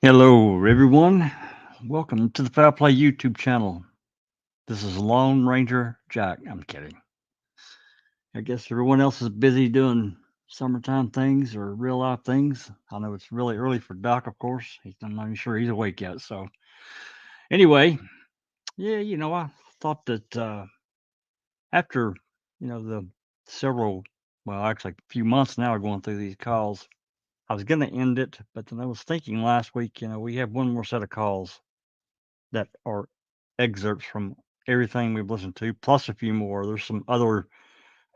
Hello, everyone. Welcome to the Foul Play YouTube channel. This is Lone Ranger Jack. I'm kidding. I guess everyone else is busy doing summertime things or real life things. I know it's really early for Doc, of course. I'm not even sure he's awake yet. So, anyway, yeah, I thought that after, the several, well, actually a few months now going through these calls, I was going to end it, but then I was thinking last week, we have one more set of calls that are excerpts from everything we've listened to, plus a few more. There's some other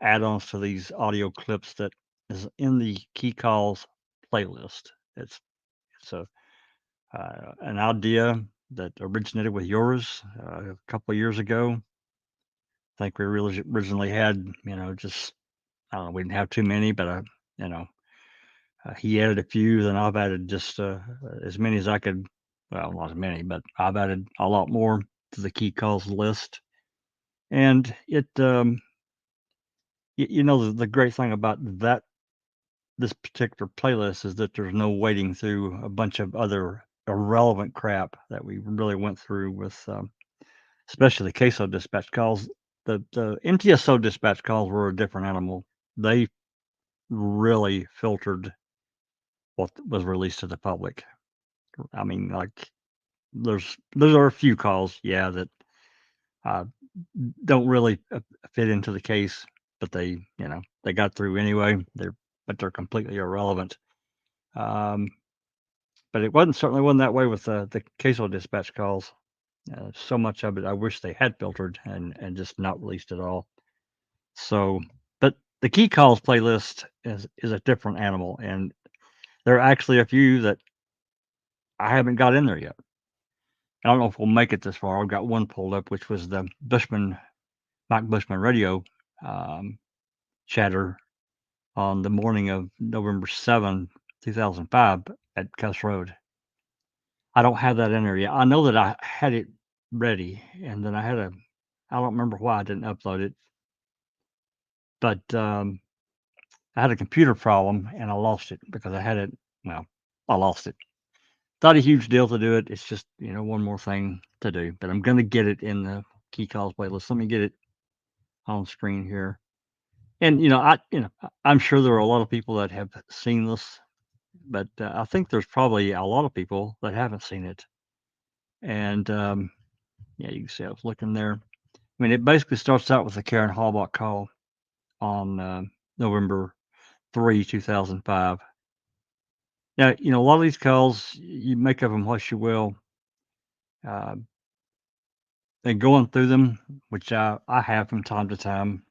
add-ons to these audio clips that is in the key calls playlist. It's an idea that originated with yours a couple of years ago. I think we really originally had, just I don't know, we didn't have too many, but you know, he added a few, then I've added just as many as I could. Well, not as many, but I've added a lot more to the key calls list. And the great thing about this particular playlist is that there's no wading through a bunch of other irrelevant crap that we really went through with, especially the CASO dispatch calls. The MTSO dispatch calls were a different animal. They really filtered what was released to the public. I mean, like those are a few calls, yeah, that uh, don't really fit into the case, but they got through anyway. They're completely irrelevant. Um, but it certainly wasn't that way with the CASO dispatch calls. So much of it I wish they had filtered and just not released at all. So, but the key calls playlist is a different animal, and there are actually a few that I haven't got in there yet. I don't know if we'll make it this far. I've got one pulled up, which was the Mike Bushman radio um, chatter on the morning of November 7, 2005 at Cuss Road. I don't have that in there yet. I know that I had it ready, and then I don't remember why I didn't upload it, but I had a computer problem and I lost it because I had it. Well, I lost it. Not a huge deal to do it. It's just one more thing to do, but I'm gonna get it in the key calls playlist. Let me get it on screen here. And I'm sure there are a lot of people that have seen this, but I think there's probably a lot of people that haven't seen it. And yeah, you can see I was looking there. I mean, it basically starts out with the Karen Halbach call on November 3, 2005. Now, a lot of these calls, you make of them what you will. Uh, and going through them, which I have from time to time,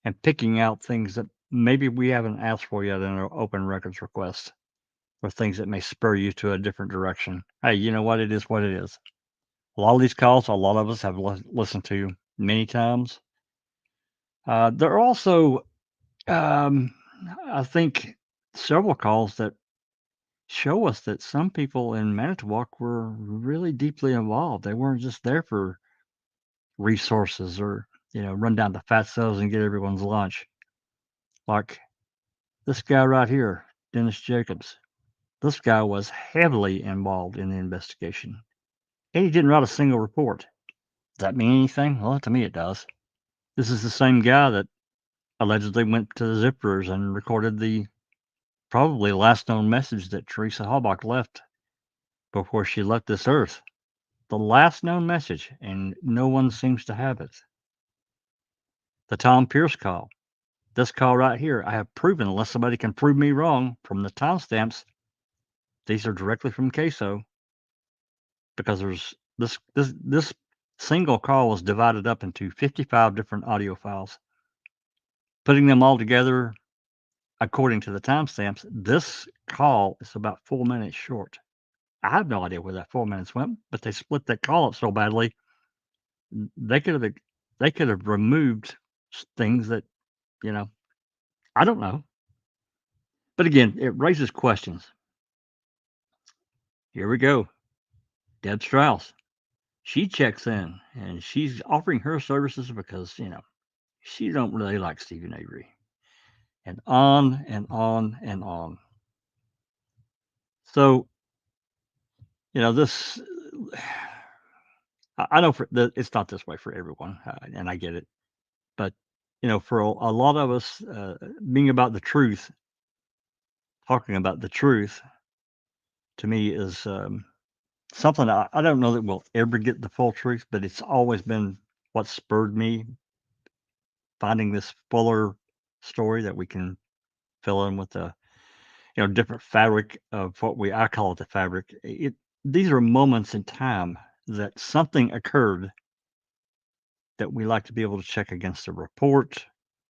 and picking out things that maybe we haven't asked for yet in our open records request, or things that may spur you to a different direction. Hey, you know what? It is what it is. A lot of these calls, a lot of us have listened to many times. There are also, um, I think, several calls that show us that some people in Manitowoc were really deeply involved. They weren't just there for resources or, run down the fat cells and get everyone's lunch. Like this guy right here, Dennis Jacobs. This guy was heavily involved in the investigation. And he didn't write a single report. Does that mean anything? Well, to me it does. This is the same guy that allegedly went to the zippers and recorded the probably last known message that Teresa Halbach left before she left this earth. The last known message, and no one seems to have it. The Tom Pearce call. This call right here, I have proven, unless somebody can prove me wrong, from the timestamps, these are directly from CASO, because there's this single call was divided up into 55 different audio files. Putting them all together, according to the timestamps, this call is about 4 minutes short. I have no idea where that 4 minutes went, but they split that call up so badly they could have removed things that you know I don't know. But again, it raises questions. Here we go. Deb Strauss. She checks in and she's offering her services because she don't really like Stephen Avery, and on and on and on. So This, I know it's not this way for everyone, and I get it. But, for a lot of us, being about the truth, talking about the truth to me is something I don't know that we'll ever get the full truth, but it's always been what spurred me finding this fuller story that we can fill in with a different fabric of I call it the fabric. These are moments in time that something occurred that we like to be able to check against a report,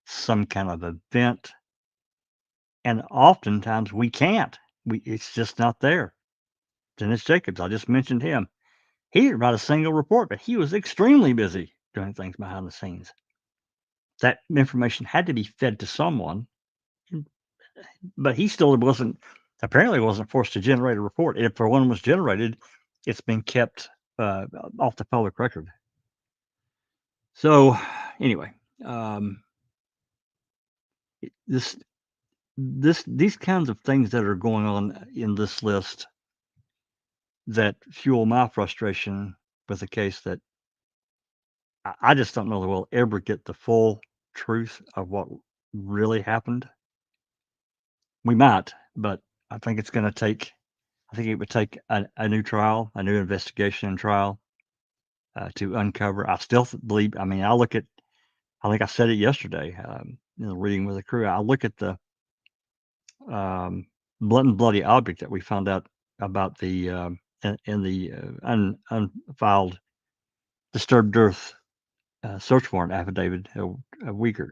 some kind of event, and oftentimes we can't. It's just not there. Dennis Jacobs, I just mentioned him. He didn't write a single report, but he was extremely busy doing things behind the scenes. That information had to be fed to someone, but he still apparently wasn't forced to generate a report. If one was generated, it's been kept off the public record. So, anyway, these kinds of things that are going on in this list that fuel my frustration with a case that I just don't know that we'll ever get the full truth of what really happened. We might, but I think it's going to take. I think it would take a new trial, a new investigation and trial to uncover. I still believe. I mean, I think I said it yesterday in the reading with the crew. I look at the blunt and bloody object that we found out about in the unfiled disturbed earth search warrant affidavit a week ago.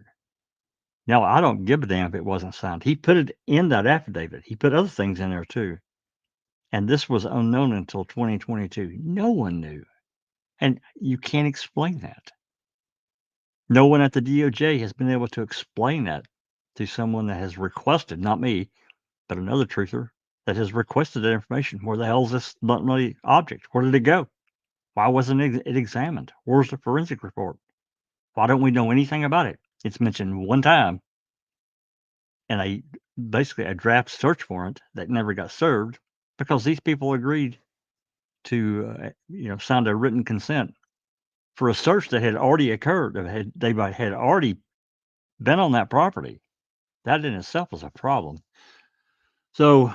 Now, I don't give a damn if it wasn't signed. He put it in that affidavit. He put other things in there too. And this was unknown until 2022. No one knew. And you can't explain that. No one at the DOJ has been able to explain that to someone that has requested, not me, but another truther that has requested that information. Where the hell is this blunt and bloody object? Where did it go? Why wasn't it examined? Where's the forensic report? Why don't we know anything about it? It's mentioned one time in basically a draft search warrant that never got served because these people agreed to, signed a written consent for a search that had already occurred. They had already been on that property. That in itself was a problem. So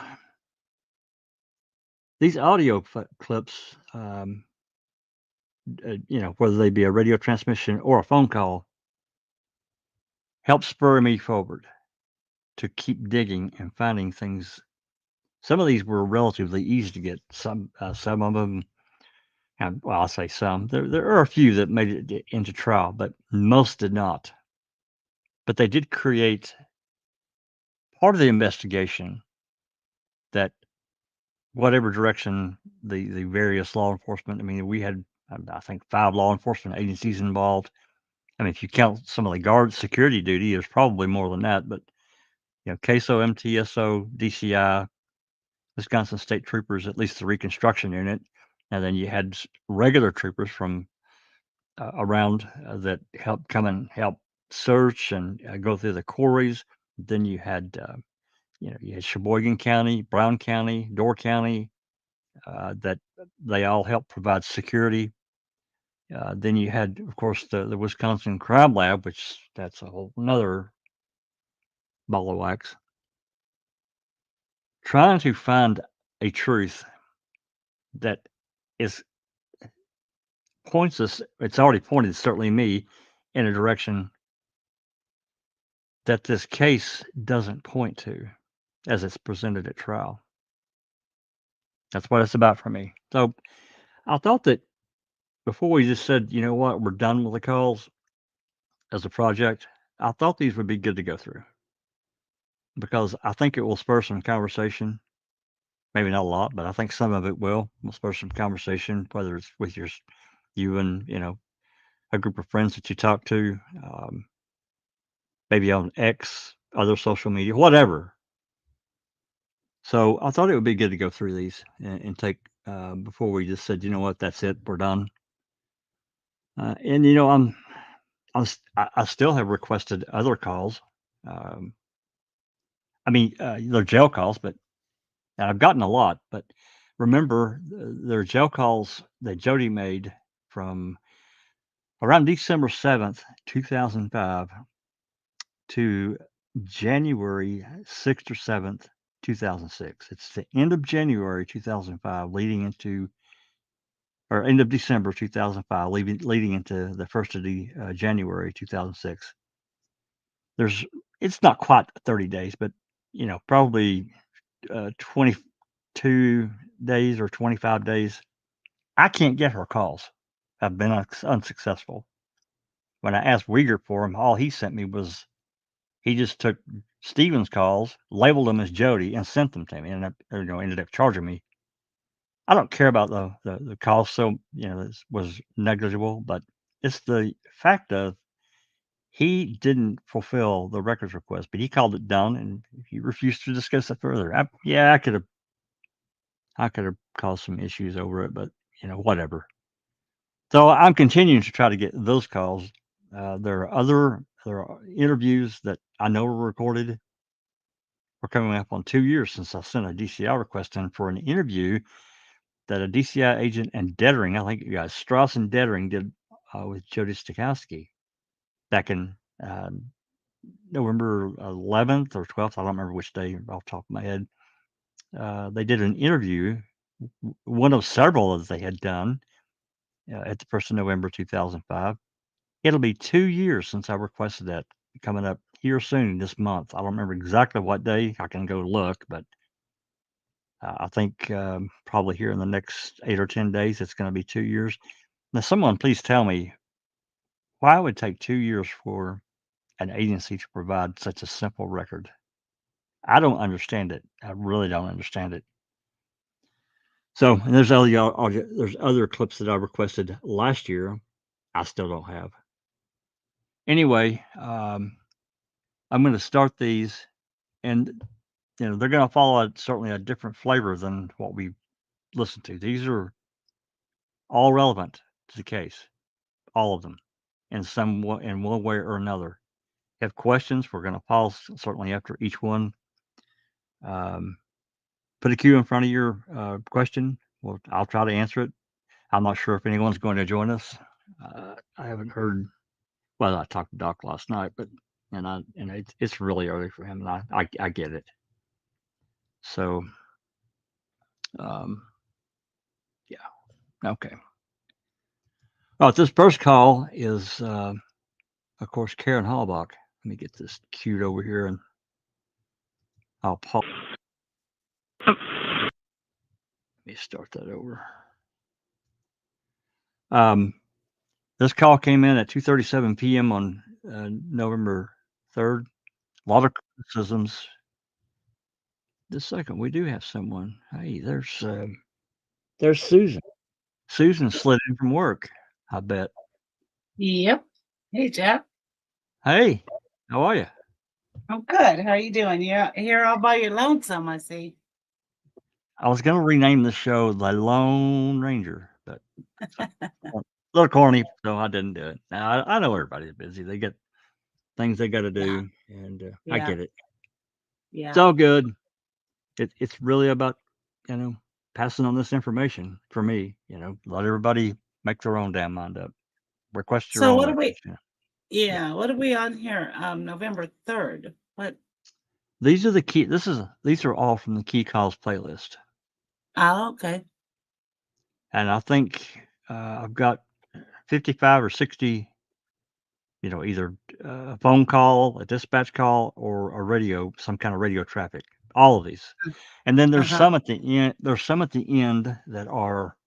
these audio clips, whether they be a radio transmission or a phone call, help spur me forward to keep digging and finding things. Some of these were relatively easy to get. Some of them, well, I'll say some. There are a few that made it into trial, but most did not. But they did create part of the investigation that whatever direction the various law enforcement. I mean, we had I think 5 law enforcement agencies involved. I mean, if you count some of the guard security duty, there's probably more than that. But CASO, MTSO, DCI, Wisconsin State Troopers, at least the reconstruction unit, and then you had regular troopers from around that helped come and help search and go through the quarries. Then you had Sheboygan County, Brown County, Door County, that they all helped provide security. Then you had, of course, the Wisconsin Crime Lab, which that's a whole another ball of wax. Trying to find a truth that points us, it's already pointed, certainly me, in a direction that this case doesn't point to as it's presented at trial. That's what it's about for me. So I thought that before we just said, you know what, we're done with the calls as a project, I thought these would be good to go through because I think it will spur some conversation. Maybe not a lot, but I think some of it will spur some conversation, whether it's with you and, a group of friends that you talk to, maybe on X, other social media, whatever. So I thought it would be good to go through these and take before we just said, you know what, that's it, we're done. And I still have requested other calls. They're jail calls, but and I've gotten a lot. But remember their jail calls that Jody made from around December 7th, 2005 to January 6th or 7th, 2006. It's the end of January 2005 leading into, or end of December 2005 leading into the 1st of January 2006. It's not quite 30 days, but probably 22 days or 25 days. I can't get her calls. I've been unsuccessful. When I asked Uyghur for him, all he sent me was he just took Steven's calls, labeled them as Jody, and sent them to me, and ended up charging me. I don't care about the cost, so this was negligible, but it's the fact of he didn't fulfill the records request, but he called it done, and he refused to discuss it further. I could have caused some issues over it, but whatever. So I'm continuing to try to get those calls. There are interviews that I know were recorded. We're coming up on 2 years since I sent a DCI request in for an interview that a DCI agent and Dettering, I think you guys, Strauss and Dettering did with Jody Stokowski back in November 11th or 12th. I don't remember which day off the top of my head. They did an interview, one of several that they had done at the 1st of November 2005. It'll be 2 years since I requested that, coming up here soon this month. I don't remember exactly what day. I can go look, but I think probably here in the next 8 or 10 days, it's going to be 2 years. Now, someone please tell me why it would take 2 years for an agency to provide such a simple record. I don't understand it. I really don't understand it. So, and there's other clips that I requested last year. I still don't have. Anyway, I'm going to start these, and they're going to follow certainly a different flavor than what we listened to. These are all relevant to the case, all of them, in one way or another. If you have questions, we're going to pause certainly after each one. Put a cue in front of your question. Well, I'll try to answer it. I'm not sure if anyone's going to join us. I haven't heard. Well, I talked to Doc last night, but it's really early for him, and I get it. So, yeah, okay. Well, this first call is, of course, Karen Halbach. Let me get this queued over here, and I'll pause. Let me start that over. This call came in at 2:37 p.m. on November 3rd. A lot of criticisms. This second, we do have someone. Hey, there's Susan. Susan slid in from work, I bet. Yep. Hey, Jeff. Hey, how are you? I'm good. How are you doing? You're here all by your lonesome, I see. I was going to rename the show The Lone Ranger, but a little corny, so I didn't do it. Now, I know everybody's busy. They get things they got to do, and I Yeah. get it. Yeah. It's all good. It's really about, passing on this information for me, let everybody make their own damn mind up. Request your So own what are records. we? Yeah. Yeah. What are we on here? November 3rd. What? These are the key. These are all from the key calls playlist, Oh, okay. and I think I've got 55 or 60. Either a phone call, a dispatch call, or a radio, some kind of radio traffic. All of these, and then there's some at the end. There's some at the end that are,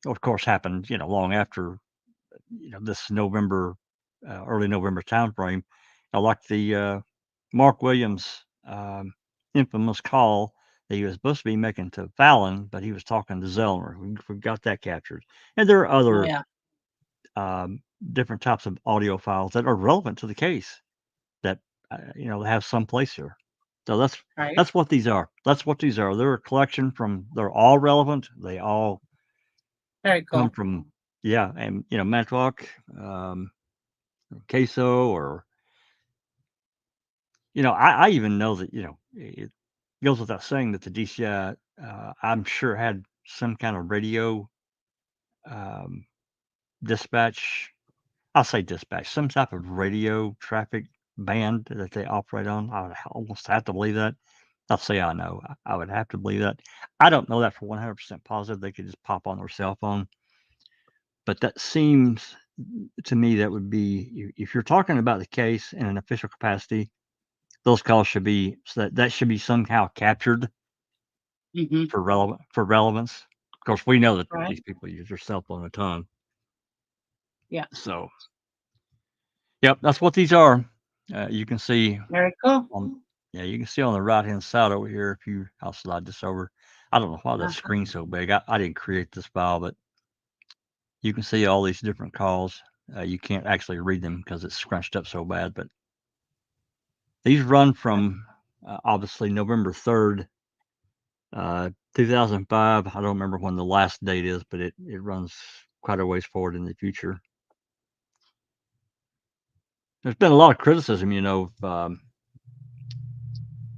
of course, happened. Long after this November, early November time frame. I like the Mark Williams infamous call that he was supposed to be making to Fallon, but he was talking to Zellner. We've got that captured, and there are Oh, other yeah. different types of audio files that are relevant to the case that have some place here. So Right. that's what these are. That's what these are. They're a collection from. They're all relevant. They all Very come cool. from and Matlock, CASO, or I even know that it goes without saying that the DCI I'm sure had some kind of radio dispatch. I'll say dispatch, some type of radio traffic band that they operate on. I would almost have to believe that. I'll say I know. I would have to believe that. I don't know that for 100% positive. They could just pop on their cell phone. But that seems to me that would be, if you're talking about the case in an official capacity, those calls should be, so that should be somehow captured Mm-hmm. for relevance. Of course, we know that Right. these people use their cell phone a ton. Yeah. So, yep, that's what these are. You can see Very cool. on, yeah, you can see on the right hand side over here. I'll slide this over. I don't know why that Uh-huh. screen's so big. I didn't create this file, but you can see all these different calls. You can't actually read them because it's scrunched up so bad, but these run from obviously November 3rd, 2005. I don't remember when the last date is, but it runs quite a ways forward in the future. There's been a lot of criticism, of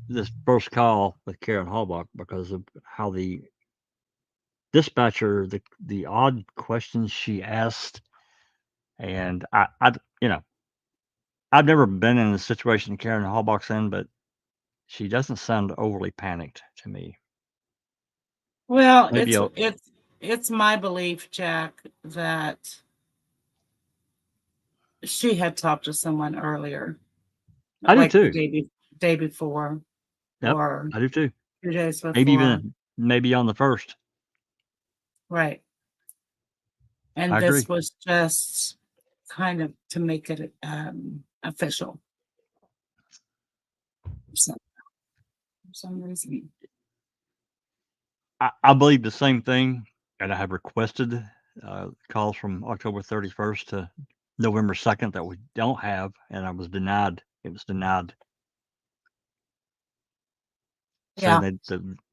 this first call with Karen Halbach because of how the dispatcher, the odd questions she asked, and I've never been in a situation Karen Halbach's in, but she doesn't sound overly panicked to me. Well, Maybe it's my belief, Jack, that she had talked to someone earlier. I do like too. the day before, Yep, or I do too. 2 days Maybe before. maybe on the first. Right. And I agree. this was just kind of to make it official. So, for some reason. I believe the same thing, and I have requested calls from October 31st to November 2nd that we don't have, and I was denied. It was denied, Yeah. saying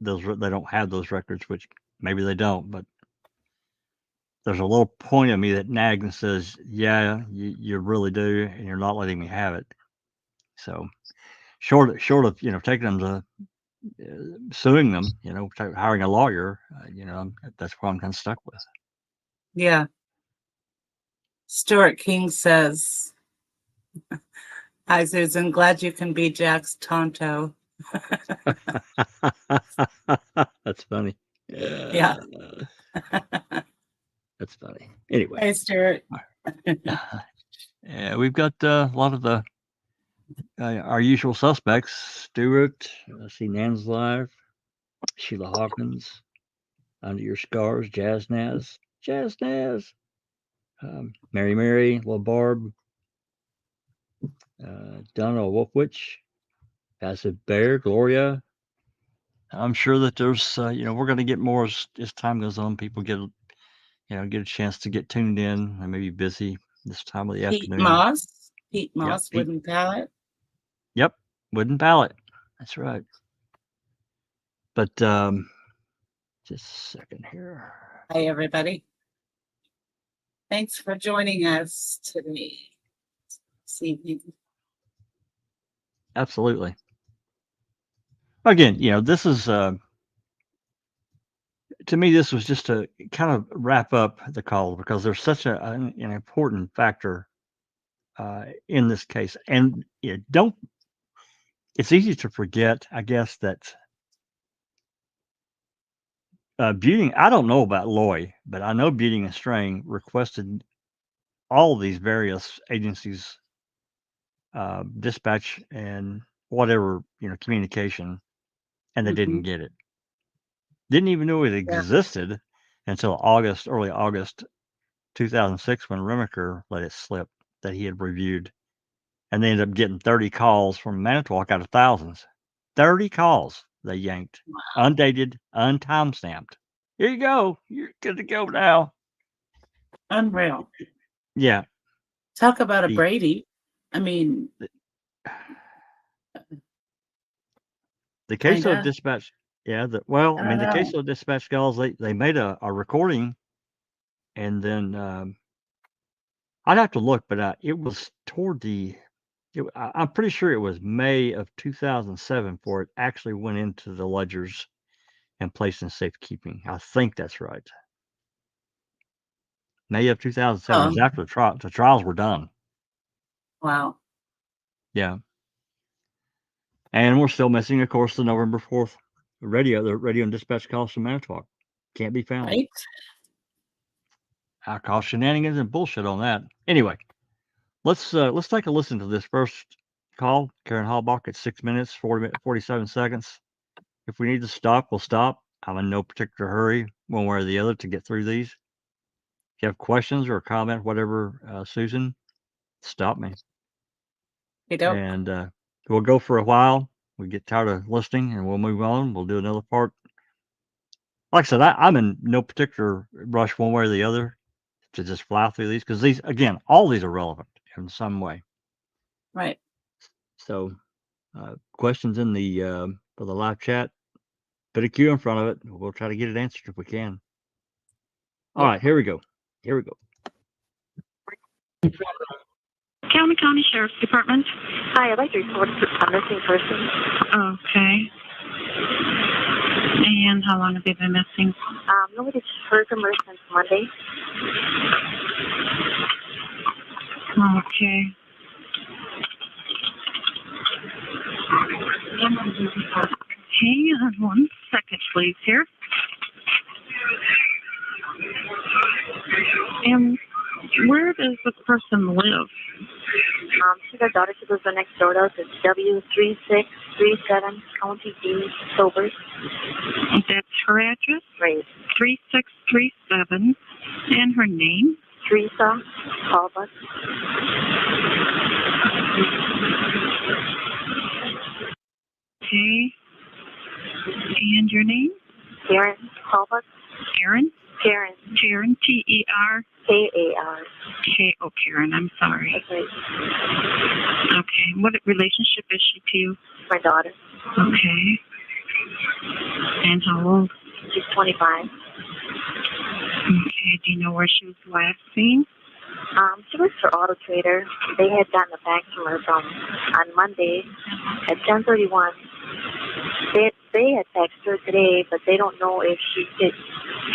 that they don't have those records, which maybe they don't, but there's a little point of me that nags and says, "Yeah, you really do, and you're not letting me have it." So, short of taking them to suing them, hiring a lawyer, that's what I'm kind of stuck with. Yeah. Stuart King says, "Hi, Susan. Glad you can be Jack's Tonto." That's funny. Yeah. That's funny. Anyway, Hey, Stuart. yeah, we've got a lot of the our usual suspects. Stewart, I see Nan's live. Sheila Hawkins, Under Your Scars, Jazz Naz, Mary, Little Barb, Donna Wolfwitch, Passive Bear, Gloria. I'm sure that there's, we're going to get more as time goes on. People get a chance to get tuned in. I may be busy this time of the Pete afternoon. Moss. Pete Yep, Moss, Wooden Pallet. Yep, wooden pallet. That's right. But just a second here. Hi, everybody. Thanks for joining us today. This evening. Absolutely. Again, this is to me, this was just to kind of wrap up the call because there's such an important factor in this case, and it's easy to forget, I guess, that Buting. I don't know about Loy, but I know Buting and Strang requested all these various agencies dispatch and whatever communication, and they didn't get it. Didn't even know it existed until early August 2006, when Remaker let it slip that he had reviewed, and they ended up getting 30 calls from Manitowoc out of thousands. 30 calls they yanked, undated, untimestamped. Here you go. You're good to go now. Unreal. Yeah. Talk about a Brady. I mean, the CASO dispatch. Yeah. The CASO dispatch calls, they made a recording, and then I'd have to look, but it was toward I'm pretty sure it was May of 2007 before it actually went into the ledgers and placed in safekeeping. I think that's right. May of 2007 is after the trials were done. Wow. Yeah. And we're still missing, of course, the November 4th the radio and dispatch calls from Manitowoc. Can't be found. Right. I call shenanigans and bullshit on that. Anyway, let's take a listen to this first call. Karen Halbach at 6 minutes, 47 seconds. If we need to stop, we'll stop. I'm in no particular hurry, one way or the other, to get through these. If you have questions or a comment, whatever, Susan, stop me. And we'll go for a while. We get tired of listening, and we'll move on. We'll do another part. Like I said, I'm in no particular rush, one way or the other, to just fly through these because these, again, all these are relevant in some way. Right. So, questions in the for the live chat. Put a Q in front of it. We'll try to get it answered if we can. All right, here we go. County Sheriff's Department. Hi, I'd like to report a missing person. Okay. And how long have they been missing? Nobody's heard from her since Monday. Okay. Hang on 1 second, please, here. And where does the person live? She's our daughter. She lives right next door to us. It's W3637 County D, Silver. That's her address? Right. 3637. And her name? Teresa Halbach. Okay. And your name? Karen Halbach. Karen? Karen. Karen, T-E-R? K-A-R. Oh, Karen, I'm sorry. That's right. Okay. What relationship is she to you? My daughter. Okay. And how old? She's 25. Okay. Do you know where she was last seen? She works for Auto Trader. They had gotten a fax from her on Monday at 10:31. They had faxed her today, but they don't know if she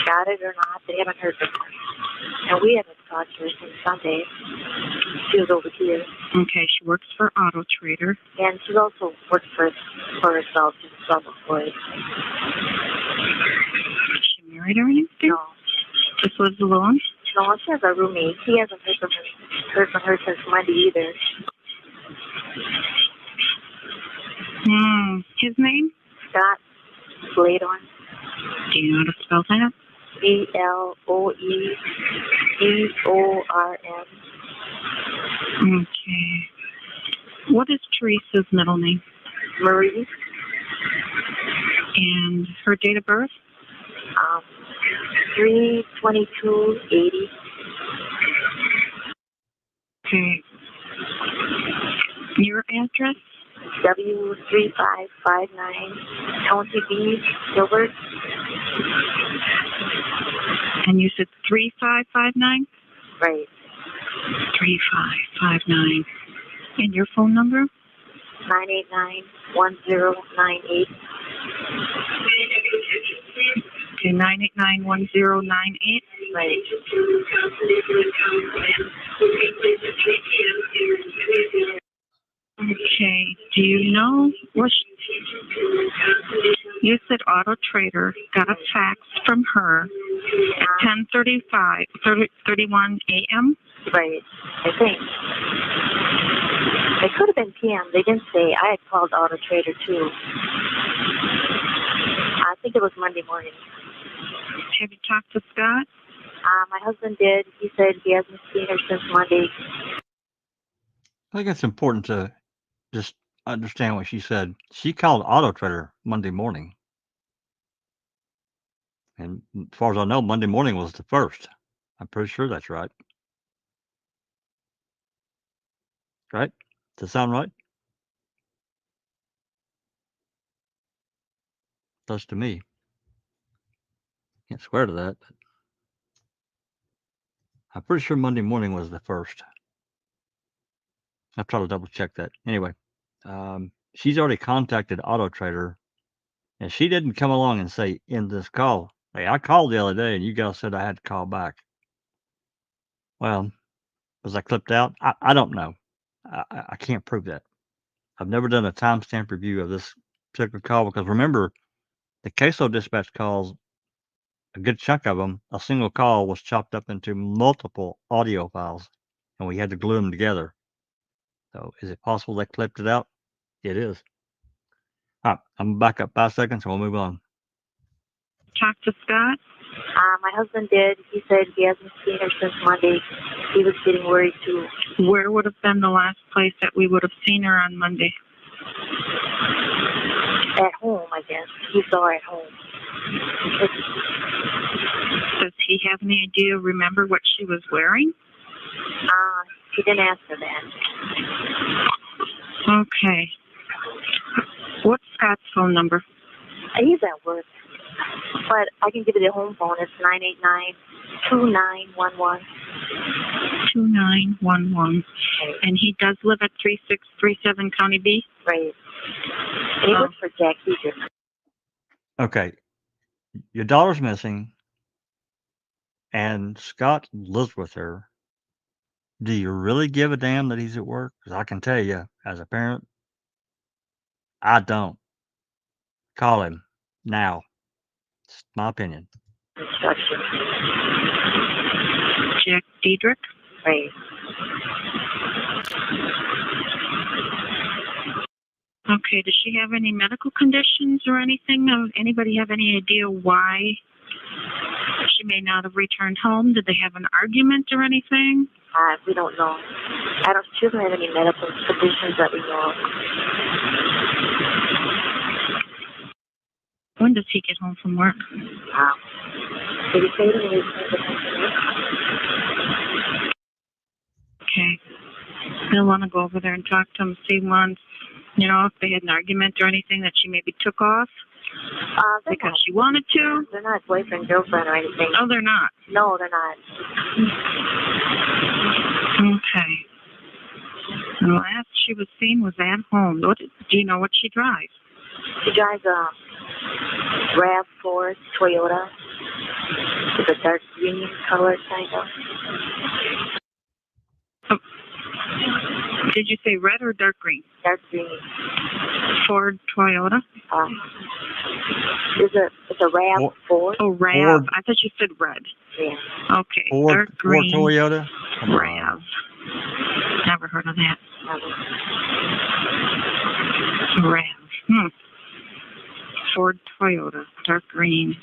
got it or not. They haven't heard from her. And we haven't talked to her since Sunday. She was over here. Okay, she works for Auto Trader. And she's also worked for herself. She's self-employed. Is she married or anything? No. Just lives alone? No, she has a roommate. He hasn't heard from her since Monday either. His name? Scott Slaton. Do you know how to spell that? Sloeeorn. Okay. What is Teresa's middle name? Marie. And her date of birth? 3/22/80. Okay. Your address? W3559 County B, Gilbert. And you said 3559? Right. 3559. And your phone number? 989-1098. Okay, 989-1098. Right. Okay, do you know what you said Auto Trader got a fax from her at 10:31 a.m.? Right, I think. It could have been p.m. They didn't say. I had called Auto Trader too. I think it was Monday morning. Have you talked to Scott? My husband did. He said he hasn't seen her since Monday. I think it's important to just understand what she said. She called Auto Trader Monday morning. And as far as I know, Monday morning was the first. I'm pretty sure that's right. Right? Does that sound right? Does to me. Can't swear to that, but I'm pretty sure Monday morning was the first. I'll try to double check that. Anyway, she's already contacted Auto Trader And she didn't come along and say, "End this call." Hey, I called the other day and you guys said I had to call back. Well, was I clipped out? I don't know. I can't prove that. I've never done a timestamp review of this particular call because remember, the CASO dispatch calls, a good chunk of them, a single call was chopped up into multiple audio files, and we had to glue them together. So is it possible they clipped it out? It is. All right, I'm back up 5 seconds and we'll move on. Talk to Scott. My husband did. He said he hasn't seen her since Monday. He was getting worried too. Where would have been the last place that we would have seen her on Monday? At home, I guess. He saw her at home. Does he have any idea, remember what she was wearing? He didn't answer that. Okay. What's Scott's phone number? He's at work. But I can give you the home phone. It's 989-2911. 2911. And he does live at 3637 County B? Right. And he works for Jack Hughes. Okay. Your daughter's missing, and Scott lives with her. Do you really give a damn that he's at work? Because I can tell you, as a parent, I don't. Call him now. It's my opinion. Instruction. Jack Diedrich? Right. Okay, does she have any medical conditions or anything? Anybody have any idea why she may not have returned home? Did they have an argument or anything? We don't know. She doesn't have any medical conditions that we know of. When does he get home from work? Did he say to me? Okay. They'll want to go over there and talk to him, see once, if they had an argument or anything that she maybe took off because she wanted to. They're not boyfriend, girlfriend or anything. Oh, they're not? No, they're not. Okay. The last she was seen was at home. Do you know what she drives? She drives a RAV4 Toyota. It's a dark green color, kind of. Oh. Did you say red or dark green? Dark green. Ford Toyota? It's a RAV4. Oh, RAV. Ford. I thought you said red. Yeah. Okay. Ford, dark green. Ford Toyota. RAV. Never heard of that. RAV. Ford Toyota, dark green.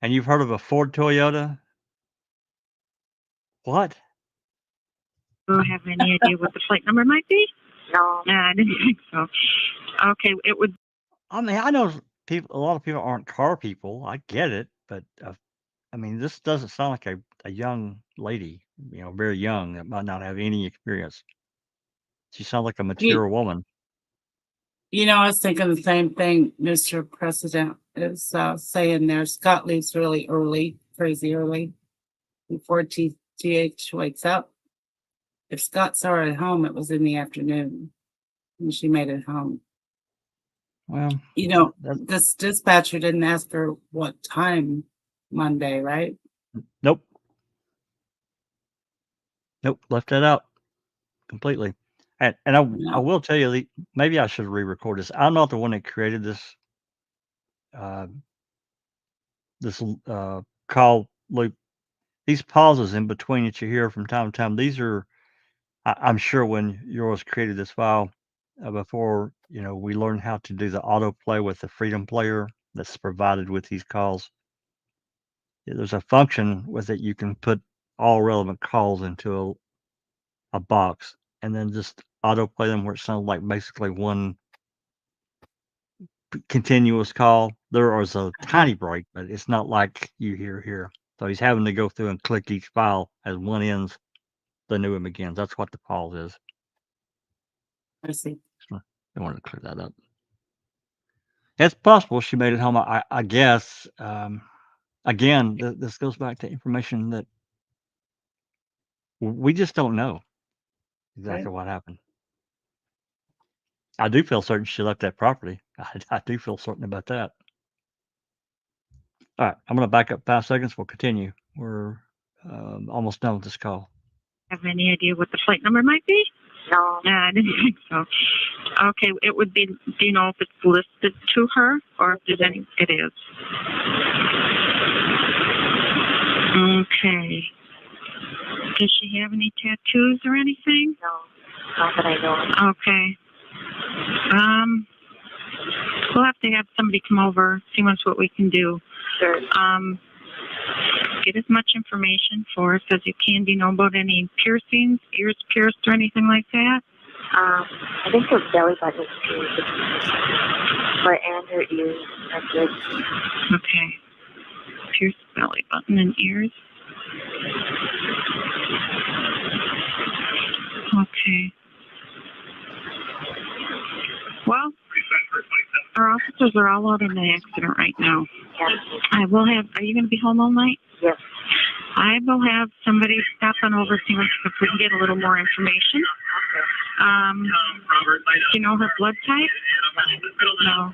And you've heard of a Ford Toyota? What? Do you have any idea what the plate number might be? No. No, I didn't think so. Okay, it would. I mean, I know people. A lot of people aren't car people. I get it, but I mean, this doesn't sound like a young lady. Very young that might not have any experience. She sounds like a mature woman. I was thinking the same thing Mr. President is saying there. Scott leaves really early, crazy early, before TH wakes up. If Scott saw her at home, it was in the afternoon when she made it home. Well, this dispatcher didn't ask her what time Monday, right? Nope. Left that out completely. And I will tell you, maybe I should re-record this. I'm not the one that created this call loop. These pauses in between that you hear from time to time, these are, I'm sure when yours created this file before, we learned how to do the autoplay with the Freedom Player that's provided with these calls. There's a function with it. You can put all relevant calls into a box and then just autoplay them where it sounds like basically one continuous call. There is a tiny break, but it's not like you hear here. So he's having to go through and click each file as one ends, the new one begins. That's what the pause is. I see. I wanted to clear that up. It's possible she made it home. I guess. Again, this goes back to information that we just don't know exactly what happened. I do feel certain she left that property. I do feel certain about that. All right, I'm going to back up 5 seconds. We'll continue. We're almost done with this call. Have any idea what the plate number might be? No. I didn't think so. Okay, it would be, do you know if it's listed to her or if there's any? It is. Okay. Does she have any tattoos or anything? No. Not that I know of. Okay. We'll have to have somebody come over, see what we can do. Sure. Get as much information for us as you can. Do you know about any piercings, ears pierced or anything like that? I think her belly button is pierced. And her ears. That's it. Okay. Pierced belly button and ears. Okay. Well, our officers are all out in the accident right now. Yeah. I will have, are you going to be home all night? Yes. I will have somebody stop on over, see if we can get a little more information. Do you know her blood type? No.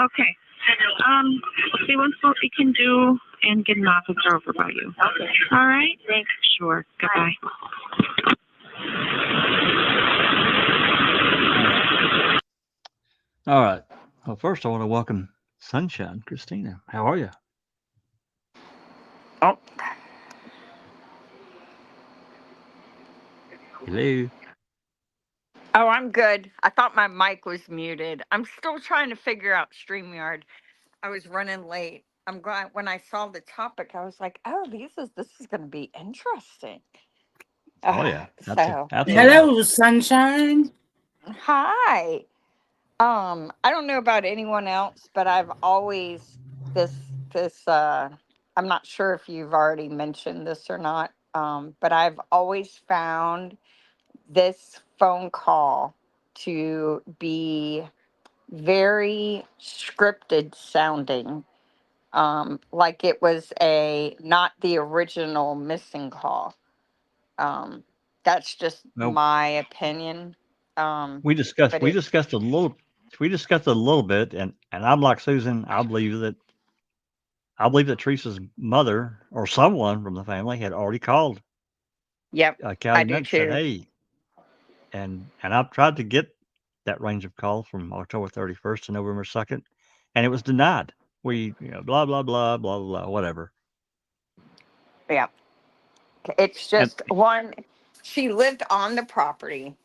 Okay. See what we can do and get an officer over by you. Okay. All right? Thanks. Sure. Goodbye. All right. Well, first I want to welcome Sunshine Christina. How are you? Oh, Hello. oh, I'm good. I thought my mic was muted. I'm still trying to figure out StreamYard. I was running late. I'm glad when I saw the topic, I was like, "Oh, this is going to be interesting." Oh yeah. So Absolutely. Hello, sunshine. hi. I don't know about anyone else, but I've always this. I'm not sure if you've already mentioned this or not. But I've always found this phone call to be very scripted sounding, like it was not the original missing call. That's just Well, my opinion. we discussed But we it, discussed a little bit, and I'm like Susan. I believe that Teresa's mother or someone from the family had already called yep, I do Calumet and said, too. "Hey," and I've tried to get that range of calls from October 31st to November 2nd, and it was denied. We, blah blah blah blah blah whatever. Yeah, it's And just one. She lived on the property.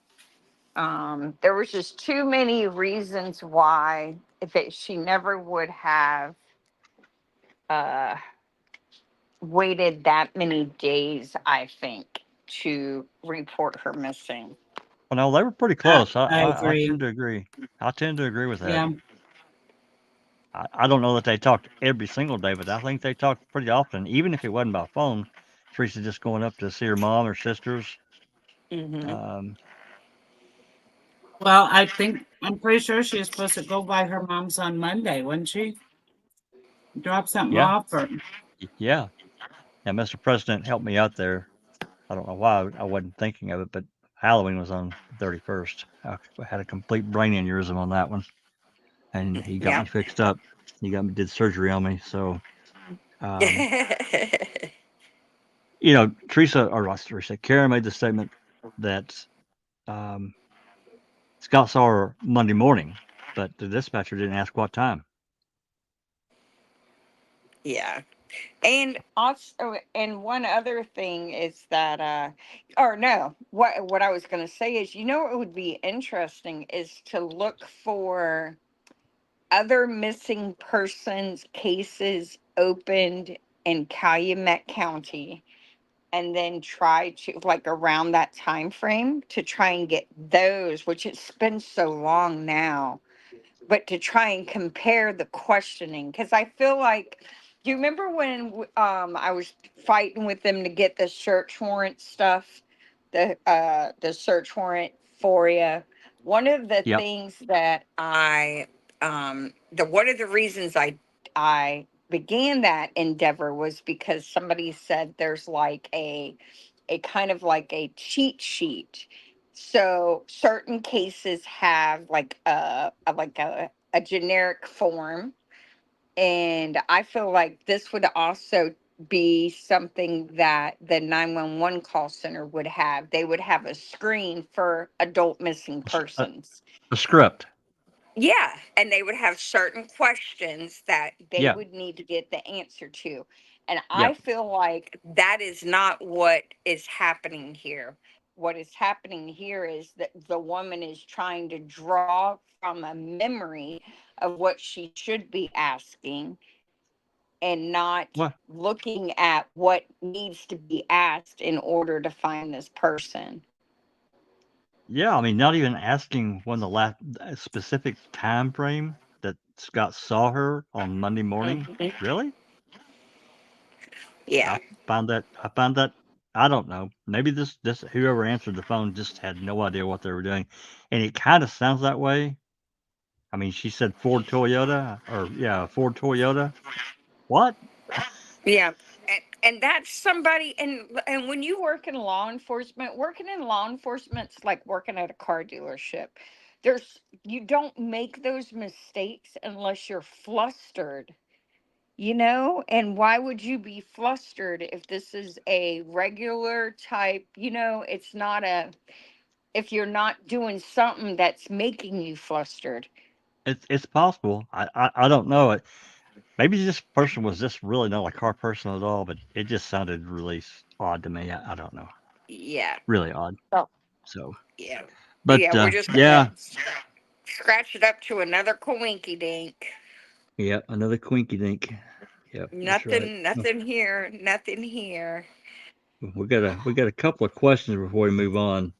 There was just too many reasons why she never would have uh, waited that many days, I think, to report her missing. well, no, they were pretty close. I I agree. tend to agree. I tend to agree with that. Yeah. I don't know that they talked every single day, but I think they talked pretty often, even if it wasn't by phone. Teresa just going up to see her mom or sisters. Mm-hmm. Well, I'm pretty sure she was supposed to go by her mom's on Monday, wasn't she? Drop something Yeah, off or yeah. Now, Mr. President helped me out there. I don't know why I wasn't thinking of it, but Halloween was on the 31st. I had a complete brain aneurysm on that one, and he got Yeah. me fixed up. Did surgery on me. So, Karen made the statement that Scott saw her Monday morning, but the dispatcher didn't ask what time. Yeah. And also, and one other thing is that, or no, what I was going to say is, it would be interesting is to look for other missing persons cases opened in Calumet County, and then try to, like, around that time frame to try and get those, which it's been so long now, but to try and compare the questioning, because I feel like, do you remember when I was fighting with them to get the search warrant stuff, the search warrant FOIA? One of the Yep. things that one of the reasons I began that endeavor was because somebody said there's like a kind of like a cheat sheet. So certain cases have like a generic form, and I feel like this would also be something that the 911 call center would have. They would have a screen for adult missing A, persons. a script. Yeah, and they would have certain questions that they Yeah. would need to get the answer to. And I Yep. feel like that is not what is happening here. What is happening here is that the woman is trying to draw from a memory of what she should be asking and not Well, looking at what needs to be asked in order to find this person. yeah. I mean, not even asking when the last specific time frame that Scott saw her on Monday morning. Really? Yeah. I found that. I don't know. Maybe this whoever answered the phone just had no idea what they were doing, and it kind of sounds that way. I mean, she said Ford Toyota, or yeah, Ford Toyota. What? Yeah. And that's somebody, and when you work in law enforcement, working in law enforcement's like working at a car dealership. You don't make those mistakes unless you're flustered, and why would you be flustered if this is a regular type, it's not if you're not doing something that's making you flustered. It's possible. I don't know it. Maybe this person was just really not a car person at all, but it just sounded really odd to me. I don't know. Yeah. Really odd. Oh, So, yeah. but Yeah, we're just yeah, gonna scratch it up to another coinky dink. yeah, another quinky dink. Yep, that's right. Nothing here, nothing here. We got a couple of questions before we move on.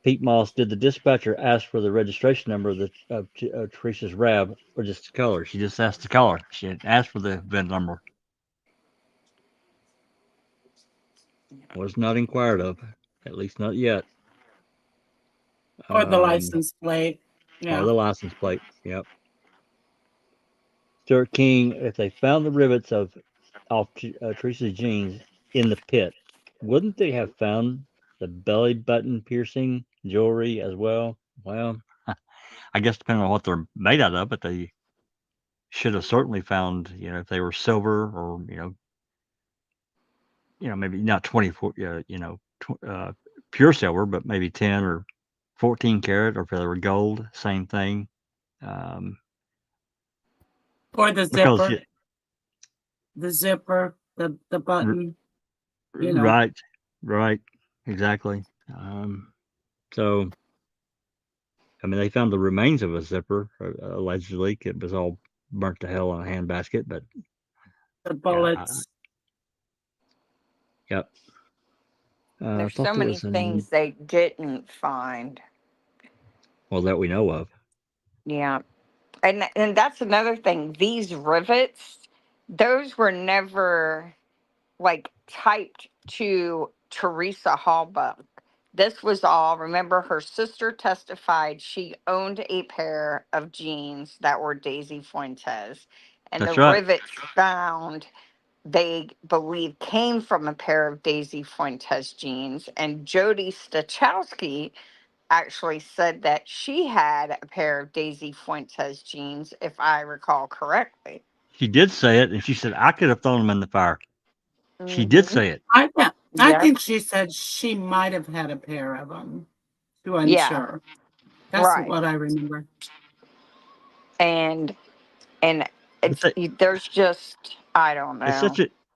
Pete Moss, did the dispatcher ask for the registration number of Teresa's RAV or just the color? She just asked the color. She didn't ask for the VIN number. Was not inquired of, at least not yet. Or the license plate. Yeah. Or the license plate. Yep. Stuart King, if they found the rivets off Teresa's jeans in the pit, wouldn't they have found the belly button piercing jewelry as well? Well, I guess depending on what they're made out of, but they should have certainly found, if they were silver or, maybe not 24, pure silver, but maybe 10 or 14 karat, or if they were gold, same thing. Or the Because zipper. The zipper, the button. right, exactly. So, I mean, they found the remains of a zipper, allegedly. It was all burnt to hell in a handbasket, but the bullets. Yep. There's so many things they didn't find. Well, that we know of. Yeah. And that's another thing. These rivets, those were never like typed to Teresa Halbach. This was all, remember, her sister testified she owned a pair of jeans that were Daisy Fuentes. And That's the right. rivets found, they believe, came from a pair of Daisy Fuentes jeans. And Jody Stachowski actually said that she had a pair of Daisy Fuentes jeans, if I recall correctly. She did say it, and she said, I could have thrown them in the fire. She did say it. I think she said she might have had a pair of them, to unsure. Yeah. That's right. What I remember. And there's just, I don't know.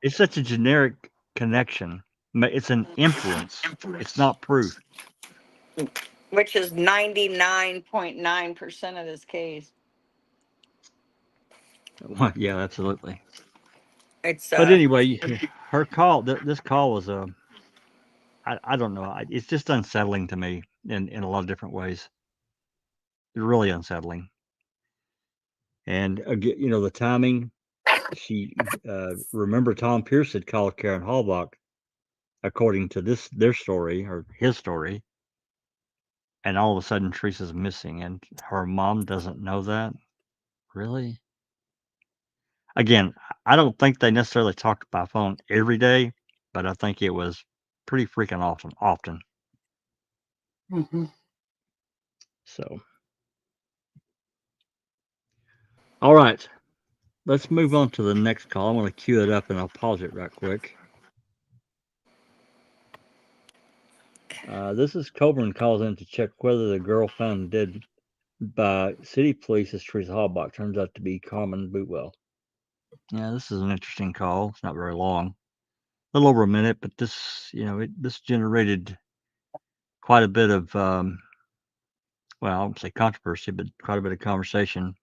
It's such a generic connection. It's an inference. It's not proof. Which is 99.9% of this case. Well, yeah, absolutely. But anyway, her call, this call was I don't know. It's just unsettling to me in a lot of different ways. It's really unsettling. And again, the timing. She remember Tom Pearce had called Karen Halbach, according to their story or his story, and all of a sudden Teresa's missing, and her mom doesn't know that. Really? Again, I don't think they necessarily talked by phone every day, but I think it was pretty freaking often. Mhm. So, all right, let's move on to the next call. I'm going to queue it up and I'll pause it right quick. This is Colborn calls in to check whether the girl found dead by city police as Teresa Halbach turns out to be Carmen Bootwell. Yeah, this is an interesting call. It's not very long, a little over a minute, but this, this generated quite a bit of, well, I won't say controversy, but quite a bit of conversation.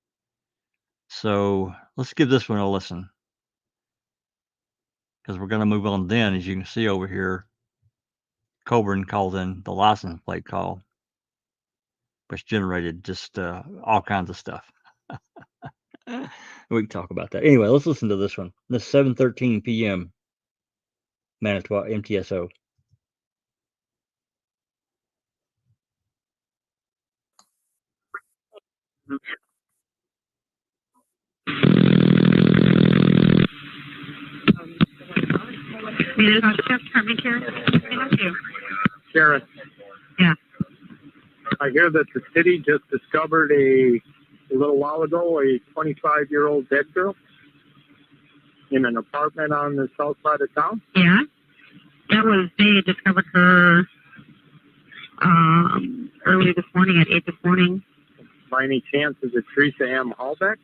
So let's give this one a listen, because we're going to move on then. As you can see over here, Colborn called in the license plate call, which generated just all kinds of stuff. We can talk about that. Anyway, let's listen to this one. This 7:13 p.m. Manitowoc MTSO. Karen. Yeah. I hear that the city just discovered a little while ago a 25-year-old dead girl in an apartment on the south side of town. Yeah. They discovered her early this morning at 8 this morning. By any chance, is it Teresa M. Halbach?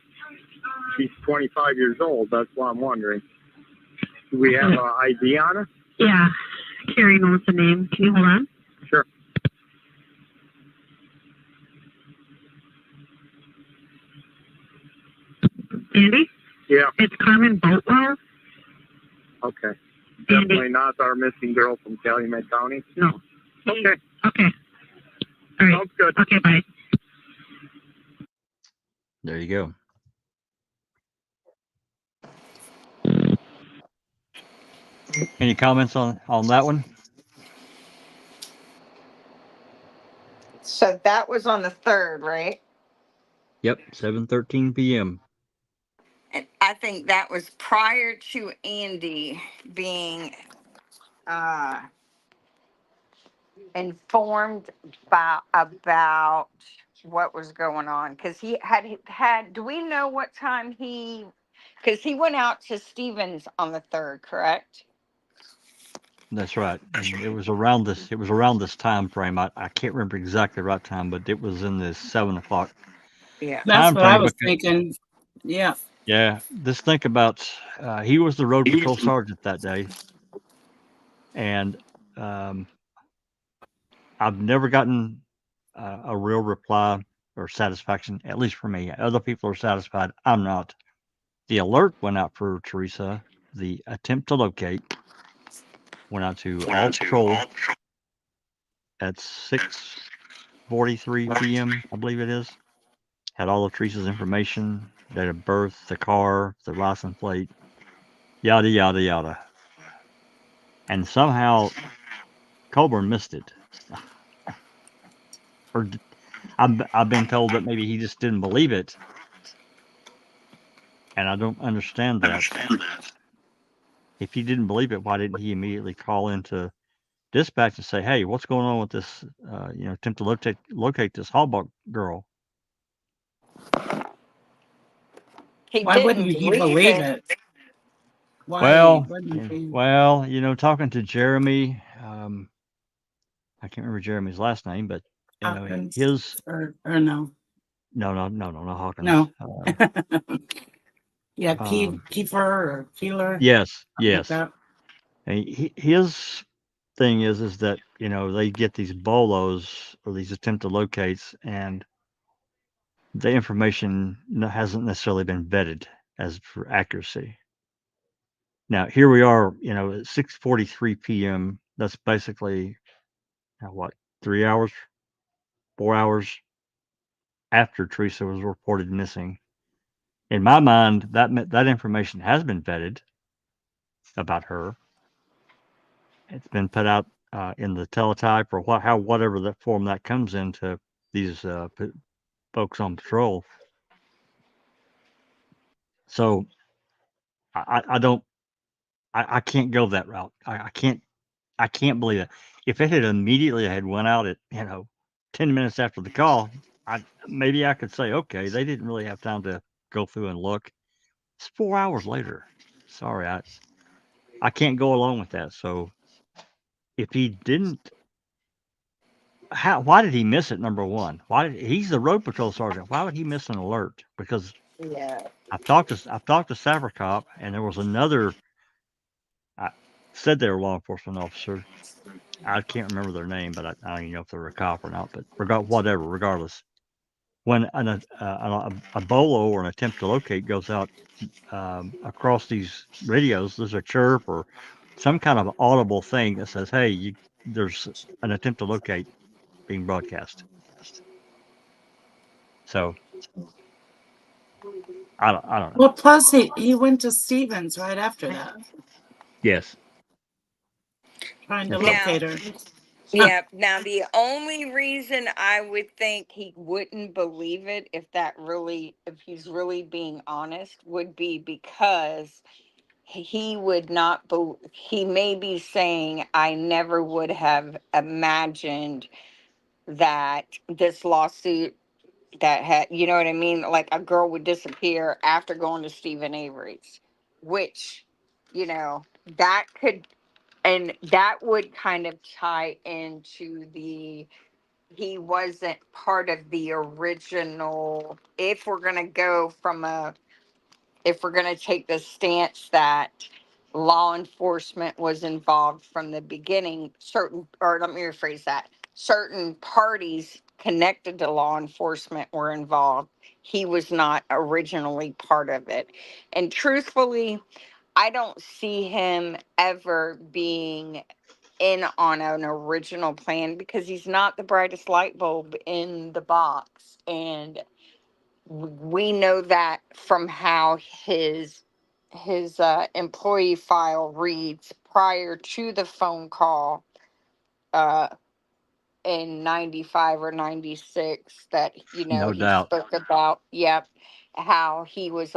She's 25 years old. That's why I'm wondering. Do we have an ID on her? Yeah. Carrie knows the name. Can you hold on? Sure. Andy? Yeah. It's Carmen Boatwell. Okay. Andy. Definitely not our missing girl from Calumet County. No. Okay. Okay. All right. Sounds good. Okay, bye. There you go. Any comments on that one? So that was on the 3rd, right? Yep, 7:13 p.m. And I think that was prior to Andy being informed about what was going on, because he had. Do we know what time he? Because he went out to Stevens on the 3rd, correct? That's right. And it was around this. It was around this time frame. I can't remember exactly the right time, but it was in this 7 o'clock Yeah. That's time what I frame. was Because, thinking. Yeah. yeah, just think about. He was the road patrol sergeant that day, and I've never gotten a real reply or satisfaction, at least for me. Other people are satisfied. I'm not. The alert went out for Teresa. The attempt to locate went out to all patrol at 6:43 p.m. I believe it is. Had all of Teresa's information, date of birth, the car, the license plate, yada yada yada. And somehow Colborn missed it. Or I've been told that maybe he just didn't believe it, and I don't understand that. If he didn't believe it, why didn't he immediately call into dispatch and say, "Hey, what's going on with this? Attempt to locate this Halbach girl." He Why didn't wouldn't he believe it? Why Well, wouldn't he? talking to Jeremy, I can't remember Jeremy's last name, but Hawkins his or no? no Hawkins. No. Yeah, Um, Kiefer or Keeler. yes, Like yes. that. And his thing is that they get these bolos or these attempt to locates, and the information hasn't necessarily been vetted as for accuracy. Now here we are, at 6:43 p.m. That's basically what, 3 hours, 4 hours after Teresa was reported missing. In my mind, that information has been vetted about her. It's been put out in the teletype or whatever that form that comes into these folks on patrol. So I can't go that route. I can't I can't believe it. If it had immediately had went out at 10 minutes after the call, maybe I could say, okay, they didn't really have time to go through and look. It's 4 hours later. Sorry, I can't go along with that. So if he didn't, why did he miss it? Number one, he's the road patrol sergeant? Why would he miss an alert? Because Yeah. I've talked to Savercop, and there was another. I said they were a law enforcement officer. I can't remember their name, but I don't even know if they're a cop or not. But regardless, when a bolo or an attempt to locate goes out across these radios, there's a chirp or some kind of audible thing that says, "Hey, there's an attempt to locate being broadcast." So I don't know. Well, plus he went to Stevens right after that, Yes. trying to Now- locate her. Yeah. Now, the only reason I would think he wouldn't believe it, if he's really being honest, would be because he would not. He may be saying, "I never would have imagined that this lawsuit that had, you know what I mean, like a girl would disappear after going to Stephen Avery's," which, that could." And that would kind of tie into he wasn't part of the original. If we're going to take the stance that law enforcement was involved from the beginning, let me rephrase that, certain parties connected to law enforcement were involved. He was not originally part of it. And truthfully, I don't see him ever being in on an original plan because he's not the brightest light bulb in the box. And we know that from how his employee file reads prior to the phone call in 95 or 96 that No he doubt. spoke about. Yep, how he was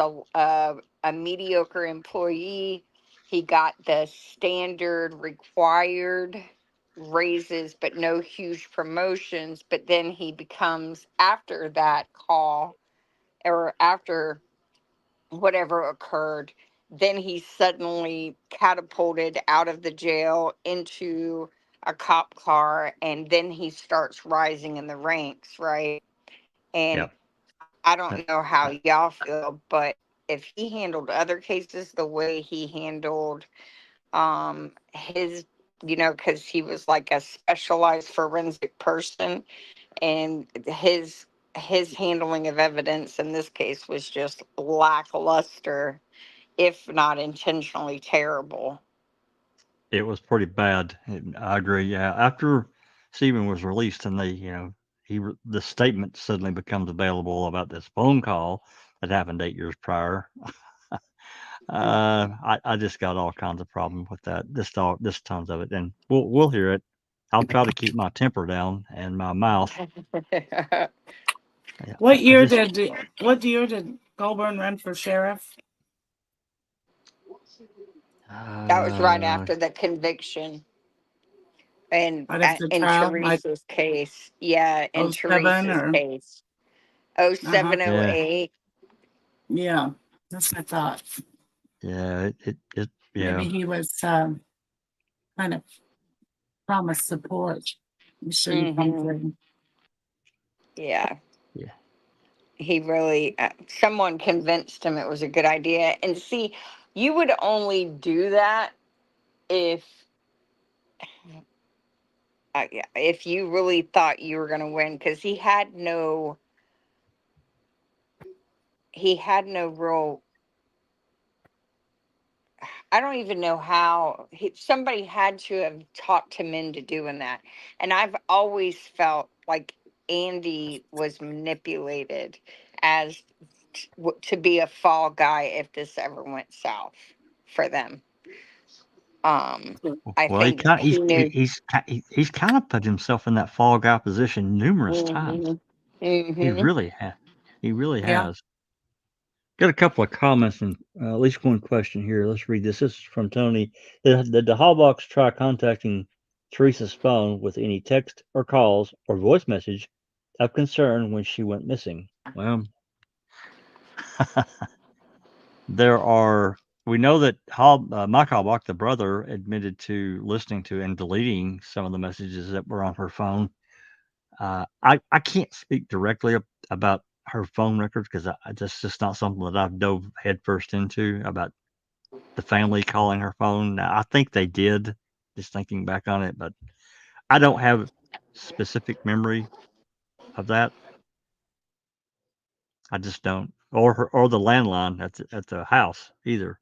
a mediocre employee. He got the standard required raises but no huge promotions, but then he becomes, after that call or after whatever occurred, then he's suddenly catapulted out of the jail into a cop car, and then he starts rising in the ranks, right? And Yep. I don't know how y'all feel, but if he handled other cases the way he handled his, because he was like a specialized forensic person, and his handling of evidence in this case was just lackluster, if not intentionally terrible. It was pretty bad. I agree. Yeah. After Stephen was released, and the statement suddenly becomes available about this phone call that happened 8 years prior. I just got all kinds of problems with that. Just tons of it, and we'll hear it. I'll try to keep my temper down and my mouth. Yeah, What year did Colborn run for sheriff? That was right after the conviction. And Right after in trial, like Teresa's case. Yeah, in 07 Teresa's or- case. 07, Uh-huh. 08. Yeah, that's what I thought. Yeah, yeah. Maybe he was kind of promised support. He shouldn't come through. Yeah. Yeah. He really, someone convinced him it was a good idea. And see, you would only do that if you really thought you were going to win, because he had no real, I don't even know how somebody had to have talked him into doing that. And I've always felt like Andy was manipulated as to be a fall guy if this ever went south for them. I Well, think he knew. he's kind of put himself in that fall guy position numerous times. Mhm. He really has. He really Yeah. has. Got a couple of comments and at least one question here. Let's read this. This is from Tony. Did the Halbachs try contacting Teresa's phone with any text or calls or voice message of concern when she went missing? Well, we know that Mike Halbach, the brother, admitted to listening to and deleting some of the messages that were on her phone. I can't speak directly about her phone records because that's just not something that I've dove headfirst into about the family calling her phone. Now, I think they did, just thinking back on it, but I don't have specific memory of that. I just don't, or the landline at the house either.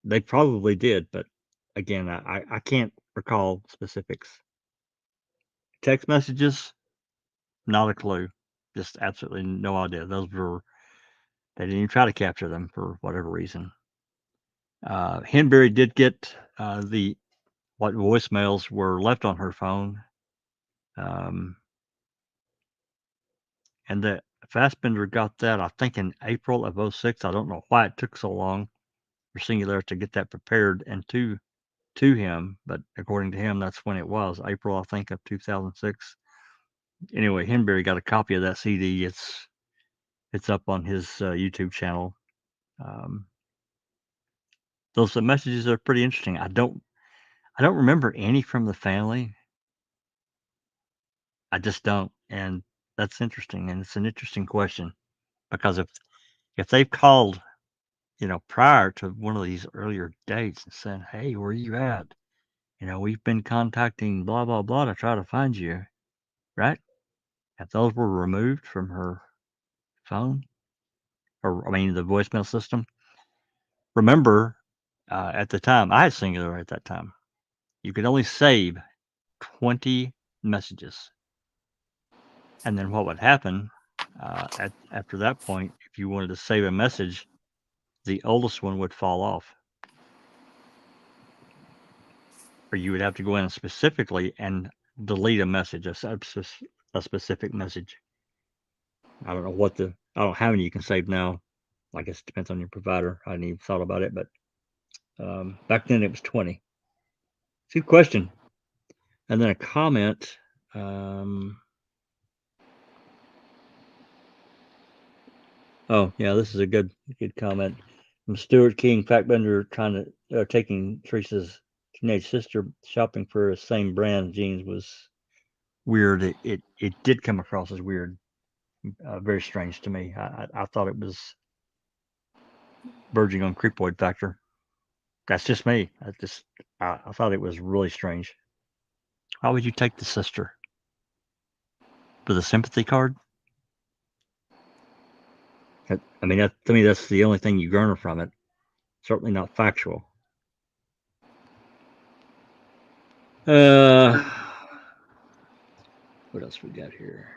They probably did, but again, I can't recall specifics. Text messages, not a clue. Just absolutely no idea. They didn't even try to capture them for whatever reason. Henbury did get what voicemails were left on her phone. And the Fassbender got that, I think, in April of 06. I don't know why it took so long for Singular to get that prepared and to him, but according to him, that's when it was, April, I think, of 2006. Anyway, Henbury got a copy of that CD. It's up on his YouTube channel. Those messages are pretty interesting. I don't remember any from the family. I just don't, and that's interesting, and it's an interesting question because if they've called, prior to one of these earlier dates and said, "Hey, where are you at? We've been contacting blah blah blah to try to find you," right? If those were removed from her phone, or I mean the voicemail system. Remember, at the time, I had Singular at that time. You could only save 20 messages. And then what would happen after that point, if you wanted to save a message, the oldest one would fall off. Or you would have to go in specifically and delete a message, a specific message. I don't know how many you can save now. I guess it depends on your provider. I hadn't even thought about it, but back then it was 20. Good question. And then a comment. Oh yeah, this is a good comment from Stuart King. Fackbender taking Teresa's teenage sister shopping for the same brand jeans was weird. It did come across as weird, very strange to me. I thought it was verging on creepoid factor. That's just me. I thought it was really strange. Why would you take the sister? For the sympathy card? I mean, to me, that's the only thing you garner from it. Certainly not factual. What else we got here?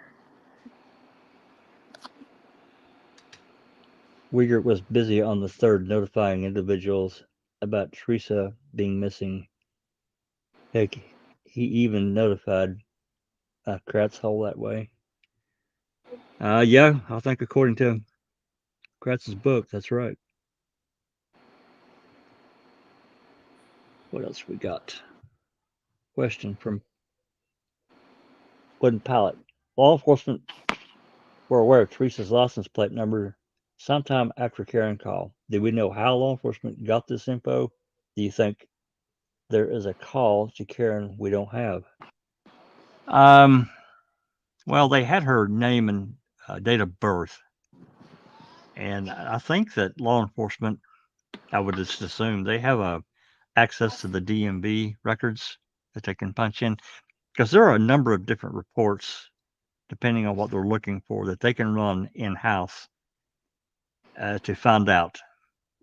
Uyghur was busy on the 3rd notifying individuals about Teresa being missing. Heck, he even notified Kratz Hole that way. Yeah, I think according to Kratz's book, that's right. What else we got? Question from Wooden Pallet. Law enforcement were aware of Teresa's license plate number sometime after Karen called. Do we know how law enforcement got this info? Do you think there is a call to Karen we don't have? Well, they had her name and date of birth. And I think that law enforcement, I would just assume they have access to the DMV records that they can punch in, because there are a number of different reports, depending on what they're looking for, that they can run in-house to find out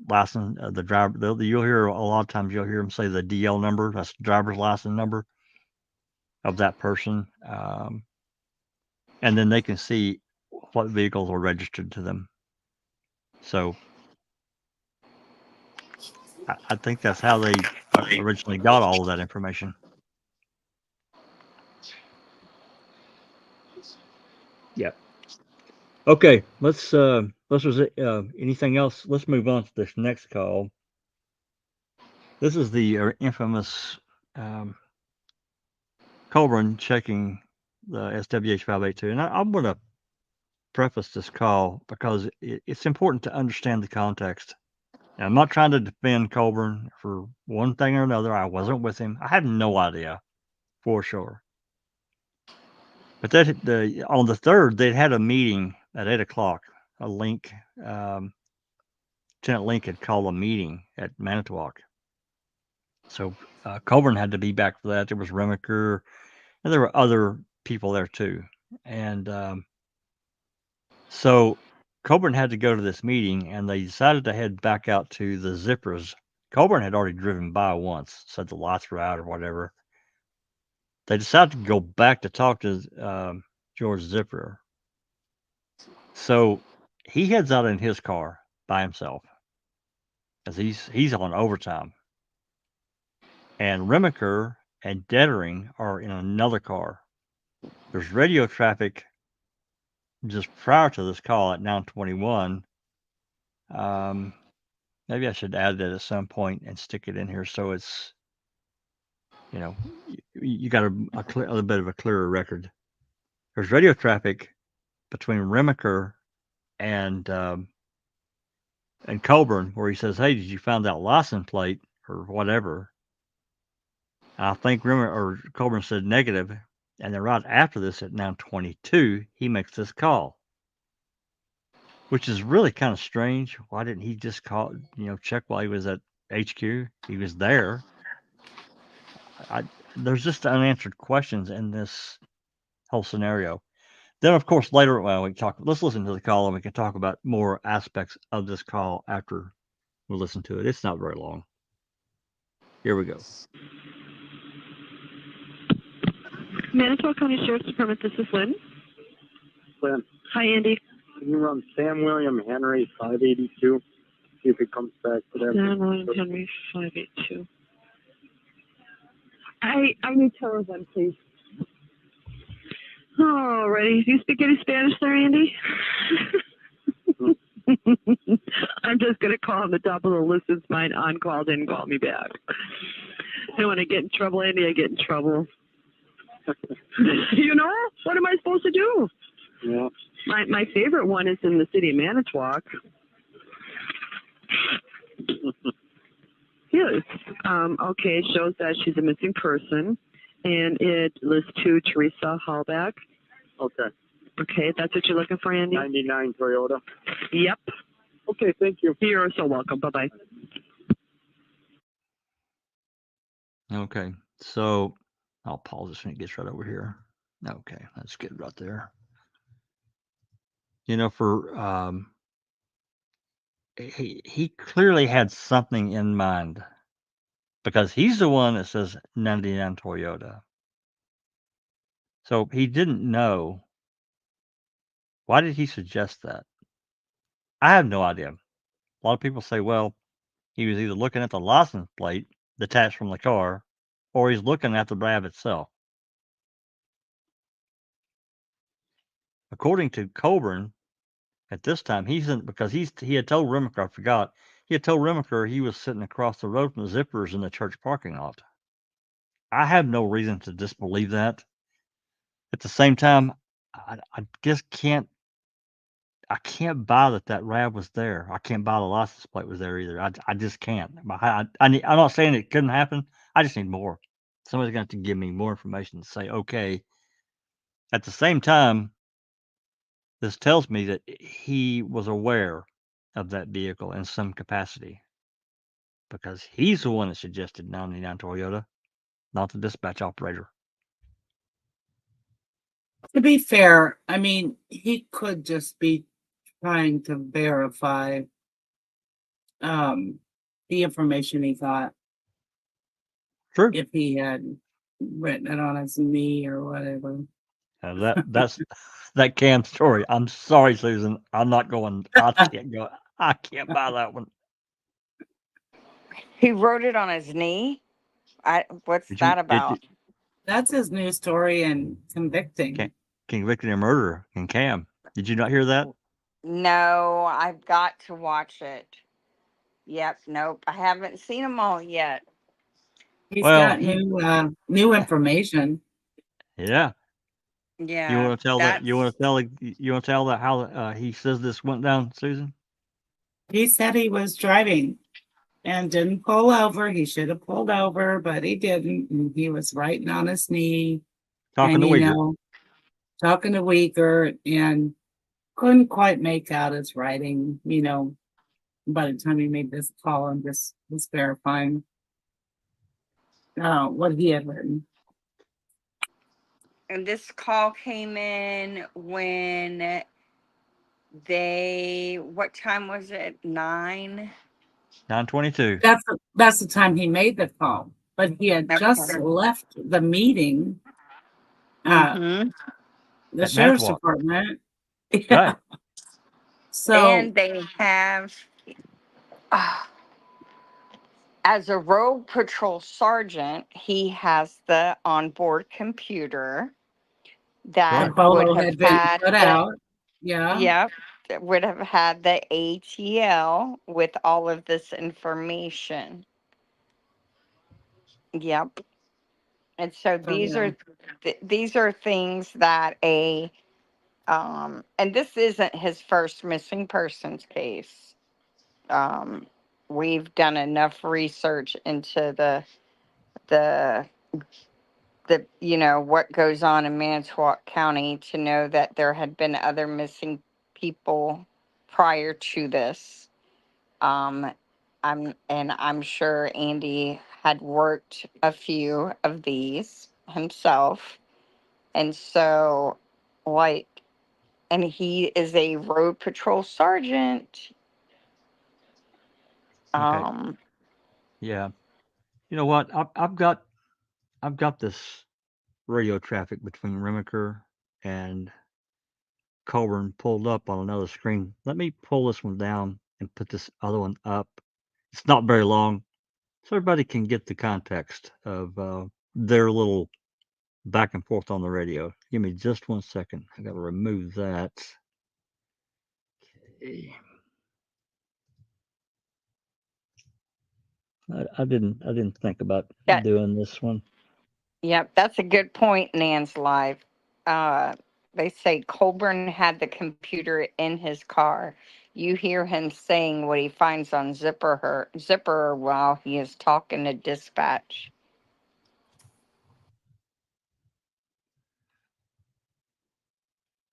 license, the driver. You'll hear a lot of times, you'll hear them say the DL number, that's the driver's license number of that person. And then they can see what vehicles are registered to them. So I think that's how they originally got all of that information. Yeah. Okay, let's This was it. Anything else? Let's move on to this next call. This is the infamous Colborn checking the SWH 582. And I'm going to preface this call because it's important to understand the context. And I'm not trying to defend Colborn for one thing or another. I wasn't with him. I have no idea for sure. But on the 3rd, they'd had a meeting at 8 o'clock. Lieutenant Link had called a meeting at Manitowoc. So Colborn had to be back for that. There was Remaker, and there were other people there too. And so Colborn had to go to this meeting, and they decided to head back out to the Zippers. Colborn had already driven by once, said the lights were out or whatever. They decided to go back to talk to George Zipper. So he heads out in his car by himself, because he's on overtime. And Remaker and Dettering are in another car. There's radio traffic just prior to this call at 9:21. Maybe I should add that at some point and stick it in here so it's, you got a little bit of a clearer record. There's radio traffic between Remaker and Colborn where he says, "Hey, did you find that license plate or whatever?" I think Colborn said negative, and then right after this at 9:22, he makes this call, which is really kind of strange. Why didn't he just call, check while he was at HQ? He was there. There's just unanswered questions in this whole scenario. Then, of course, later, let's listen to the call, and we can talk about more aspects of this call after we listen to it. It's not very long. Here we go. Manitowoc County Sheriff's Department, this is Lynn. Lynn, Hi, Andy. can you run Sam William Henry 582? See if it comes back to that. Sam William Henry 582. I need telephone, please. Alrighty. Do you speak any Spanish there, Andy? I'm just going to call on the top of the list since mine on call didn't call me back. And when I get in trouble, Andy, I get in trouble. What am I supposed to do? Yeah. My favorite one is in the city of Manitowoc. Yes. Okay, it shows that she's a missing person, and it lists to Teresa Halbach. Okay. Okay, that's what you're looking for, Andy? 99 Toyota. Yep. Okay, thank you. You're so welcome. Bye-bye. Okay, so I'll pause this when it gets right over here. Okay, that's good right there. He clearly had something in mind because he's the one that says 99 Toyota. So he didn't know. Why did he suggest that? I have no idea. A lot of people say, well, he was either looking at the license plate detached from the car, or he's looking at the RAV itself. According to Colborn, at this time, he had told Remaker, I forgot, he had told Remaker he was sitting across the road from the Zippers in the church parking lot. I have no reason to disbelieve that. At the same time, I just can't buy that RAV was there. I can't buy the license plate was there either. I just can't. I'm not saying it couldn't happen. I just need more. Somebody's going to have to give me more information to say, okay. At the same time, this tells me that he was aware of that vehicle in some capacity because he's the one that suggested 99 Toyota, not the dispatch operator. To be fair, I mean, he could just be trying to verify the information he got. True. If he had written it on his knee or whatever. That's that Cam story. I'm sorry, Susan. I'm not going. I can't go. I can't buy that one. He wrote it on his knee. What's that about? That's his news story and convicting. Convicting a murderer in Cam. Did you not hear that? No, I've got to watch it. Yep, nope, I haven't seen them all yet. He's Well, got new information. yeah. Yeah, You want to tell that? You want that's to tell? You want to tell that how he says this went down, Susan? He said he was driving and didn't pull over. He should have pulled over, but he didn't. And he was writing on his knee Talking and, to Uyghur. talking to Uyghur and couldn't quite make out his writing, by the time he made this call and just was verifying what he had written. and this call came in when what time was it? 9? 9:22. That's the time he made the call, but he had just Okay. left the meeting, the At sheriff's Manitowoc. department. Right. So And they have, as a road patrol sergeant, he has the onboard computer that the would bolo have had been had put out. Yeah. yep, that would have had the ATL with all of this information. Yep. And so So, these yeah. are these are things that and this isn't his first missing persons case. We've done enough research into the what goes on in Manitowoc County to know that there had been other missing people prior to this. I'm sure Andy had worked a few of these himself. And so, like, and he is a road patrol sergeant. Okay. Um, Yeah. You know what? I've got this radio traffic between Remaker and Colborn pulled up on another screen. Let me pull this one down and put this other one up. It's not very long, so everybody can get the context of their little back and forth on the radio. Give me just 1 second. I got to remove that. Okay. I didn't think about that, doing this one. yep, that's a good point, Nan's live. They say Colburn had the computer in his car. You hear him saying what he finds on Zipper while he is talking to dispatch.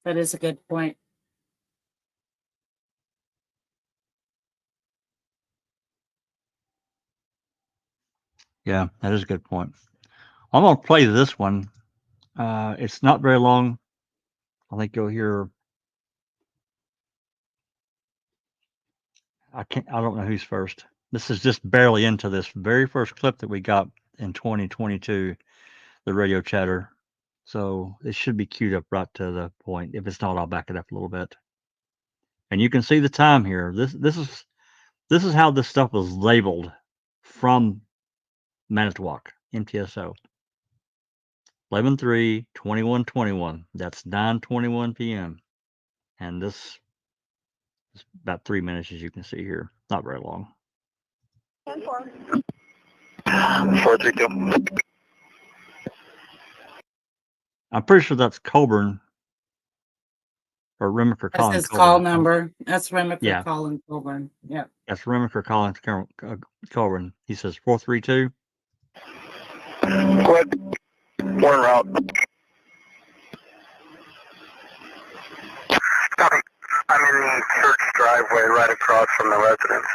That is a good point. Yeah, that is a good point. I'm gonna play this one. It's not very long. I think you'll hear. I don't know who's first. This is just barely into this very first clip that we got in 2022, the radio chatter. So it should be queued up right to the point. If it's not, I'll back it up a little bit. And you can see the time here. This is how this stuff was labeled from Manitowoc, MTSO. 11/3/2121. That's 9:21 p.m. And this is about 3 minutes, as you can see here. Not very long. 432. I'm pretty sure that's Colborn or Remaker That's calling his call Colborn. number. That's Remaker Yeah. calling Colborn. Yeah. That's Remaker calling Colborn. He says 432. What? One route. Copy. I'm in the church driveway right across from the residence.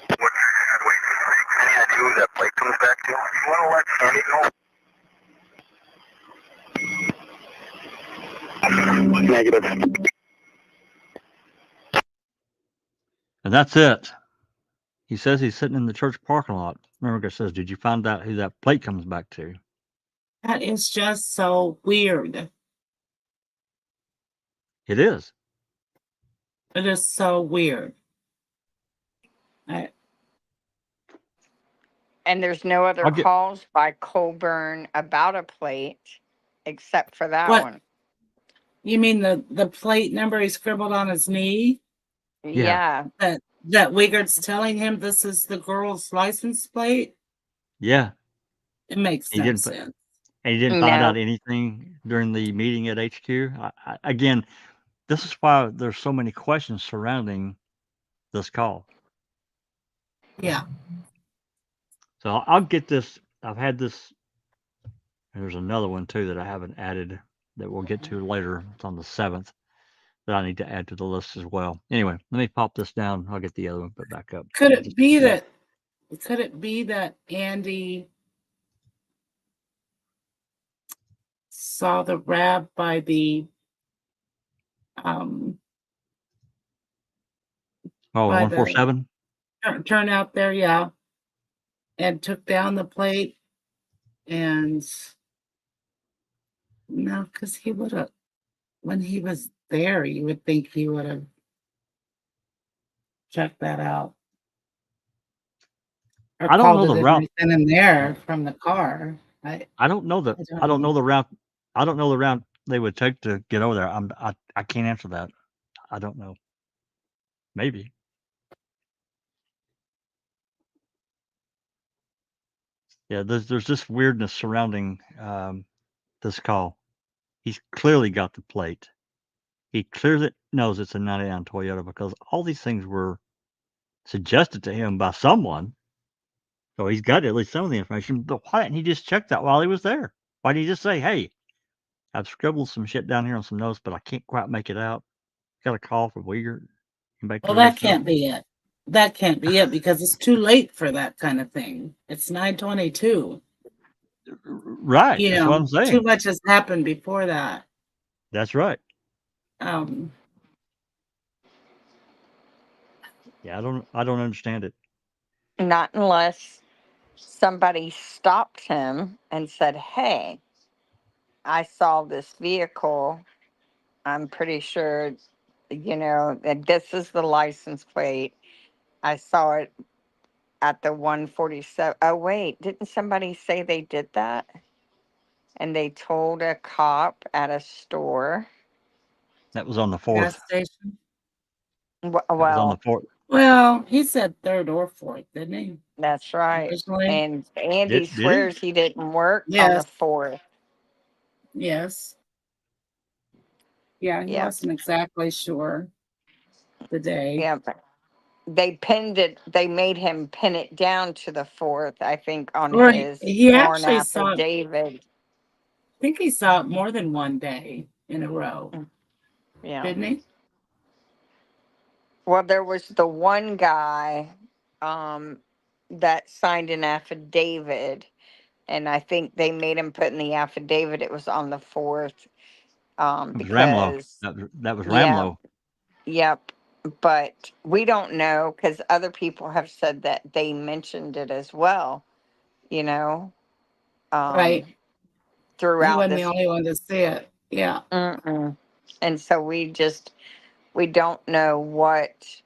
What's any idea who that plate comes back to? You want to let Sandy know? Negative. And that's it. He says he's sitting in the church parking lot. Remaker says, did you find out who that plate comes back to? That is just so weird. It is. It is so weird. And there's no other I'll get- calls by Colburn about a plate except for that What? one. You mean the plate number he scribbled on his knee? Yeah. That Wigard's telling him this is the girl's license plate? Yeah. It makes He no didn't sense. And he didn't find No. out anything during the meeting at HQ. Again, this is why there's so many questions surrounding this call. Yeah. So I'll get this. I've had this. There's another one too that I haven't added that we'll get to later. It's on the 7th that I need to add to the list as well. Anyway, let me pop this down. I'll get the other one put back up. Could it be that Andy saw the RAB by the Oh, by the 147? turnout there, yeah, and took down the plate, and no, because he would have, when he was there, you would think he would have checked that out. Or I don't called know it the in route. right then and there from the car. I don't know the. I don't know. the route. I don't know the route they would take to get over there. I can't answer that. I don't know. Maybe. Yeah, there's this weirdness surrounding this call. He's clearly got the plate. He clearly knows it's a 99 Toyota because all these things were suggested to him by someone. So he's got at least some of the information. But why didn't he just check that while he was there? Why didn't he just say, "Hey, I've scribbled some shit down here on some notes, but I can't quite make it out. Got a call from Uyghur. Well, that can't be it. That can't be it because it's too late for that kind of thing. It's 9:22. Right. You That's what I'm know, saying. too much has happened before that. That's right. Yeah, I don't understand it. Not unless somebody stopped him and said, "Hey, I saw this vehicle. I'm pretty sure, that this is the license plate. I saw it at the 147." Oh, wait, didn't somebody say they did that? And they told a cop at a store. That was on the Gas 4th. station. That was on the 4th. Well, he said 3rd or 4th, didn't he? That's right. Originally. And Andy Did he? swears he didn't work on Yes. the 4th. Yes. Yeah, he Yep. wasn't exactly sure the day. Yeah, but they made him pin it down to the 4th, I think, on Or his he sworn actually saw it, affidavit. I think he saw it more than one day in a row, Yeah. didn't he? Well, there was the one guy that signed an affidavit, and I think they made him put in the affidavit it was on the 4th. It was Ramlo. Because That was yeah, Ramlo. yep. But we don't know because other people have said that they mentioned it as well, Right. He throughout wasn't the this. only one to see it. Yeah. And so we don't know what,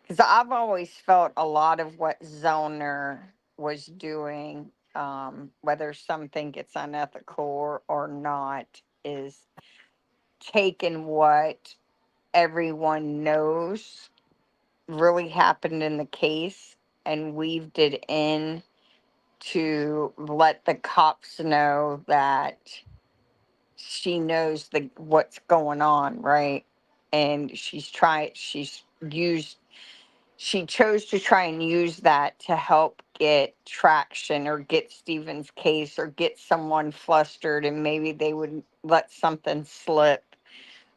because I've always felt a lot of what Zoner was doing, whether some think it's unethical or not, is taking what everyone knows really happened in the case and weaved it in to let the cops know that she knows what's going on, right? And she chose to try and use that to help get traction or get Stephen's case or get someone flustered and maybe they would let something slip.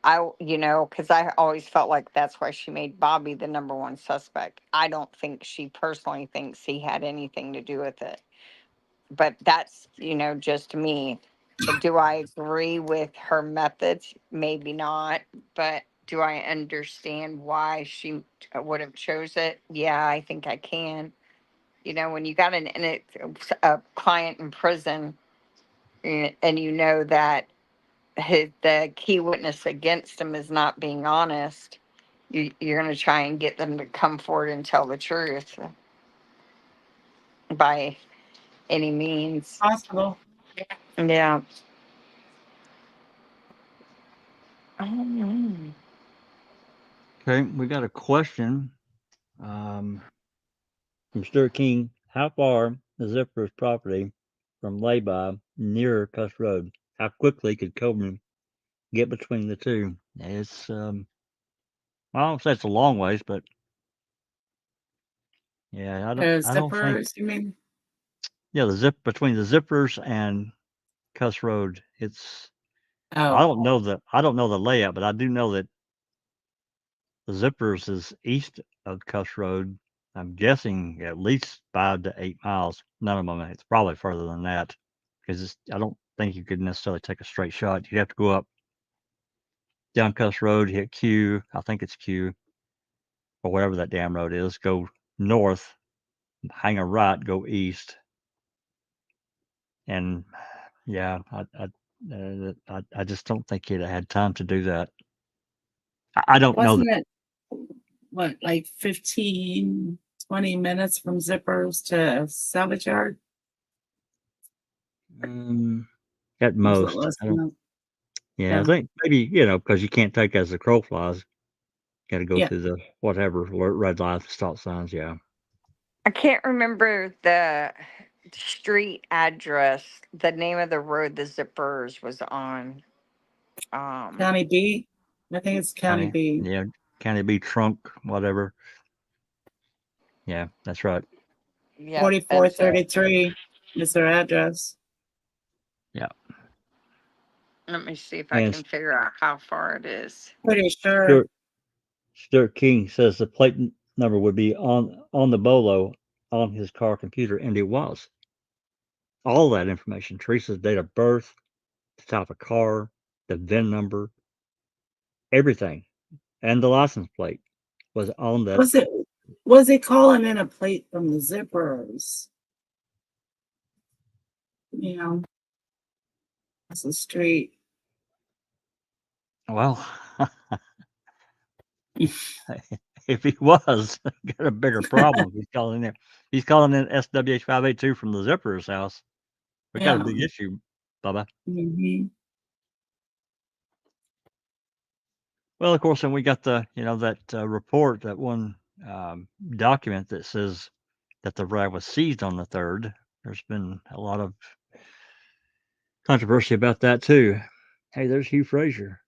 Because I always felt like that's why she made Bobby the number one suspect. I don't think she personally thinks he had anything to do with it. But that's, just me. Do I agree with her methods? Maybe not. But do I understand why she would have chose it? Yeah, I think I can. When you got a client in prison and you know that the key witness against him is not being honest, you're going to try and get them to come forward and tell the truth by any means. Possible. Yeah. Oh, Okay, we got a question from Stuart King. How far is Zipper's property from lay-by near Cuss Road? How quickly could Colborn get between the two? It's I don't say it's a long ways, but yeah, I don't think Zippers, you mean? yeah, the zip between the Zippers and Cuss Road. It's I Oh, don't know the layout, but I do know that the Zippers is east of Cuss Road. I'm guessing at least 5 to 8 miles. None of them. It's probably further than that because I don't think you could necessarily take a straight shot. You'd have to go up down Cuss Road, hit Q. I think it's Q or whatever that damn road is. Go north, hang a right, go east, and yeah, I just don't think he'd have had time to do that. I don't know that. wasn't it, what, like 15, 20 minutes from Zippers to Salvage Yard? At Was it most, less I than don't. that? Yeah, I Yeah. think maybe because you can't take as the crow flies. Got to go Yeah. through the whatever red lights, stop signs. Yeah. I can't remember the street address, the name of the road the Zippers was on. County B? I think it's County B. Yeah, County B trunk, whatever. Yeah, that's right. Yeah, that's it. 4433 is their address. Yeah. Let me see if I And can figure out how far it is. Pretty sure. Stuart King says the plate number would be on the bolo on his car computer, and it was. All that information, Teresa's date of birth, the type of car, the VIN number, everything, and the license plate was on that. Was it calling in a plate from the Zippers? You know, it's a street. Well, if he was, got a bigger problem. He's calling in. He's calling in SWH 582 from the Zipper's house. We got a big issue, Bubba. Mm-hmm. Well, of course, and we got the that report, that one document that says that the rag was seized on the 3rd. There's been a lot of controversy about that too. Hey, there's Hugh Frazier,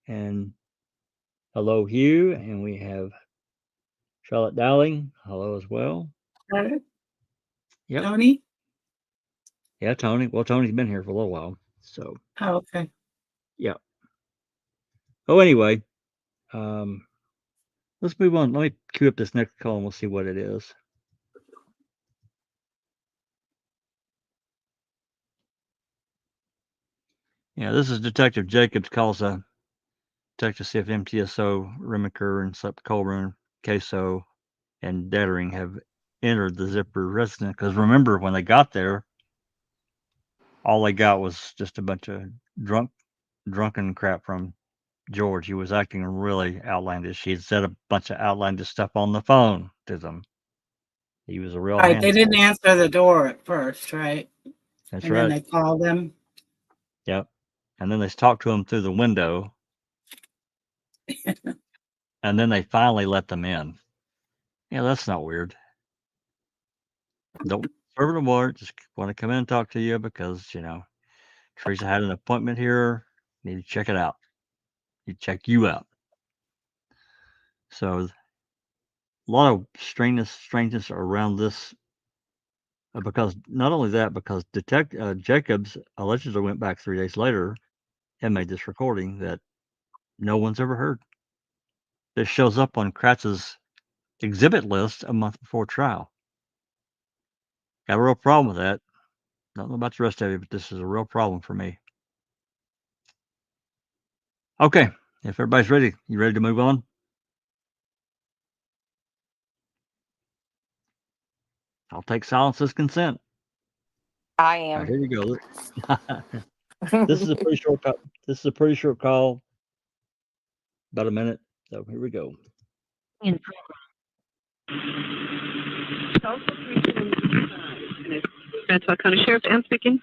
and hello, Hugh, and we have Charlotte Dowling. Hello as well. Yep. Tony? Yeah, Tony. Well, Tony's been here for a little while, so. Oh, okay. Yeah. Oh, anyway, let's move on. Let me queue up this next call and we'll see what it is. Yeah, this is Detective Jacobs calls a check to see if MTSO, Remaker, and Colborn, CASO, and Dettering have entered the Zipper residence. Because remember, when they got there, all they got was just a bunch of drunken crap from George. He was acting really outlandish. He had said a bunch of outlandish stuff on the phone to them. He was a real Right, they handful. didn't answer the door at first, right? That's and right. then they called them. Yep. And then they talked to him through the window. And then they finally let them in. Yeah, that's not weird. Don't serve them water. Just want to come in and talk to you because, Teresa had an appointment here. Need to check it out. Need to check you out. So a lot of strangeness around this. Because not only that, because Detective Jacobs allegedly went back 3 days later and made this recording that no one's ever heard. This shows up on Kratz's exhibit list a month before trial. Got a real problem with that. Don't know about the rest of you, but this is a real problem for me. Okay, if everybody's ready, you ready to move on? I'll take silence as consent. I All am. right, here you go. This is a pretty short call. This is a pretty short call. About a minute. So here we go. Francois County Sheriff, Ann speaking.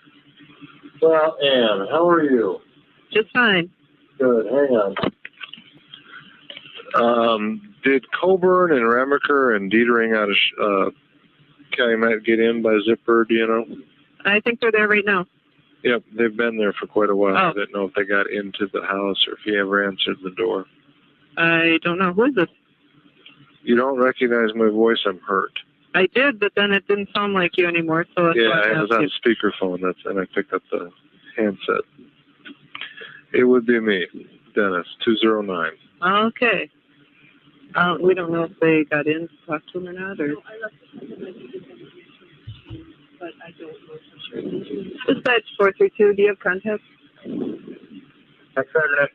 Well, Ann, how are you? Just fine. Good, hang on. Did Colborn and Ramaker and Dietering out of Calumet get in by zipper, do you know? I think they're there right now. Yep, they've been there for quite a while. Oh. I didn't know if they got into the house or if he ever answered the door. I don't know. Who is this? You don't recognize my voice, I'm hurt. I did, but then it didn't sound like you anymore. So that's Yeah, why I was on asked speakerphone, and I picked up the handset. It would be me, Dennis, 209. you. Okay. We don't know if they got in to talk to him or not, or. But I don't know for sure. Dispatch 432, do you have contact? Affirmative.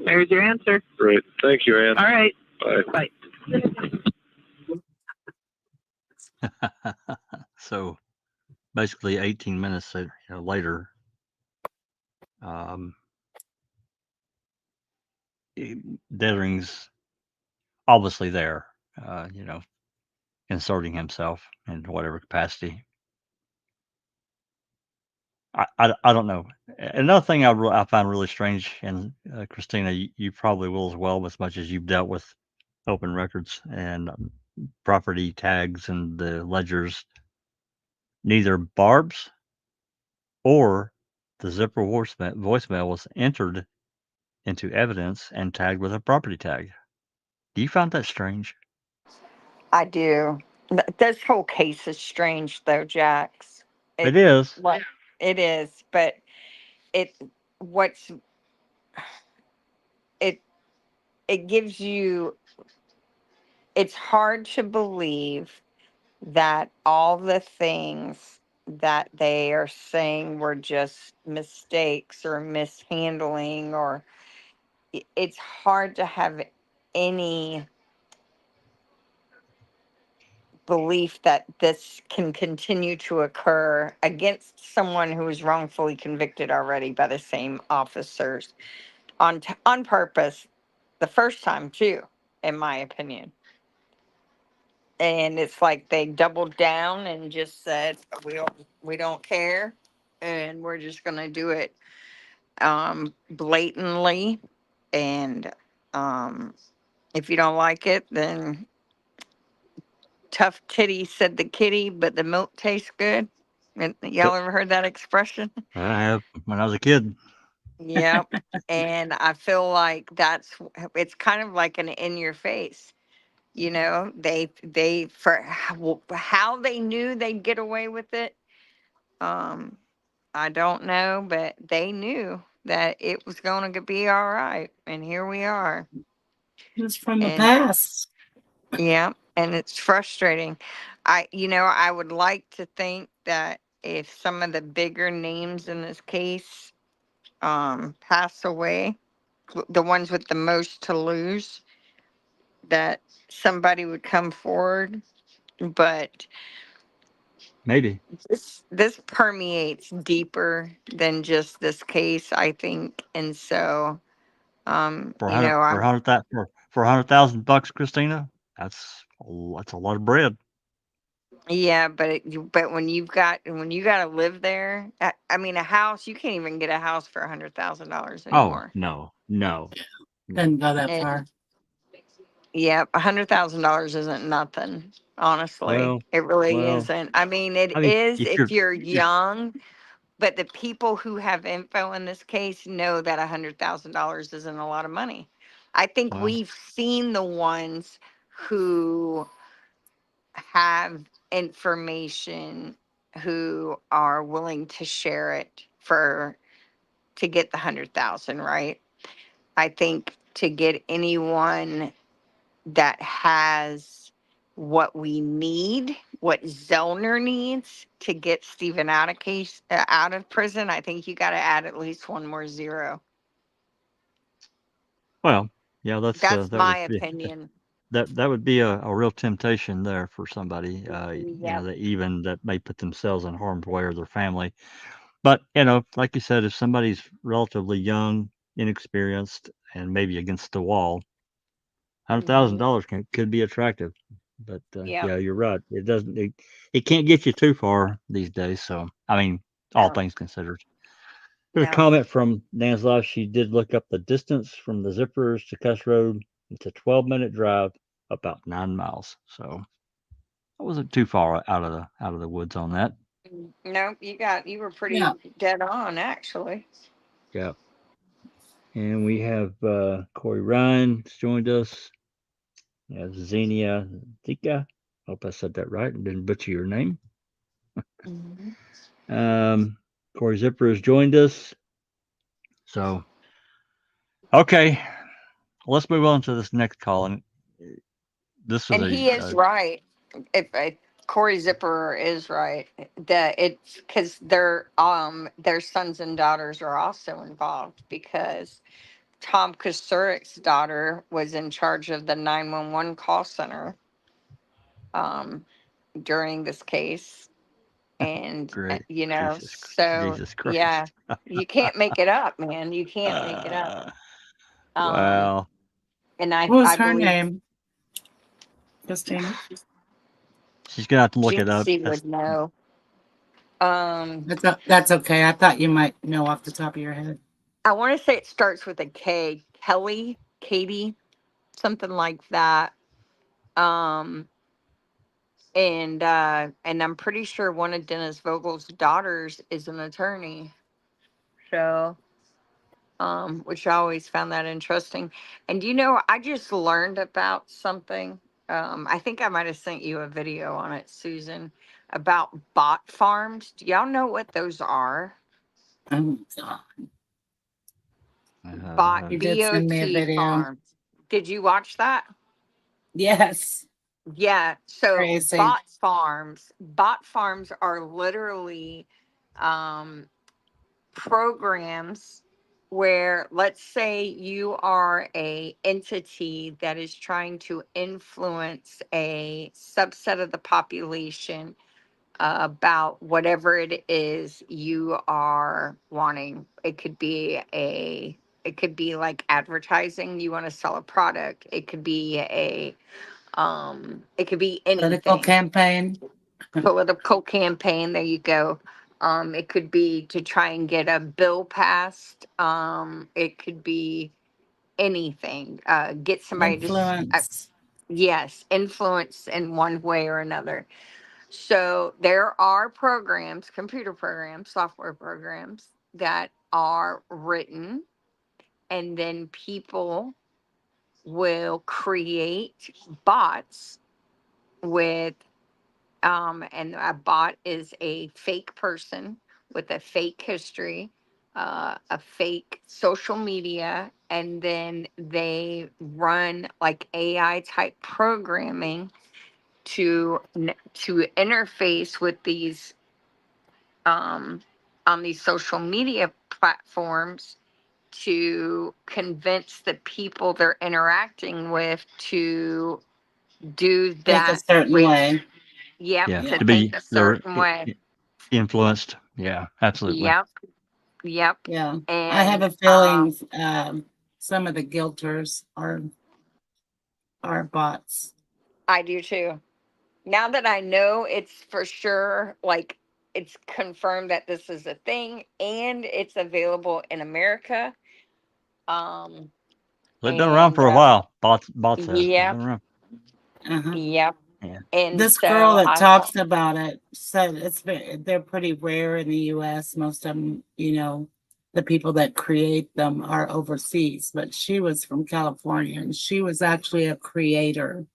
There's your answer. Great. Thank you, Ann. All right. Bye. Bye. So basically 18 minutes later, Dettering's obviously there, inserting himself in whatever capacity. I don't know. Another thing I find really strange, and Christina, you probably will as well, as much as you've dealt with open records and property tags and the ledgers. Neither Barb's or the zipper voicemail was entered into evidence and tagged with a property tag. Do you find that strange? I do. This whole case is strange, though, Jax. It is. What it is, but it what's it gives you. It's hard to believe that all the things that they are saying were just mistakes or mishandling, or it's hard to have any belief that this can continue to occur against someone who was wrongfully convicted already by the same officers on purpose the first time too, in my opinion. And it's like they doubled down and just said we don't care, and we're just gonna do it blatantly. And if you don't like it, then tough titty said the kitty, but the milk tastes good. And y'all ever heard that expression? I have when I was a kid. Yep. And I feel like it's kind of like an in your face. They for how they knew they'd get away with it. I don't know, but they knew that it was going to be all right. And here we are. It's from the And past. yeah, and it's frustrating. I would like to think that if some of the bigger names in this case pass away, the ones with the most to lose, that somebody would come forward. But Maybe this permeates deeper than just this case, I think. And so for $100,000, Christina, that's a lot of bread. yeah, but when you got to live there, I mean, a house, you can't even get a house for $100,000 anymore. Oh no. Didn't go that far. Yeah, $100,000 isn't nothing. Honestly, Well, it really isn't. I mean, it is if you're young, but the people who have info in this case know that $100,000 isn't a lot of money. I think Wow. we've seen the ones who have information who are willing to share it to get the 100,000, right? I think to get anyone that has what we need, what Zellner needs to get Stephen out of prison, I think you got to add at least one more zero. Well, yeah, That's that my would be, opinion. that would be a real temptation there for somebody, Yep. that may put themselves in harm's way or their family. But like you said, if somebody's relatively young, inexperienced, and maybe against the wall, $100,000 could be attractive. But Yep. yeah, you're right. It doesn't. It can't get you too far these days. So I mean, all No. things considered. There's Yeah. a comment from Nanslov. She did look up the distance from the Zippers to Cuss Road. It's a 12-minute drive, about 9 miles. So I wasn't too far out of the woods on that. No, you were pretty Yeah. dead on, actually. Yeah. And we have Corey Ryan has joined us. We have Xenia Thika. Hope I said that right and didn't butcher your name. Corey Zipper has joined us. So, okay, let's move on to this next call. And this was And he is right. If Corey Zipper is right, that it's because their sons and daughters are also involved, because Tom Kusuric's daughter was in charge of the 911 call center during this case. And, great. so Jesus Christ. yeah, you can't make it up, man. You can't make it up. Wow. And What was I her believe name? Christina. She's going to have to look it up. Jinxie would know. That's okay. I thought you might know off the top of your head. I want to say it starts with a K. Kelly, Katie, something like that. And I'm pretty sure one of Dennis Vogel's daughters is an attorney. So, which I always found that interesting. And I just learned about something. I think I might have sent you a video on it, Susan, about bot farms. Do y'all know what those are? Oh, God. Bot You did send me a BOT video. farms. Did you watch that? Yes. Yeah. So Crazy. bot farms are literally programs where, let's say you are a entity that is trying to influence a subset of the population about whatever it is you are wanting. It could be like advertising. You want to sell a product. It could be anything. Political campaign. Political campaign. There you go. It could be to try and get a bill passed. It could be anything. Get somebody Influence. yes, influence in one way or another. So there are programs, computer programs, software programs that are written, and then people will create bots with, and a bot is a fake person with a fake history, a fake social media, and then they run like AI type programming to interface with these on these social media platforms to convince the people they're interacting with to do Think a that certain which, way. yep, Yeah. to To think be a certain way. influenced. Yeah, absolutely. Yep. Yeah. And I have a feeling some of the guilters are bots. I do too. Now that I know it's for sure, like, it's confirmed that this is a thing and it's available in America. They've been around for a while. Bots have. They've Yep. been around. Uh-huh. Yep. Yeah. And This so girl that talks about it said they're pretty rare in the U.S. Most of them, the people that create them are overseas. But she was from California, and she was actually a creator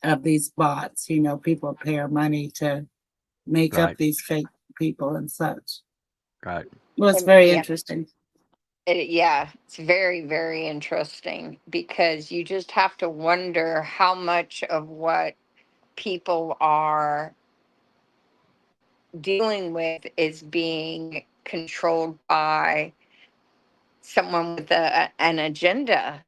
of these bots. People pay her money to make up these fake people and such. Right. Well, it's very interesting. It's very, very interesting, because you just have to wonder how much of what people are dealing with is being controlled by someone with an agenda.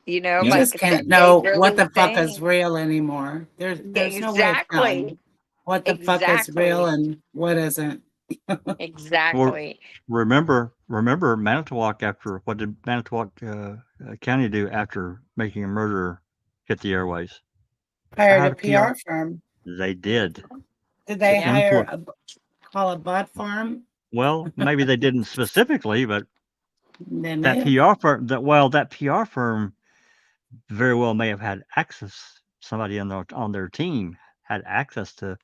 You like just can't know what the fuck is real anymore. There's no way of telling what the fuck is real and what isn't. Exactly. Well, remember Manitowoc, after what did Manitowoc County do after making a murderer hit the airways? Hired a PR firm. They did. Did they hire call a bot farm? Well, maybe they didn't specifically, but They that may have. PR firm, that PR firm very well may have had access. Somebody on their team had access to.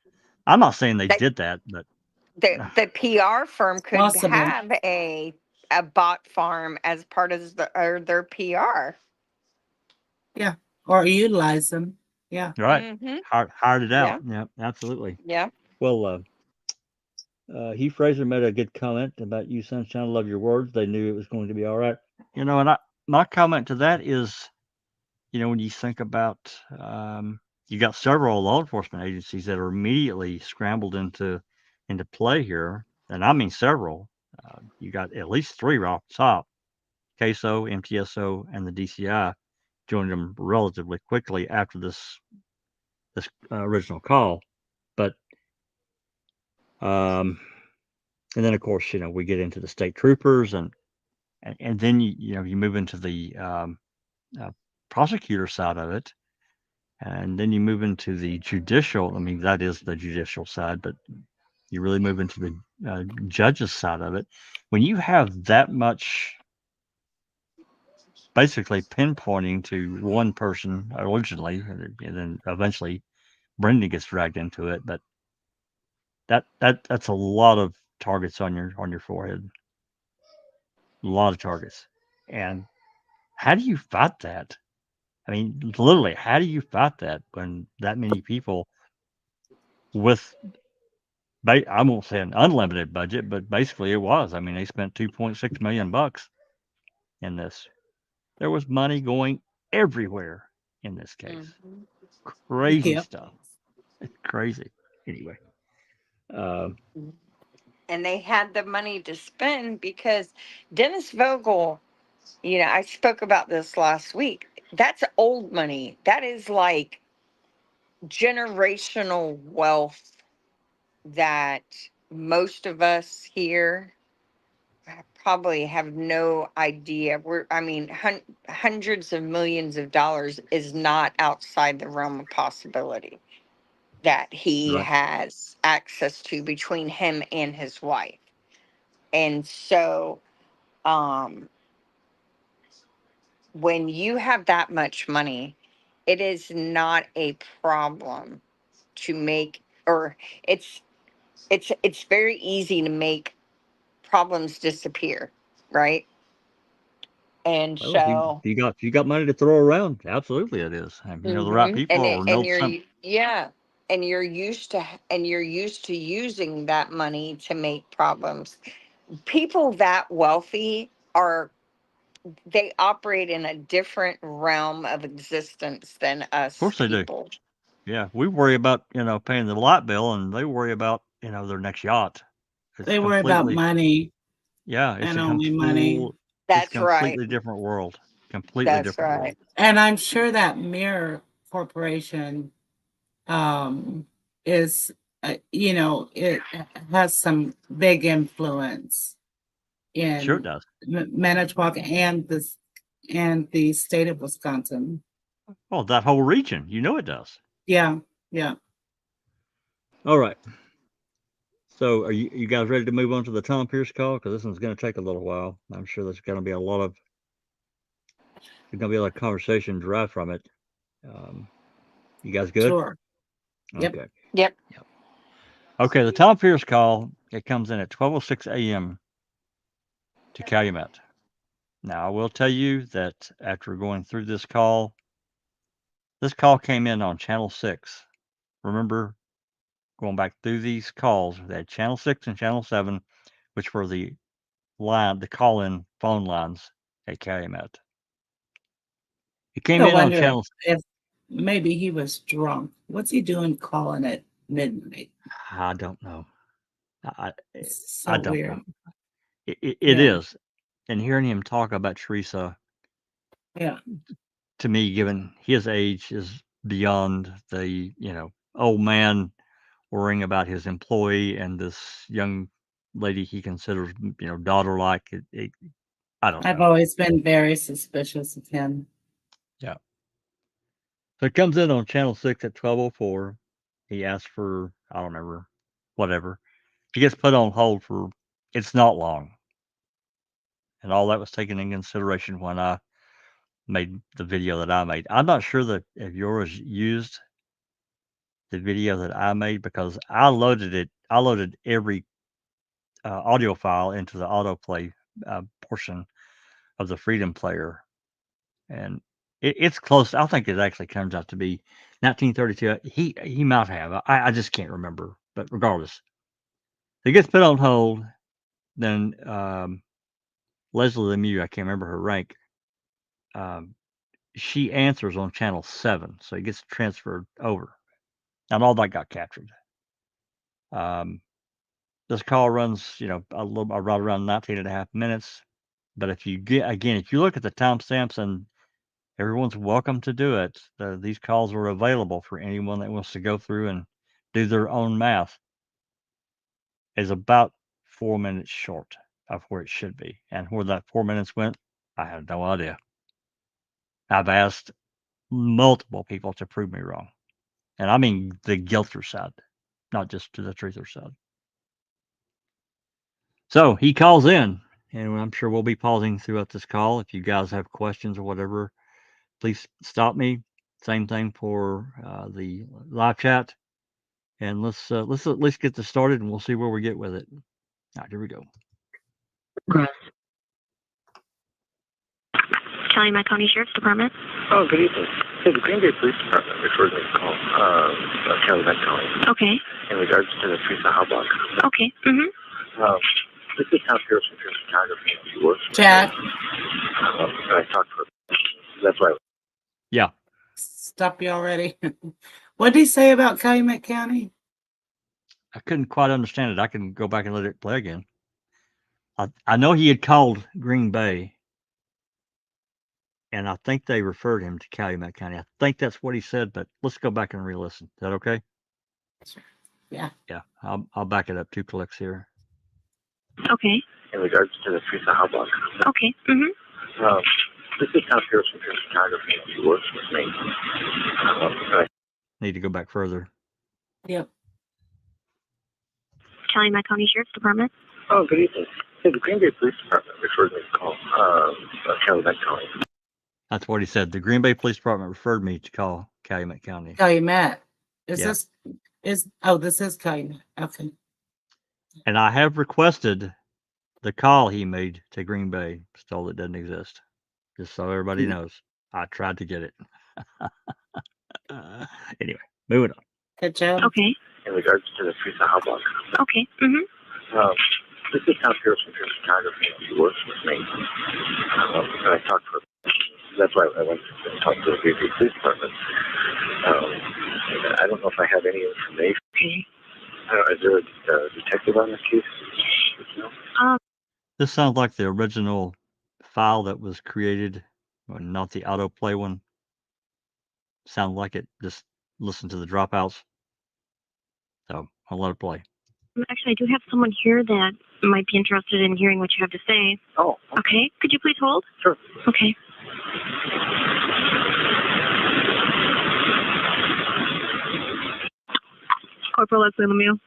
I'm not saying they That did that, but the PR firm could Possible. have a bot farm as part of their PR. Yeah. Or utilize them. Yeah. right, Mm-hmm. hired it Yeah. out. Yeah, absolutely. Yeah. Well, Hugh Fraser made a good comment about you, Sunshine. I love your words. They knew it was going to be all right. And my comment to that is, when you think about, you got several law enforcement agencies that are immediately scrambled into play here, and I mean several. You got at least three right off the top: CASO, MTSO, and the DCI joined them relatively quickly after this original call. But and then of course we get into the state troopers and then you move into the prosecutor side of it, and then you move into the judicial. I mean, that is the judicial side, but you really move into the judge's side of it. When you have that much basically pinpointing to one person originally, and then eventually Brendan gets dragged into it, but that's a lot of targets on your forehead, a lot of targets. And how do you fight that? I mean, literally, how do you fight that when that many people with, I won't say an unlimited budget, but basically it was. I mean, they spent $2.6 million in this. There was money going everywhere in this case. Mm-hmm. Crazy Yep. stuff. It's crazy. Anyway, uh, And they had the money to spend because Dennis Vogel, I spoke about this last week. That's old money. That is like generational wealth that most of us here probably have no idea. Hundreds of millions of dollars is not outside the realm of possibility that he right. has access to between him and his wife. And so, um, when you have that much money, it is not a problem to make, or it's very easy to make problems disappear, right? And Well, if so, you got money to throw around, absolutely it is. And the right people or and know you're some. yeah, and you're used to using that money to make problems. People that wealthy are they operate in a different realm of existence than Of us course they do. people. Yeah, we worry about paying the light bill, and they worry about their next yacht. It's They worry about completely, money yeah, and only money. it's That's right. completely different world. Completely That's different world. right. And I'm sure that Mirror Corporation is, it has some big influence Sure it in does. Manitowoc and the state of Wisconsin. Well, that whole region, it does. Yeah, yeah. All right. So, are you guys ready to move on to the Tom Pearce call? Because this one's going to take a little while. I'm sure there's going to be a lot of conversation derived from it. You guys good? Sure. Yep. Okay. Yep. Yep. Okay. The Tom Pearce call, it comes in at 12:06 a.m. to Calumet. Now, I will tell you that after going through this call came in on Channel 6. Remember, going back through these calls, they had Channel 6 and Channel 7, which were the call-in phone lines at Calumet. It came I in on wonder Channel. if maybe he was drunk. What's he doing calling at midnight? I don't know. I It's I so don't weird. know. It Yeah, is, and hearing him talk about Teresa, yeah. to me, given his age, is beyond the old man worrying about his employee and this young lady he considers daughter-like. I don't I've know. always been very suspicious of him. Yeah. So it comes in on Channel 6 at 12:04. He asks for, I don't remember, whatever. He gets put on hold for it's not long. And all that was taken in consideration when I made the video that I made. I'm not sure that if yours used the video that I made, because I loaded every audio file into the autoplay portion of the Freedom Player, and it's close. I think it actually comes out to be 1932. He might have. I just can't remember. But regardless, it gets put on hold. Then Leslie Lemieux, I can't remember her rank. She answers on channel 7, so it gets transferred over, and all that got captured. This call runs, right around 19 and a half minutes. But if you look at the timestamps, and everyone's welcome to do it. These calls are available for anyone that wants to go through and do their own math. Is about 4 minutes short of where it should be, and where that 4 minutes went, I have no idea. I've asked multiple people to prove me wrong, and I mean the guilter side, not just to the truther side. So he calls in, and I'm sure we'll be pausing throughout this call. If you guys have questions or whatever, please stop me. Same thing for the live chat, and let's at least get this started, and we'll see where we get with it. All right, here we go. Calumet County Sheriff's Department. Oh, good evening. Hey, the Green Bay Police Department referred me to call Calumet County Okay. in regards to the Teresa Halbach. Okay. Mm-hmm. This is Tom Pearce from Pearce Photography. She works with Jack, me. I talked to her. That's why. Yeah. stop you already. What did he say about Calumet County? I couldn't quite understand it. I can go back and let it play again. I know he had called Green Bay, and I think they referred him to Calumet County. I think that's what he said, but let's go back and re-listen. Is that okay? Yeah. Yeah. I'll back it up 2 clicks here. Okay. In regards to the Teresa Halbach. Okay. Mm-hmm. This is Tom Pearce from Pearce Photography. She works with me. Need to go back further. Yep. Calumet County Sheriff's Department. Oh, good evening. Hey, the Green Bay Police Department referred me to call Calumet County. That's what he said. The Green Bay Police Department referred me to call Calumet County. Calumet. Is Yeah. this is Calumet. Okay. And I have requested the call he made to Green Bay, still it doesn't exist. Just so everybody knows. I tried to get it. Anyway, moving on. Good job. Okay. In regards to the Teresa Halbach. Okay. Mm-hmm. This is Tom Pearce from Pearce Photography. She works with me. I talked to her. That's why I went and talked to the Green Bay Police Department. I don't know if I have any information. Okay. Is there a detective on this case? No? This sounds like the original file that was created, not the autoplay one. Sound like it. Just listen to the dropouts. So I'll let it play. Actually, I do have someone here that might be interested in hearing what you have to say. Oh, Okay. Could you please hold? sure. Okay. Corporal Leslie Lemieux.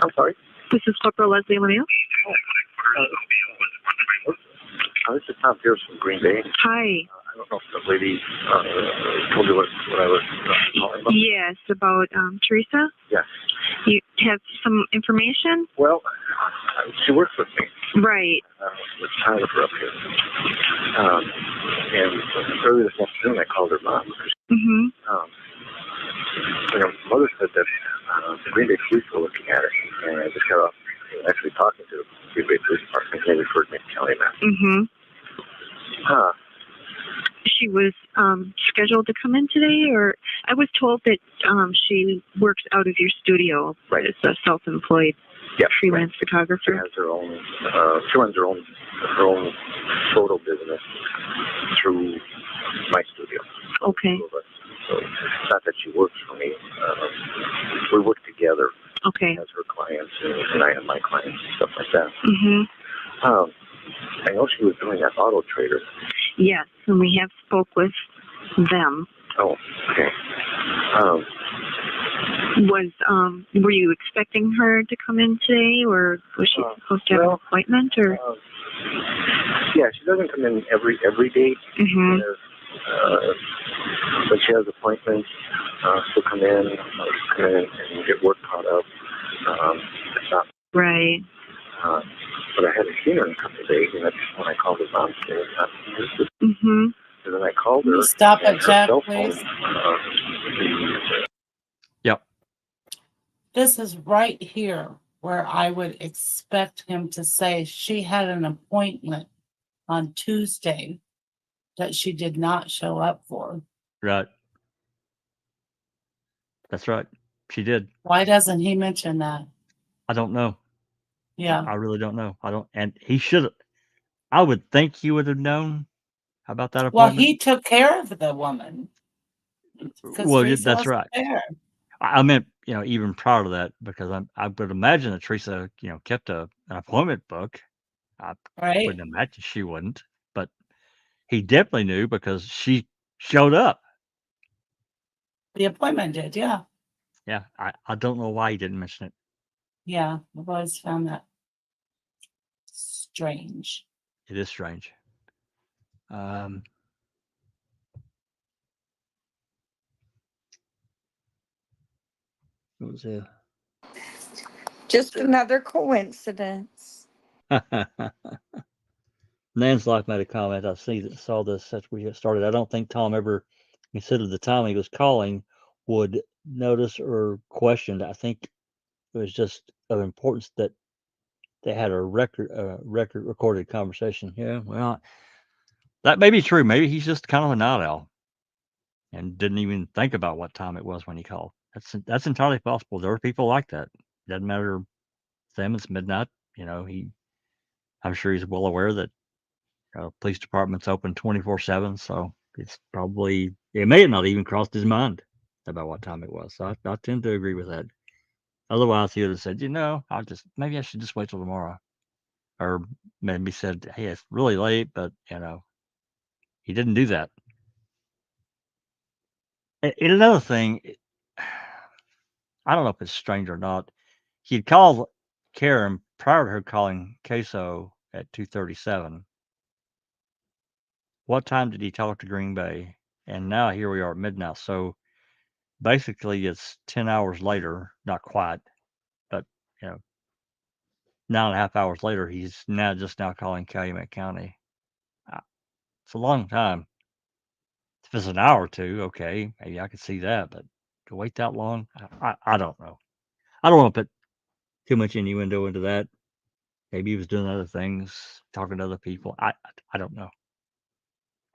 I'm sorry. This is Corporal Leslie Lemieux. This is Tom Pearce from Green Bay. Hi. I don't know if the lady told you what I was talking about. Yes, about Teresa. Yes. You have some information? Well, she works with me. Right. With Tyler up here. And earlier this afternoon, I called her mom. Mm-hmm. Mother said that the Green Bay Police were looking at it, and I just got off actually talking to the Green Bay Police Department, and they referred me to Calumet. Mm-hmm. Huh. She was scheduled to come in today, or I was told that she works out of your studio, right? As a self-employed freelance photographer. She has her own. She runs her own photo business through my studio. Okay. So it's not that she works for me. We work together. Okay. As her clients, and I have my clients and stuff like that. Mm-hmm. I know she was doing that auto trader. Yes, and we have spoke with them. Oh, okay. were you expecting her to come in today, or was she supposed to have an appointment, or? Yeah, she doesn't come in every day. Mm-hmm. But she has appointments to come in and get work caught up. It's not, Right. but I hadn't seen her in a couple of days, and that's when I called her mom today. Mm-hmm. And then I called Can her. you stop and it, her Jack, cell phone, please? Yep. This is right here where I would expect him to say she had an appointment on Tuesday that she did not show up for. Right. That's right. She did. Why doesn't he mention that? I don't know. Yeah. I really don't know. I don't, and he should. I would think he would have known about that Well, appointment. he took care of the woman. 'Cause Well, Teresa that's wasn't right. there. I meant, even prior to that, because I would imagine that Teresa, kept an appointment book. I Right? wouldn't imagine she wouldn't, but he definitely knew because she showed up. The appointment did, yeah. Yeah, I don't know why he didn't mention it. Yeah, I've always found that strange. It is strange. What was it? Just another coincidence. Nan's Life made a comment. I saw this as we get started. I don't think Tom ever considered the time he was calling would notice or questioned. I think it was just of importance that they had a record recorded conversation. Yeah, well, that may be true. Maybe he's just kind of a night owl and didn't even think about what time it was when he called. That's entirely possible. There are people like that. Doesn't matter to them. It's midnight. I'm sure he's well aware that police department's open 24/7. So it may have not even crossed his mind about what time it was. So I tend to agree with that. Otherwise, he would have said, maybe I should just wait till tomorrow, or maybe said, hey, it's really late, but he didn't do that. And another thing, I don't know if it's strange or not. He had called Karen prior to her calling CASO at 2:37. What time did he talk to Green Bay? And now here we are at midnight. So basically, it's 10 hours later, not quite, but 9.5 hours later, he's just now calling Calumet County. It's a long time. If it's an hour or two, okay, maybe I could see that, but to wait that long, I don't know. I don't want to put too much innuendo into that. Maybe he was doing other things, talking to other people. I don't know.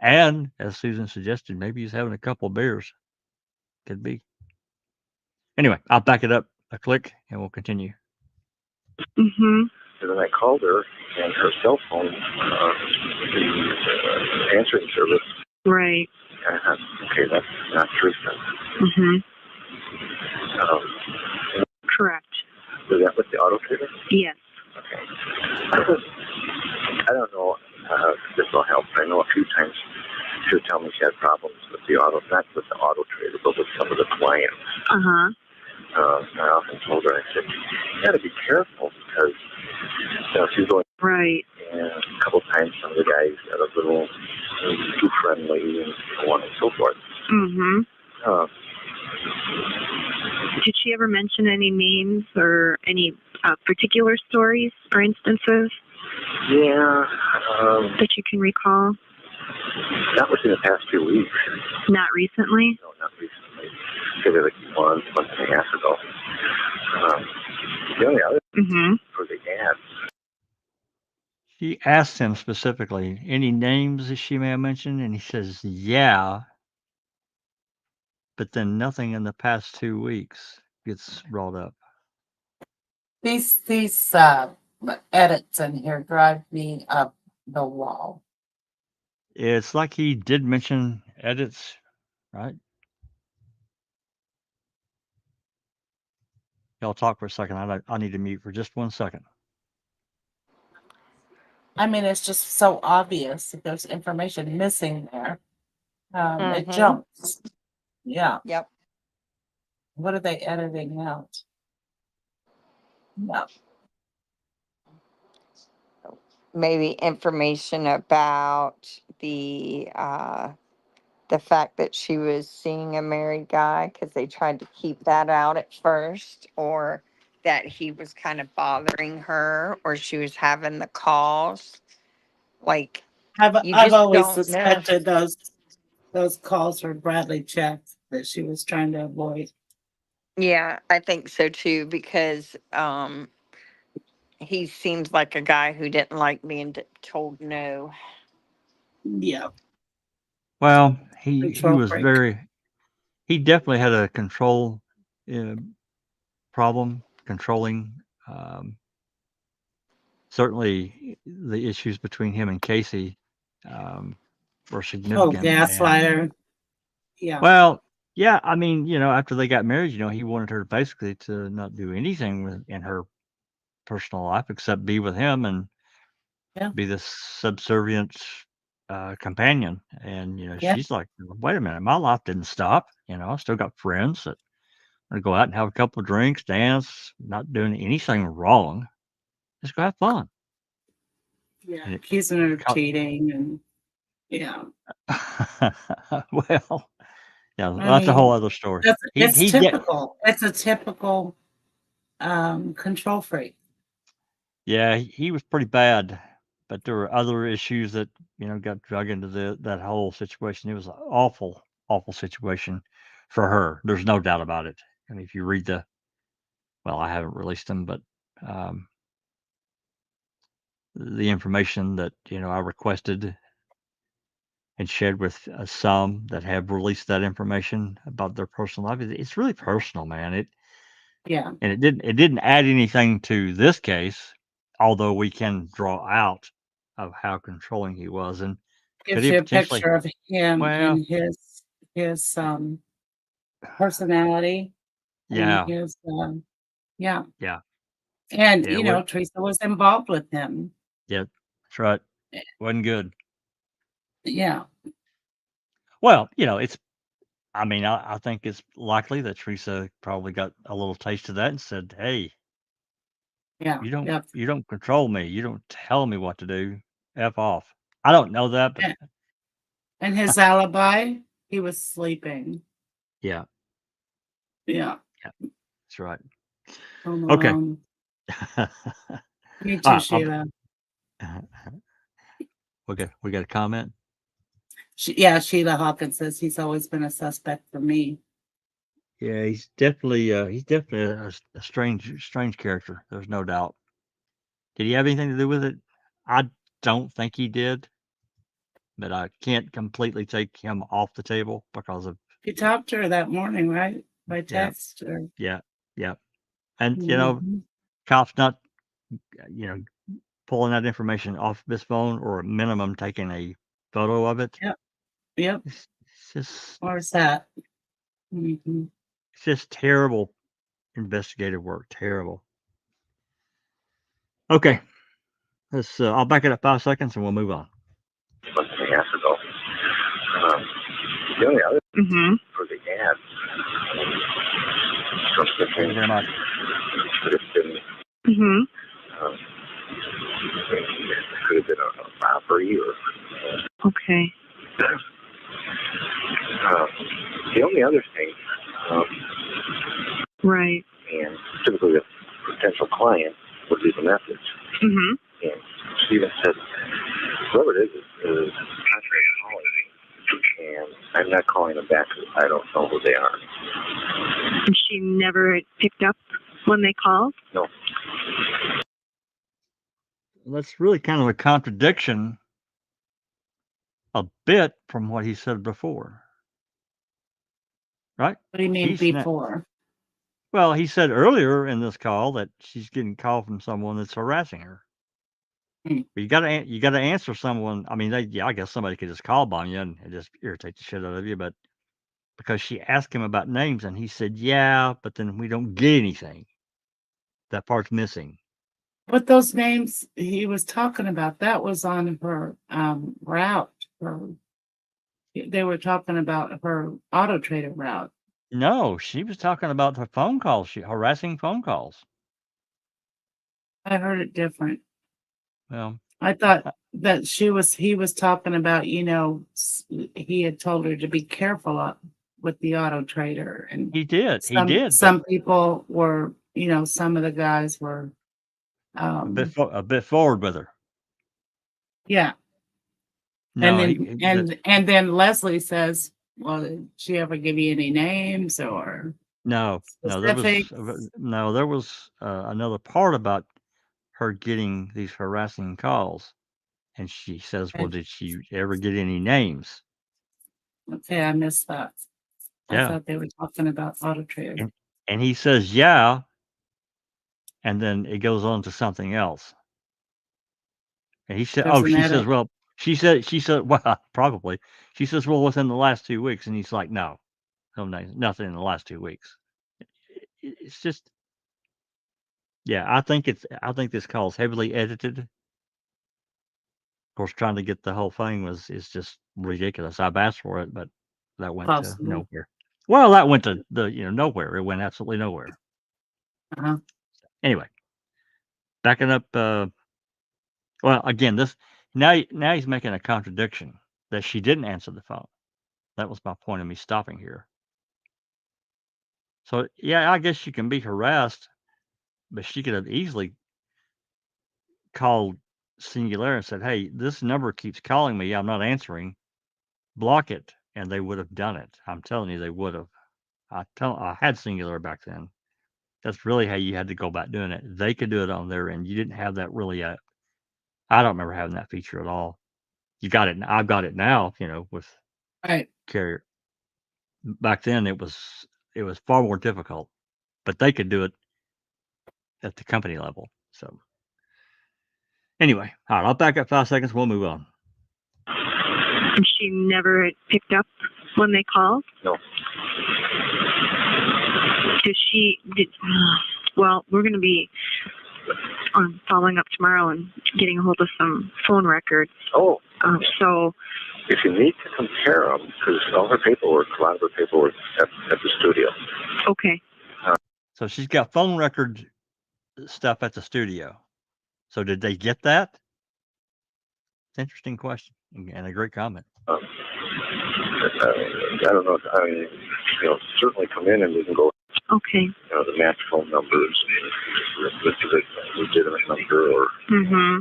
And as Susan suggested, maybe he's having a couple of beers. Could be. Anyway, I'll back it up a click and we'll continue. Mm-hmm. And then I called her, and her cell phone, the answering service. Right. Okay, that's not Teresa. Mm-hmm. Correct. Was that with the auto trader? Yes. Okay. I don't know if this will help. I know a few times she would tell me she had problems with the auto, not with the auto trader, but with some of the clients. Uh-huh. I often told her, I said, you got to be careful because she's going. Right. And a couple of times some of the guys got a little too friendly and so on and so forth. Mm-hmm. Did she ever mention any names or any particular stories or instances? Yeah. That you can recall? Not within the past few weeks. Not recently? No, not recently. Maybe like month and a half ago. The only other for the ads. She asked him specifically, any names that she may have mentioned? And he says, yeah. But then nothing in the past 2 weeks gets brought up. These edits in here drive me up the wall. It's like he did mention edits, right? Y'all talk for a second. I need to mute for just 1 second. I mean, it's just so obvious that there's information missing there. It jumps. Yeah. Yep. What are they editing out? No. Maybe information about the fact that she was seeing a married guy, because they tried to keep that out at first, or that he was kind of bothering her, or she was having the calls. Like, you I've just always don't know. suspected those calls were Bradley checks that she was trying to avoid. Yeah, I think so too, because he seems like a guy who didn't like being told no. Yeah, Well, he control was freak. he definitely had a control uh, problem controlling. Certainly, the issues between him and Casey were Oh, significant. And gaslighter. Yeah, well, yeah, I mean, after they got married, he wanted her basically to not do anything in her personal life except be with him and yeah, be this subservient companion. And yeah. she's like, wait a minute, my life didn't stop. I still got friends that want to go out and have a couple of drinks, dance, not doing anything wrong. Just go have fun. Yeah, And accusing her of co- cheating and yeah. well, yeah, I that's a whole mean, other story. it's He get typical. It's a typical control freak. Yeah, he was pretty bad, but there were other issues that got drug into that whole situation. It was an awful, awful situation for her. There's no doubt about it. I mean, if you read well, I haven't released them, but um, the information that I requested and shared with some that have released that information about their personal life, it's really personal, man. Yeah, And it didn't add anything to this case, although we can draw out of how controlling he was, and could gives he you a potentially picture of him well, and his personality and yeah, his yeah. yeah, And yeah, what Teresa was involved with him. yeah, that's right. Wasn't good. Yeah, Well, it's I mean, I think it's likely that Teresa probably got a little taste of that and said, "Hey, yeah, yeah. you don't control me. You don't tell me what to do. F off." I don't know that, but And his alibi, he was sleeping. yeah, Yeah, yeah, that's right. home Okay. alone. Me All too, right, Sheila. we got a comment. Sheila Hawkins says he's always been a suspect for me. Yeah, he's definitely a strange character. There's no doubt. Did he have anything to do with it? I don't think he did, but I can't completely take him off the table because of You talked to her that morning, right? By yeah, text or yeah, yeah. And Mhm. cops not you know pulling that information off this phone or at minimum taking a photo of it. Yep, yep. It's just Where's that? Mhm. it's just terrible investigative work. Terrible. Okay, let's. I'll back it up 5 seconds and we'll move on. Month and a half ago. The only other Mm-hmm. for the ad from the Thank you very much. could have been Mm-hmm. could have been a robbery or Okay. the only other thing, Right. and typically the potential client would leave a message, Mm-hmm. and Steven said, whoever it is contrary calling me, and I'm not calling them back because I don't know who they are. And she never picked up when they called? No. That's really kind of a contradiction a bit from what he said before, right? What do you mean He's not. before? Well, he said earlier in this call that she's getting a call from someone that's harassing her. Hmm. But you gotta answer someone. I mean, I guess somebody could just call bomb you and just irritate the shit out of you, but because she asked him about names and he said, yeah, but then we don't get anything. That part's missing. But those names he was talking about, that was on her route. They were talking about her auto trader route. No, she was talking about the phone calls, harassing phone calls. I heard it different. Well, I thought that he was talking about, you know, he had told her to be careful with the auto trader, and he did, some people were, you know, some of the guys were, a bit forward with her. yeah. No, And then Leslie says, well, did she ever give you any names or no, specifics? there was another part about her getting these harassing calls, and she says, well, did she ever get any names? Okay, I missed that. Yeah. I thought they were talking about auto trader. And he says, yeah, and then it goes on to something else. And he said, she said, well, probably. She says, well, within the last 2 weeks. And he's like, no, nothing in the last 2 weeks. It's just, yeah, I think this call is heavily edited. Of course, trying to get the whole thing is just ridiculous. I've asked for it, but that went to nowhere. Well, that went to nowhere. It went absolutely nowhere. Uh-huh. Anyway, backing up, well, again, now he's making a contradiction that she didn't answer the phone. That was my point of me stopping here. So, yeah, I guess she can be harassed, but she could have easily called Singular and said, hey, this number keeps calling me. I'm not answering. Block it. And they would have done it. I'm telling you, they would have. I had Singular back then. That's really how you had to go about doing it. They could do it on their end. You didn't have that really. I don't remember having that feature at all. You got it. I've got it now, with Carrier. Back then, it was far more difficult, but they could do it at the company level. So anyway, all right, I'll back up 5 seconds. We'll move on. And she never picked up when they called? No. Well, we're going to be following up tomorrow and getting a hold of some phone records. Oh. So if you need to compare them, because all her paperwork, a lot of her paperwork at the studio. Okay. So she's got phone record stuff at the studio. So did they get that? It's an interesting question and a great comment. I don't know. I mean, certainly come in and we can go. Okay. The match phone numbers, the legitimate number, or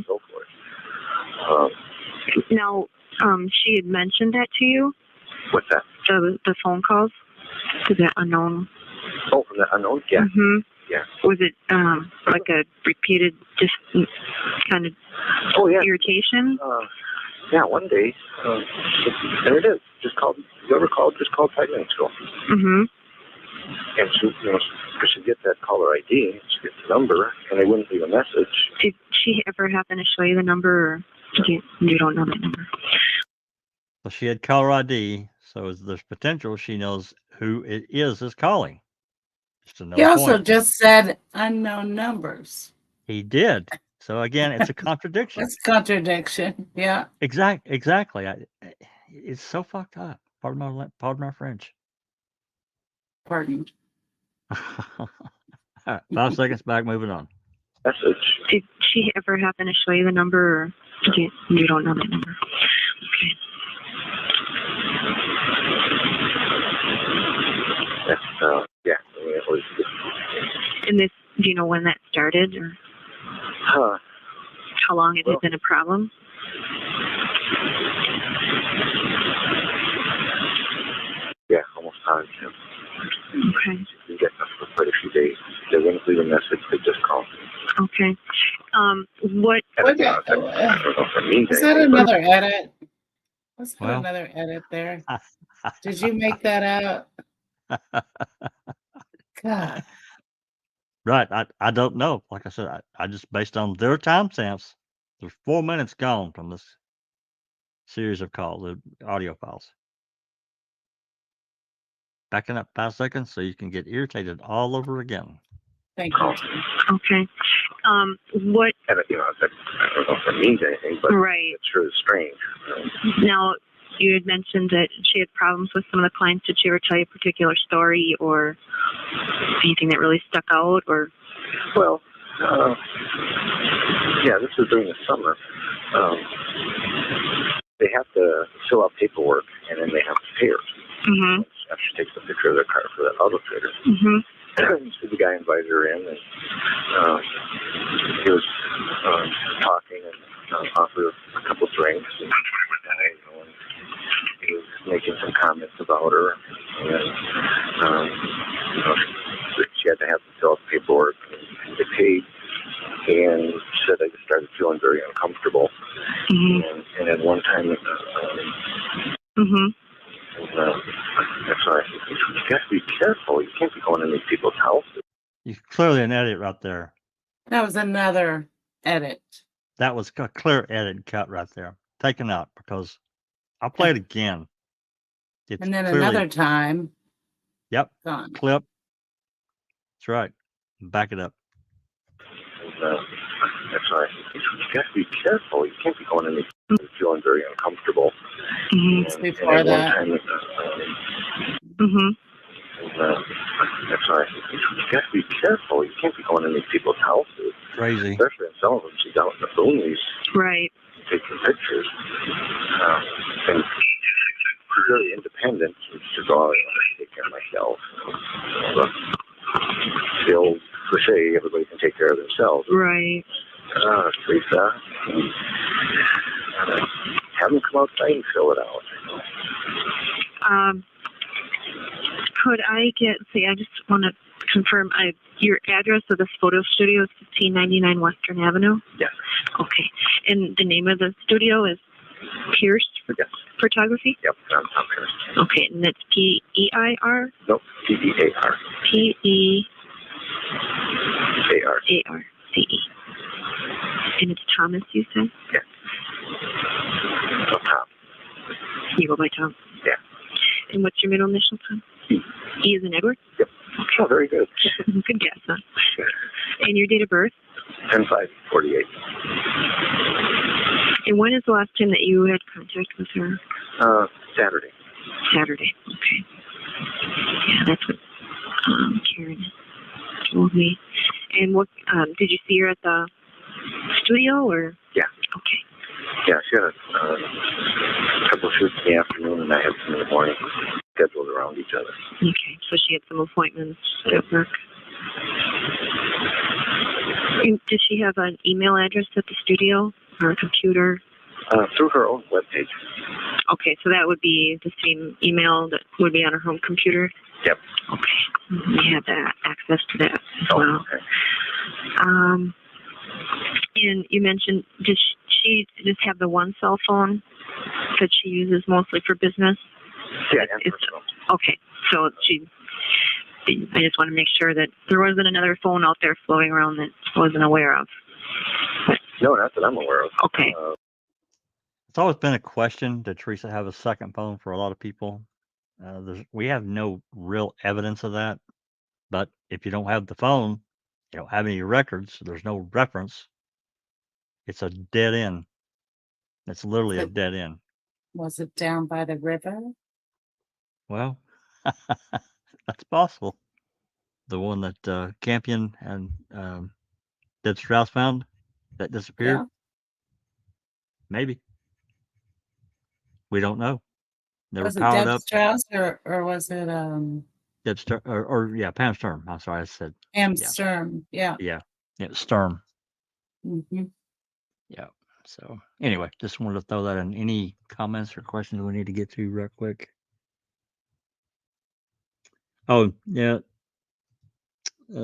so forth. Now, she had mentioned that to you. What's that? The phone calls to the unknown. Oh, from the unknown? Yeah. Mm-hmm. Yeah. Was it like a repeated, just kind of irritation? Yeah, one day, there it is. Whoever called, just called 5 minutes ago. Mm-hmm. And she she'd get that caller ID, she'd get the number, and they wouldn't leave a message. Did she ever happen to show you the number, or you don't know that number? Well, she had caller ID, so there's potential she knows who it is calling. He also just said unknown numbers. He did. So again, it's a contradiction. It's contradiction. Yeah. Exactly. It's so fucked up. Pardon my French. Pardon. All right, 5 seconds back. Moving on. Message. Did she ever happen to show you the number, or you don't know that number? Okay. Yeah. I mean, it was. And this, do you know when that started, or how long it had been a problem? Yeah, almost time. Yeah. Okay. You get them for quite a few days. They wouldn't leave a message. They just call. Okay. What? Is that another edit? Let's put another edit there. Did you make that out? God. Right. I don't know. Like I said, I just based on their timestamps. There's 4 minutes gone from this series of calls, the audio files. Backing up 5 seconds so you can get irritated all over again. Thank you. Okay. What? And, I don't know if it means anything, but right. It sure is strange. Now, you had mentioned that she had problems with some of the clients. Did she ever tell you a particular story or anything that really stuck out? Or Well, yeah, this was during the summer. They have to fill out paperwork, and then they have to pay her. Mm-hmm. After she takes a picture of their car for that auto trader. Mm-hmm. So the guy invited her in, and he was talking and offered a couple drinks. And, he was making some comments about her. And she had to have to fill out paperwork. They paid, and she said, I just started feeling very uncomfortable. Mm-hmm. And then one time, Mm-hmm. that's why I said, you got to be careful. You can't be going in these people's houses. You clearly an edit right there. That was another edit. That was a clear edit cut right there. Taken out because I'll play it again. It's And then clearly, another time, yep, gone. clip. That's right. Back it up. That's why I said, you got to be careful. You can't be going in these houses feeling very uncomfortable. Mm-hmm. Before that. Mm-hmm. That's why I said, you got to be careful. You can't be going in these people's houses. Crazy. Especially in some of them, she's out in the boonies Right. taking pictures. And she's very independent. She's all, I take care of myself. The old cliche, everybody can take care of themselves. Right. Teresa, have them come outside and fill it out. Could I I just want to confirm, your address of this photo studio is 1599 Western Avenue? Yes. Okay. And the name of the studio is Pearce Yes. Photography? Yep, I'm Tom Pearce. Okay, and that's P-E-I-R? Nope, P-E-A-R. P-E-A-R-C-E. And it's Thomas, you said? Yes. Oh, Tom. You go by Tom? Yeah. And what's your middle initial, Tom? E as in Edward? Yep. Oh, very good. Good guess, huh? And your date of birth? 10/5/48. And when is the last time that you had contact with her? Saturday. Saturday. Okay. Yeah, that's what Karen told me. And what did you see her at the studio or? Yeah. Okay. Yeah, she had a couple of shoots in the afternoon, and I had some in the morning, scheduled around each other. Okay, so she had some appointments at work. And did she have an email address at the studio or a computer? Through her own webpage. Okay, so that would be the same email that would be on her home computer? Yep. Okay, we have that access to that as well. Okay. And you mentioned, does she just have the one cell phone that she uses mostly for business? Yeah, and personal. Okay, so I just want to make sure that there wasn't another phone out there floating around that I wasn't aware of. No, not that I'm aware of. Okay. It's always been a question, did Teresa have a second phone for a lot of people? We have no real evidence of that. But if you don't have the phone, you don't have any records, there's no reference. It's a dead end. It's literally a dead end. Was it down by the river? Well, that's possible. The one that Campion and Deb Strauss found that disappeared? Yeah. Maybe. We don't know. They Was were it powered Deb up. Strauss or was it Deb Sturm, or yeah, Pam Sturm. I'm sorry, I said Am yeah. Sturm? Yeah. Yeah, Sturm. Mm-hmm. Yeah. So anyway, just wanted to throw that in. Any comments or questions we need to get to real quick? Oh yeah,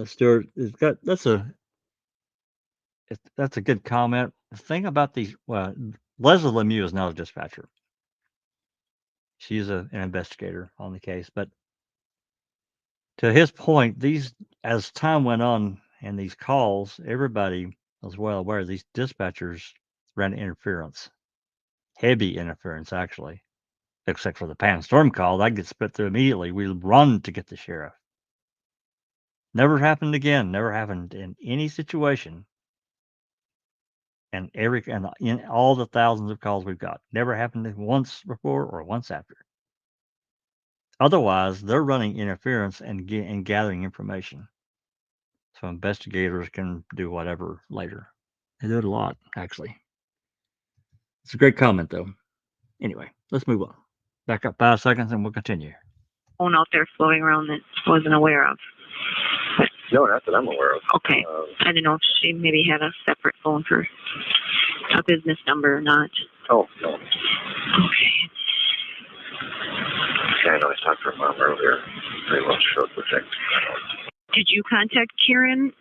Stuart, that's a good comment. The thing about these, well, Leslie Lemieux is not a dispatcher. She's an investigator on the case, but to his point, as time went on and these calls, everybody was well aware these dispatchers ran interference, heavy interference actually, except for the Pam Storm call. That gets spit through immediately. We run to get the sheriff. Never happened again. Never happened in any situation. And in all the thousands of calls we've got, never happened once before or once after. Otherwise, they're running interference and gathering information, so investigators can do whatever later. They do it a lot, actually. It's a great comment, though. Anyway, let's move on. Back up 5 seconds, and we'll continue. Phone out there floating around that I wasn't aware of. No, not that I'm aware of. Okay. I didn't know if she maybe had a separate phone for a business number or not. Oh, no. Okay. Yeah, I know I talked to her mom earlier. Pretty well showed the thing. Did you contact Karen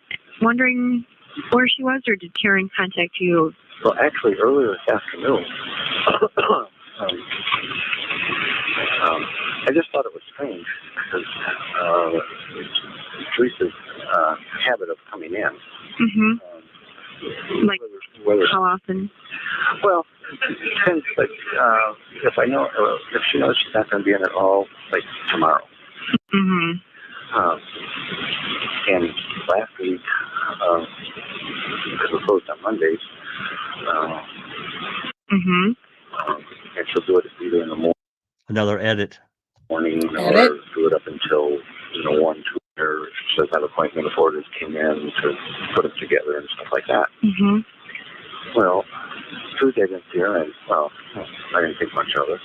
wondering where she was, or did Karen contact you? Well, actually, earlier this afternoon, I just thought it was strange because Teresa's habit of coming in. Mm-hmm. Like, whether how often? Well, it depends. Like, if I know, if she knows she's not going to be in at all, like tomorrow. Mm-hmm. And last week, because we're closed on Mondays, mm-hmm. And she'll do it either in the morning. Another edit. Morning, or do it up until 1, 2, or she does have an appointment. The orders came in to put them together and stuff like that. Mm-hmm. Well, Tuesday I didn't see her, and well, I didn't think much of it.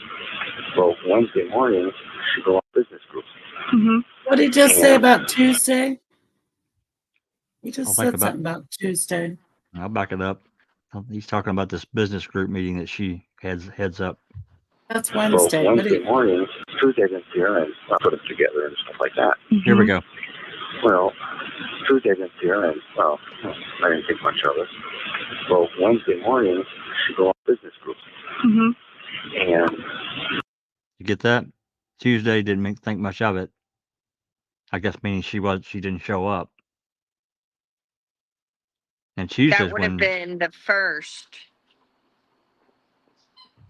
Well, Wednesday morning she go on business group. Mm-hmm. What did he just say about Tuesday? He just I'll said think about- something about Tuesday. I'll back it up. He's talking about this business group meeting that she heads up. That's Wednesday. Well, What Wednesday did morning, Tuesday I didn't see her, and put them together and stuff like that. Mm-hmm. Here we go. Well, Tuesday I didn't see her, and well, I didn't think much of it. Well, Wednesday morning she go on business group. Mm-hmm. And You get that? Tuesday didn't think much of it. I guess meaning she didn't show up. And Tuesday's That would have when been the first,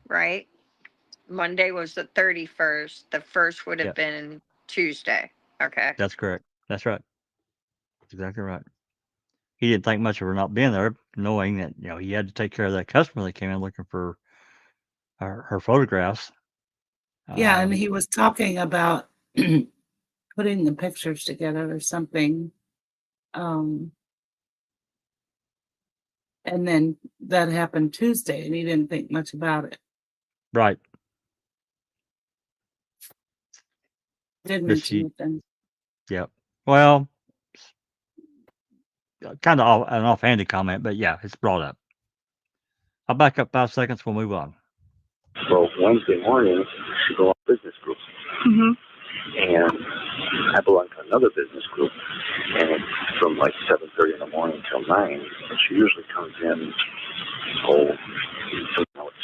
right? Monday was the 31st. The first would have Yep. been Tuesday. Okay. That's correct. That's right. That's exactly right. He didn't think much of her not being there, knowing that he had to take care of that customer that came in looking for her photographs. Yeah, and he was talking about putting the pictures together or something. And then that happened Tuesday, and he didn't think much about it. Right. Didn't But mention it then. Yep. Well, kind of an offhanded comment, but yeah, it's brought up. I'll back up 5 seconds. We'll move on. well, Wednesday morning she go on business group. Mm-hmm. And I belong to another business group, and it's from like 7:30 in the morning till 9. And she usually comes in,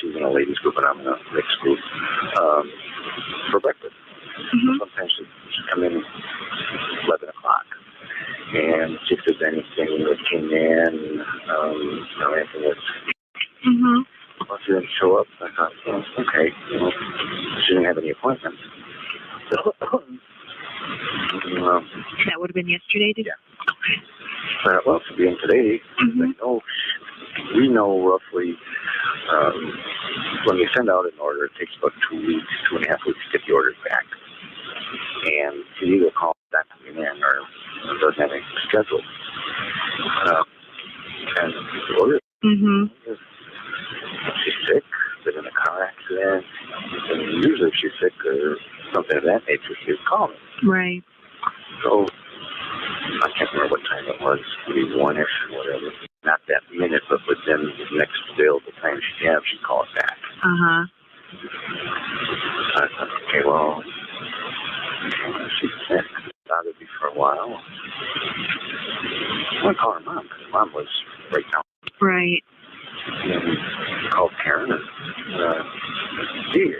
she's in a ladies group and I'm in a mixed group, for breakfast. Mm-hmm. Sometimes she come in 11 o'clock, and see if there's anything that came in, anything that's. Mm-hmm. Well, she didn't show up. I thought, well, okay, she didn't have any appointments. So, That would have been yesterday, did yeah. Well, to be in today, we know roughly, when we send out an order, it takes about 2 weeks, 2.5 weeks to get the orders back. And she either calls that coming in or doesn't have anything scheduled. And the order, she's sick, been in a car accident, and usually if she's sick or something of that nature, she would call me. Right. So, I can't remember what time it was, maybe 1-ish or whatever. Not that minute, but within the next available time she'd have, she'd call it back. Uh-huh. I thought, okay, well, she's sick. Bothered me for a while. I want to call her mom, because mom was right down. Right. And called Karen and, gee,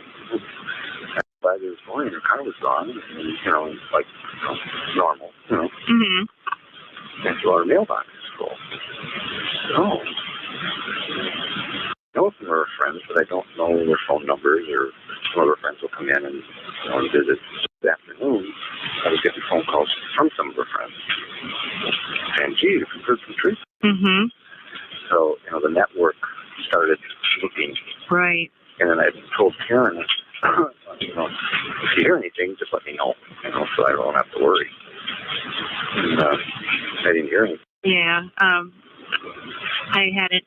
5 years morning, her car was gone, and, normal, Mm-hmm. And so our mailbox is full. So, I know some of her friends, but I don't know their phone numbers, or some of her friends will come in and visit this afternoon. I was getting phone calls from some of her friends. And, gee, if you've heard from Teresa. Mm-hmm. So, the network Karen, you know, if you hear anything, just let me know, you know, so I don't have to worry. And I didn't hear anything. Yeah, I hadn't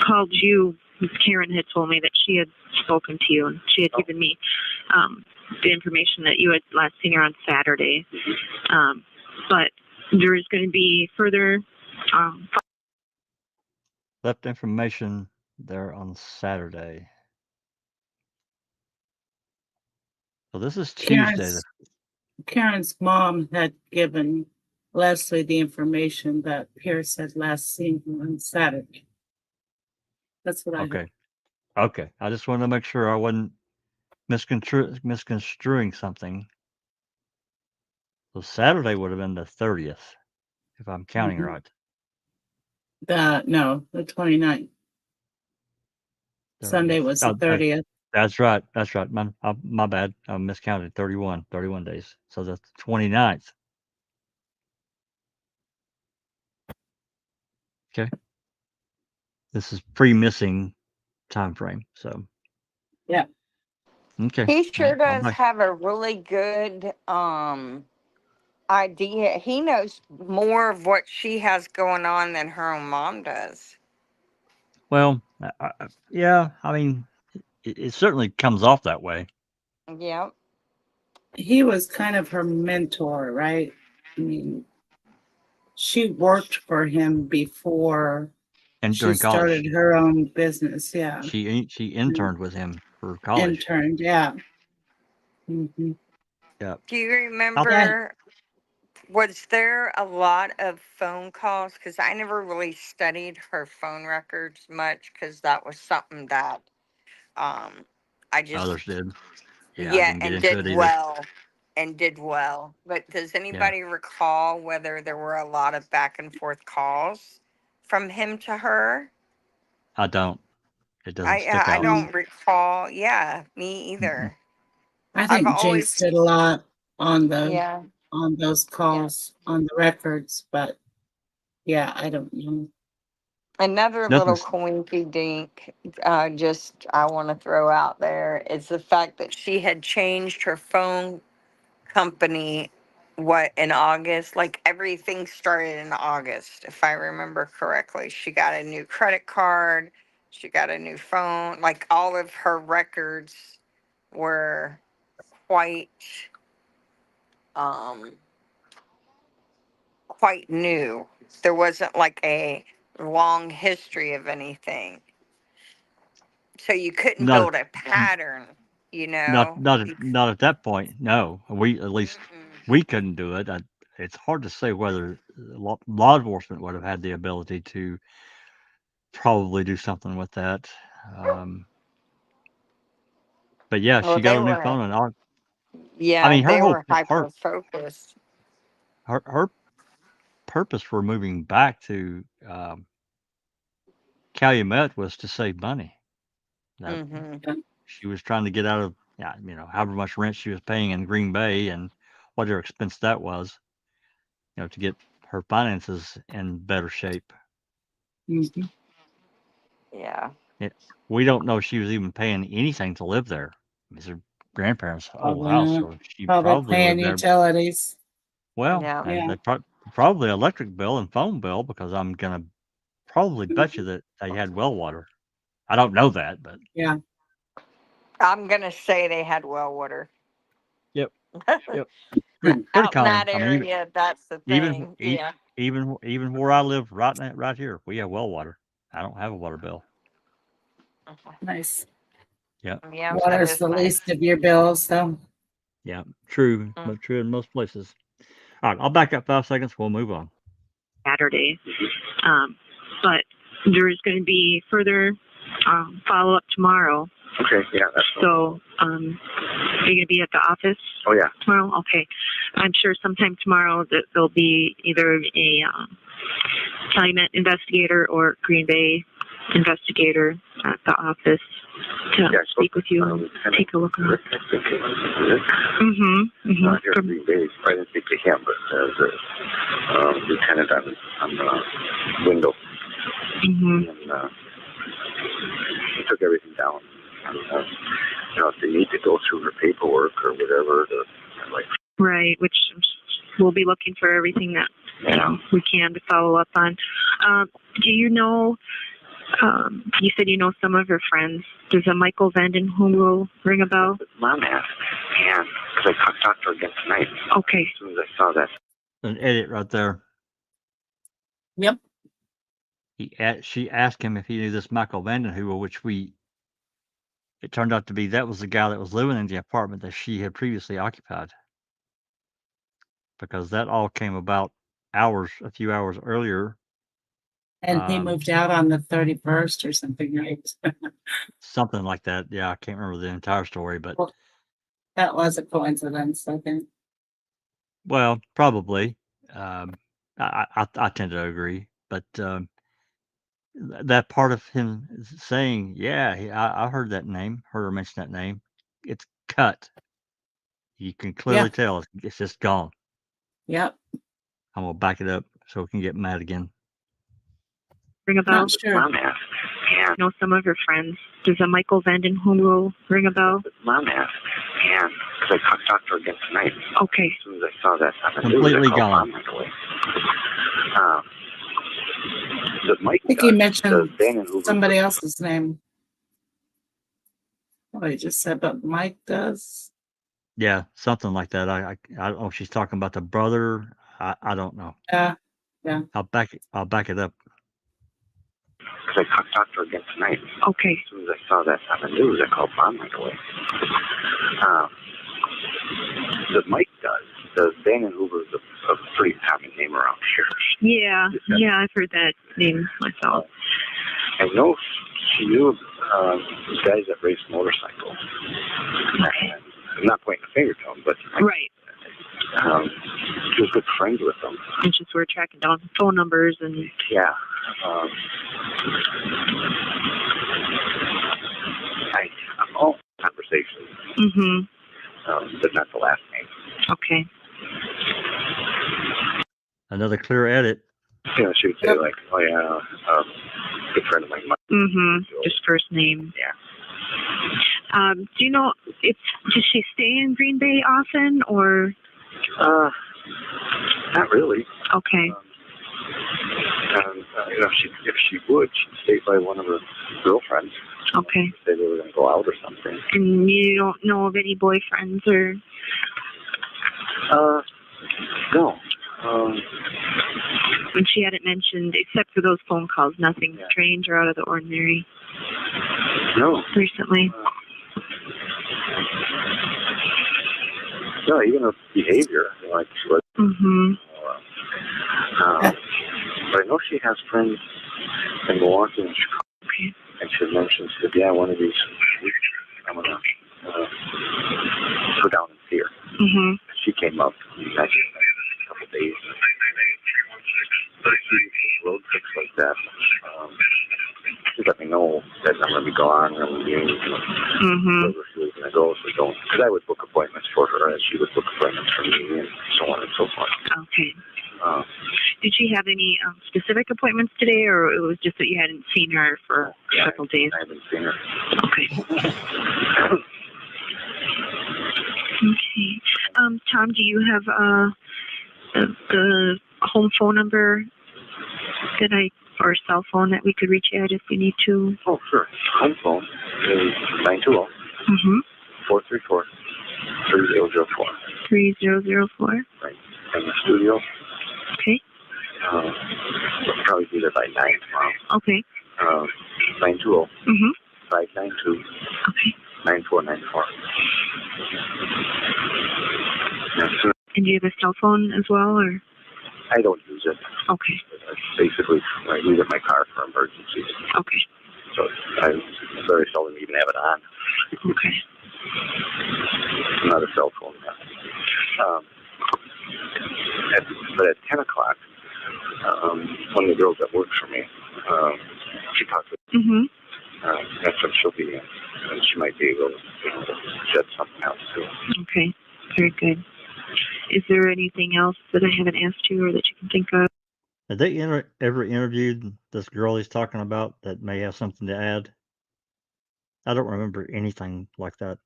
called you. Karen had told me that she had spoken to you, and she had given me the information that you had last seen her on Saturday. But there is going to be further Left information there on Saturday. So this is Tuesday. Karen's mom had given Leslie the information that Pearce had last seen him on Saturday. That's what I heard. Okay. Okay. I just wanted to make sure I wasn't misconstruing something. So Saturday would have been the 30th, if I'm counting Mhm. right. No, the 29th. Sunday was the 30th. That's right. That's right. My bad. I miscounted 31 days. So that's the 29th. Okay. This is pre-missing time frame. So Yeah. okay. He sure I'll does make- have a really good idea. He knows more of what she has going on than her own mom does. Well, yeah. I mean, it certainly comes off that way. Yep. He was kind of her mentor, right? I mean, she worked for him before And she during college, started her own business. Yeah. she interned with him for college. Interned, yeah. Mm-hmm. Yeah. Do you remember, was there a lot of phone calls? Because I never really studied her phone records much, because that was something that I just, Others did. Yeah, I yeah, didn't get and into did it either. well. And did well. But does anybody recall whether there were a lot of back and forth calls from him to her? I don't. It doesn't stick I out. don't recall. Yeah, me either. I think I've Jinx always, did a lot on the yeah. on those calls on the records, but yeah, I don't know. Another little Nothing's coinky dink, just I want to throw out there is the fact that she had changed her phone company, in August? Like everything started in August, if I remember correctly. She got a new credit card, she got a new phone, like all of her records were quite, um, quite new. There wasn't like a long history of anything. So you couldn't not build a pattern, you not know? not not at that point. No, at least Mm-mm. we couldn't do it. It's hard to say whether law enforcement would have had the ability to probably do something with that. But yeah, Well, she got they a new were, phone, and I yeah, mean, her they whole were hyper focused. her purpose for moving back to Calumet was to save money. That Mm-hmm. she was trying to get out of, however much rent she was paying in Green Bay and whatever expense that was, to get her finances in better shape. Mm-hmm. Yeah. We don't know if she was even paying anything to live there. It's her grandparents' old Probably house, not. so she Probably probably paying lived there. utilities. Well, Yeah. and Yeah. they probably electric bill and phone bill, because I'm gonna probably bet you that they had well water. I don't know that, but Yeah. I'm going to say they had well water. yep, yep, Hmm. pretty Out in common. that I mean, area, that's the thing. Yeah. even where I live right here, we have well water. I don't have a water bill. Nice. Yeah, Yeah, that Water's is the nice. least of your bills, though. yeah, true, Mm. but true in most places. All right, I'll back up 5 seconds. We'll move on. Saturday. But there is going to be further follow-up tomorrow. Okay, yeah, that's fine. So, are you going to be at the office Oh, yeah. tomorrow? Okay. I'm sure sometime tomorrow that there'll be either a Calumet investigator or Green Bay investigator at the office to speak with you and take a look around. Here in Green Bay, I didn't speak to him, but the lieutenant on the window. Mm-hmm. And he took everything down. If they need to go through her paperwork or whatever, Right, which we'll be looking for everything that we can to follow up on. Do you know? You said you know some of her friends. Does a Michael Vanden Heuvel ring a bell? Mom asked, and because I talked to her again tonight. Okay. As soon as I saw that. An edit right there. Yep. She asked him if he knew this Michael Vanden Heuvel, which it turned out to be that was the guy that was living in the apartment that she had previously occupied. Because that all came about a few hours earlier. And he moved out on the 31st or something, right? Something like that. Yeah, I can't remember the entire story, but Well, that was a coincidence, I think. well, probably. I tend to agree, but that part of him saying, "Yeah, I heard that name, heard her mention that name," it's cut. You can clearly tell it's just gone. Yep. I'm gonna back it up so we can get mad again. Ring a bell? Not sure. Mom asked, and I know some of her friends. Does a Michael Vanden Heuvel ring a bell? Mom asked, and because I talked to her again tonight. Okay. As soon as I saw that on the Completely news, I called gone. Mom right away. Does Mike? I think he mentioned does Vanden Heuvel- somebody else's name. What he just said, but Mike does. Yeah, something like that. I don't know if she's talking about the brother. I don't know. Yeah. I'll back it up. Because I talked to her again tonight. Okay. As soon as I saw that on the news, I called Mom right away. Does Mike does Vanden Heuvel is a pretty common name around here. Yeah, I've heard that name myself. I know she knew guys that race motorcycles. Okay. I'm not pointing a finger to them, but Right. She was good friends with them. And just we're tracking down phone numbers and. Yeah. I'm all conversations. Mm-hmm. But not the last name. Okay. Another clear edit. She would say like, "Oh yeah, good friend of mine." Mm-hmm. Just first name. Yeah. Do you know does she stay in Green Bay often or? Not really. Okay. If she would, she'd stay by one of her girlfriends. Okay. Say they were going to go out or something. And you don't know of any boyfriends or? No. And she hadn't mentioned, except for those phone calls, nothing strange or out of the ordinary. No. Recently. No, even her behavior, like she was. Mm-hmm. But I know she has friends in Milwaukee and Chicago. Okay. And she mentioned, she said, "Yeah, one of these weeks I'm going to go down and see her." Mm-hmm. She came up and a couple of days. Road trips like that. She let me know that I'm going to be gone and where she was going to go. Because I would book appointments for her and she would book appointments for me and so on and so forth. Okay. Did she have any specific appointments today, or it was just that you hadn't seen her for several days? I haven't seen her. Okay. Okay. Tom, do you have the home phone number or cell phone that we could reach out if we need to? Oh, sure. Home phone is 920 434 3004. 3004. Right. And the studio. Okay. We'll probably be there by 9 tomorrow. Okay. 920 592 9494. And do you have a cell phone as well, or? I don't use it. Okay. Basically, I use it in my car for emergencies. Okay. So I very seldom even have it on. Okay. Not a cell phone. But at 10 o'clock, one of the girls that works for me, she talked with me. That's when she'll be in. And she might be able to shed something out too. Okay. Very good. Is there anything else that I haven't asked you or that you can think of? Have they ever interviewed this girl he's talking about that may have something to add? I don't remember anything like that.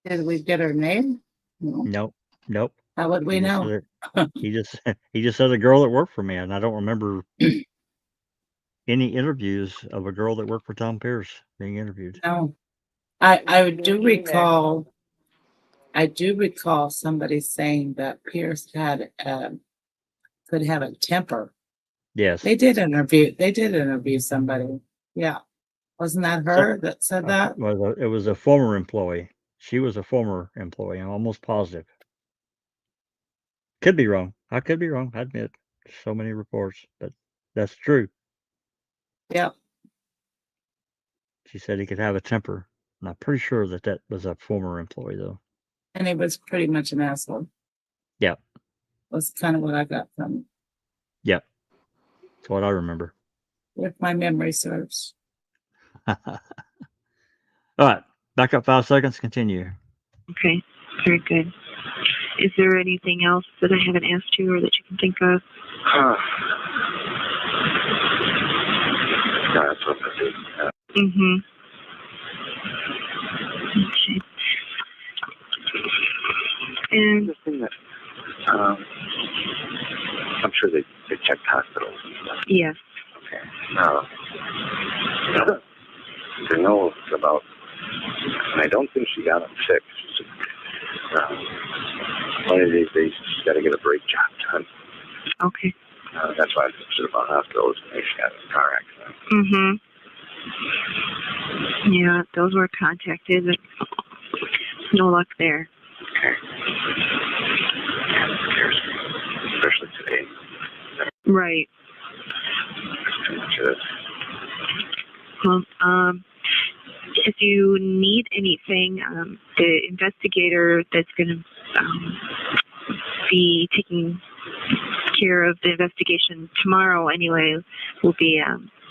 Did we get her name? No. Nope. Nope. How would we He just know? said it- he just said a girl that worked for me, and I don't remember any interviews of a girl that worked for Tom Pearce being interviewed. No. I do recall somebody saying that Pierce had could have a temper. Yes. They did interview somebody. Yeah. Wasn't that her that said that? Well, it was a former employee. She was a former employee. I'm almost positive. Could be wrong. I could be wrong. I admit. So many reports, but that's true. Yeah. She said he could have a temper. And I'm pretty sure that was a former employee, though. And he was pretty much an asshole. Yeah. Was kind of what I got from it, Yeah. That's what I remember. if my memory serves. All right. Back up 5 seconds. Continue. Okay, very good. Is there anything else that I haven't asked you or that you can think of? No, that's what I did. Mm-hmm. Okay. And The thing that, I'm sure they checked hospitals and stuff. yes. Okay. They know about, and I don't think she got them fixed. One of these days, she's got to get a brake job done. Okay. That's why I'm concerned about hospitals. Maybe she got in a car accident. Mm-hmm. Yeah, those were contacted, but no luck there. Okay. Especially today. Right. There's too much of this. Well, if you need anything, the investigator that's going to be taking care of the investigation tomorrow anyway will be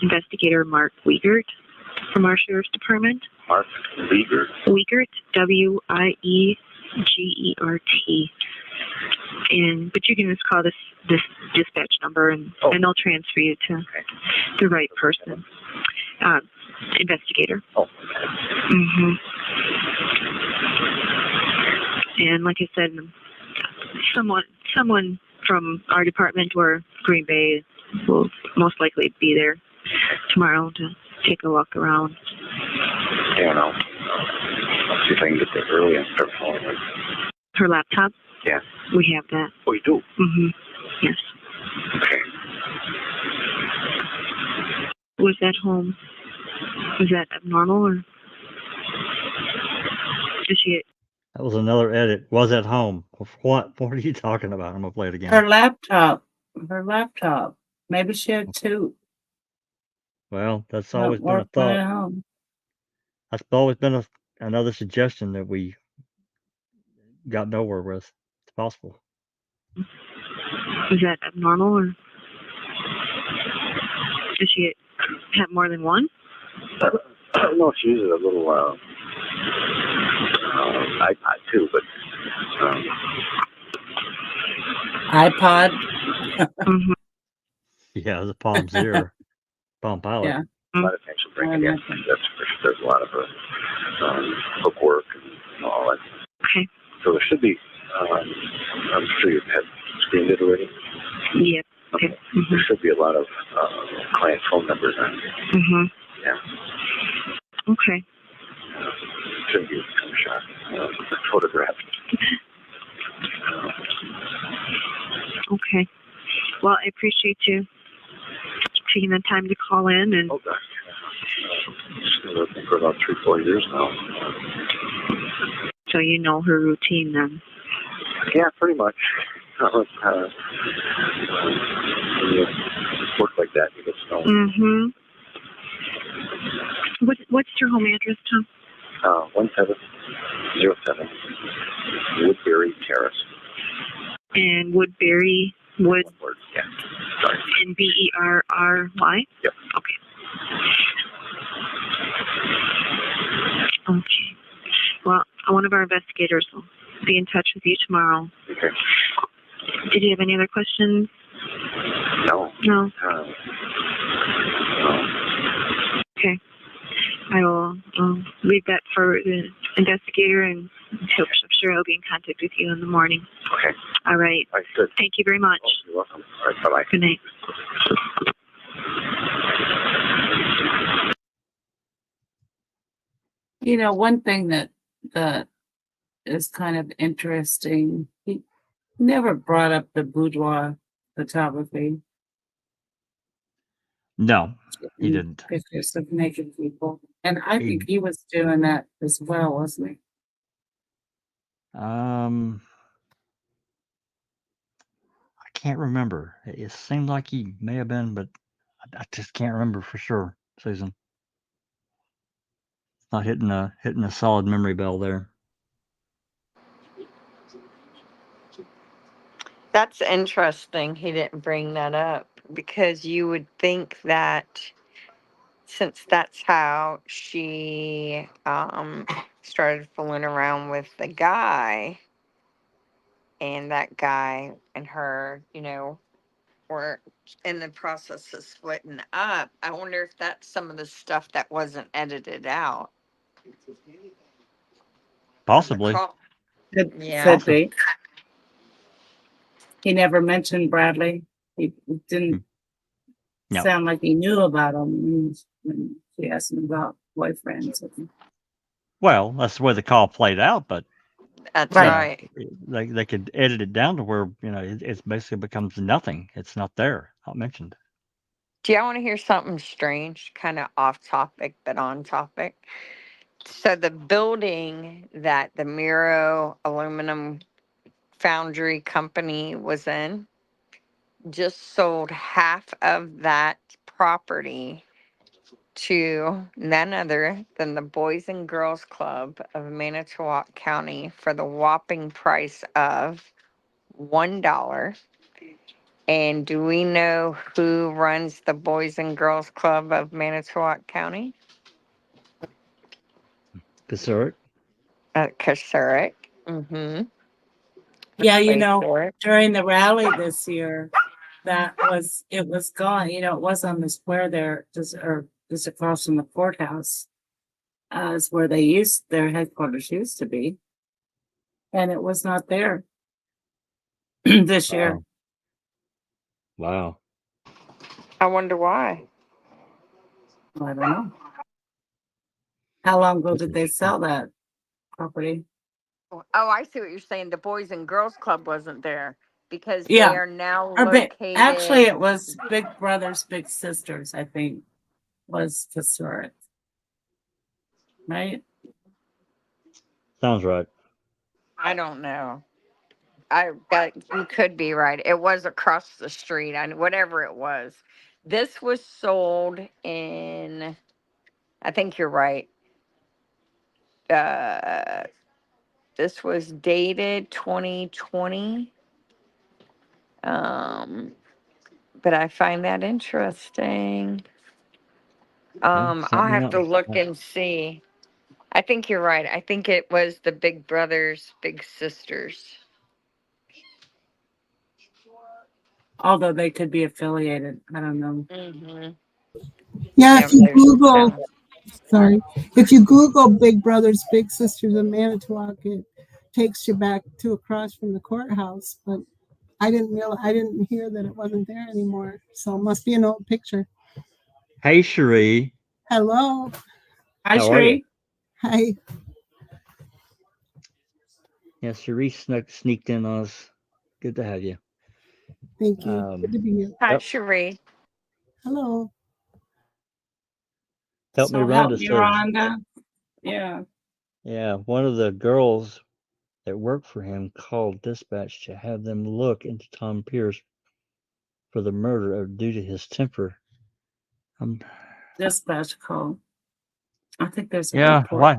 investigator Mark Wiegert from our sheriff's department. Mark Wiegert? Wiegert, Wiegert. But you can just call this dispatch number and they'll transfer you to the right person. Investigator. Oh. Mm-hmm. And like I said, someone from our department or Green Bay will most likely be there tomorrow to take a look around. Yeah, no. I'll see if I can get there early and start calling her. Her laptop? Yeah. We have that. Oh, you do? Mm-hmm. Yes. Okay. Was that home? Was that abnormal or did she? That was another edit. Was at home. What are you talking about? I'm going to play it again. Her laptop. Maybe she had two. Well, that's always been a Worked at thought. home. That's always been another suggestion that we got nowhere with. It's possible. Was that abnormal or did she have more than one? I don't know if she uses a little iPod too, but iPod. Mm-hmm. Yeah, the Palm Zero, Palm Pilot. Yeah. a lot of things will bring it in. There's a lot of bookwork and all that. Okay. So there should be. I'm sure you've had screened it already. Yep. Okay. Mm-hmm. There should be a lot of client phone numbers on it. Mm-hmm. Yeah. Okay. Shouldn't be a shot. Photographed. Okay. Well, I appreciate you taking the time to call in and. Oh gosh. She's been working for about 3-4 years now. So you know her routine then. Yeah, pretty much. When you work like that, you get to know. Mm-hmm. What's your home address, Tom? 1707 Woodbury Terrace. And Woodbury, Wood. One word. Yeah. Sorry. And Berry? Yep. Okay. Okay. Well, one of our investigators will be in touch with you tomorrow. Okay. Did you have any other questions? No. No. No. Okay. I will leave that for the investigator, and I'm sure I'll be in contact with you in the morning. Okay. All right. All right, good. Thank you very much. Oh, you're welcome. All right, bye-bye. Good night. You know, one thing that is kind of interesting, he never brought up the boudoir photography. No, he and didn't. Pictures of naked people. And I He- think he was doing that as well, wasn't he? I can't remember. It seemed like he may have been, but I just can't remember for sure, Susan. It's not hitting a solid memory bell there. That's interesting. He didn't bring that up because you would think that since that's how she started fooling around with the guy, and that guy and her, were in the process of splitting up. I wonder if that's some of the stuff that wasn't edited out. Possibly. Yeah. Could be. He never mentioned Bradley. He didn't No. sound like he knew about him when she asked him about boyfriends. Well, that's the way the call played out, but That's Right. right. they could edit it down to where it basically becomes nothing. It's not there, not mentioned. Do y'all want to hear something strange, kind of off topic, but on topic? So the building that the Miro Aluminum Foundry Company was in just sold half of that property to none other than the Boys and Girls Club of Manitowoc County for the whopping price of $1. And do we know who runs the Boys and Girls Club of Manitowoc County? Casuric? Kasuric. Mm-hmm. Yeah, Kasuric. during the rally this year, it was gone. It was on the square there, just across from the courthouse, is where their headquarters used to be. And it was not there this year. Wow. I wonder why. I don't know. How long ago did they sell that property? Oh, I see what you're saying. The Boys and Girls Club wasn't there because Yeah. they are now Or located. actually, it was Big Brothers, Big Sisters, I think, was historic. Right? Sounds right. I don't know. You could be right. It was across the street, and whatever it was. This was sold in. I think you're right. This was dated 2020. But I find that interesting. I'll something have to else. look and see. I think you're right. I think it was the Big Brothers, Big Sisters. Although they could be affiliated. I don't know. Mm-hmm. Yeah, Yeah, if you there's Google, some. sorry, if you Google Big Brothers Big Sisters of Manitowoc, it takes you back to across from the courthouse. But I didn't hear that it wasn't there anymore. So it must be an old picture. Hey, Cherie. Hello. Hi, How are you? Sheree. Hi. Yeah, Cherie sneaked in on us. Good to have you. Thank you. Good to be here. Hi, Yep. Cherie. Hello. Help me, So Rhonda help me, says. Rhonda. Yeah. Yeah, one of the girls that worked for him called dispatch to have them look into Tom Pearce for the murder due to his temper. Dispatch call. I think there's a Yeah, report.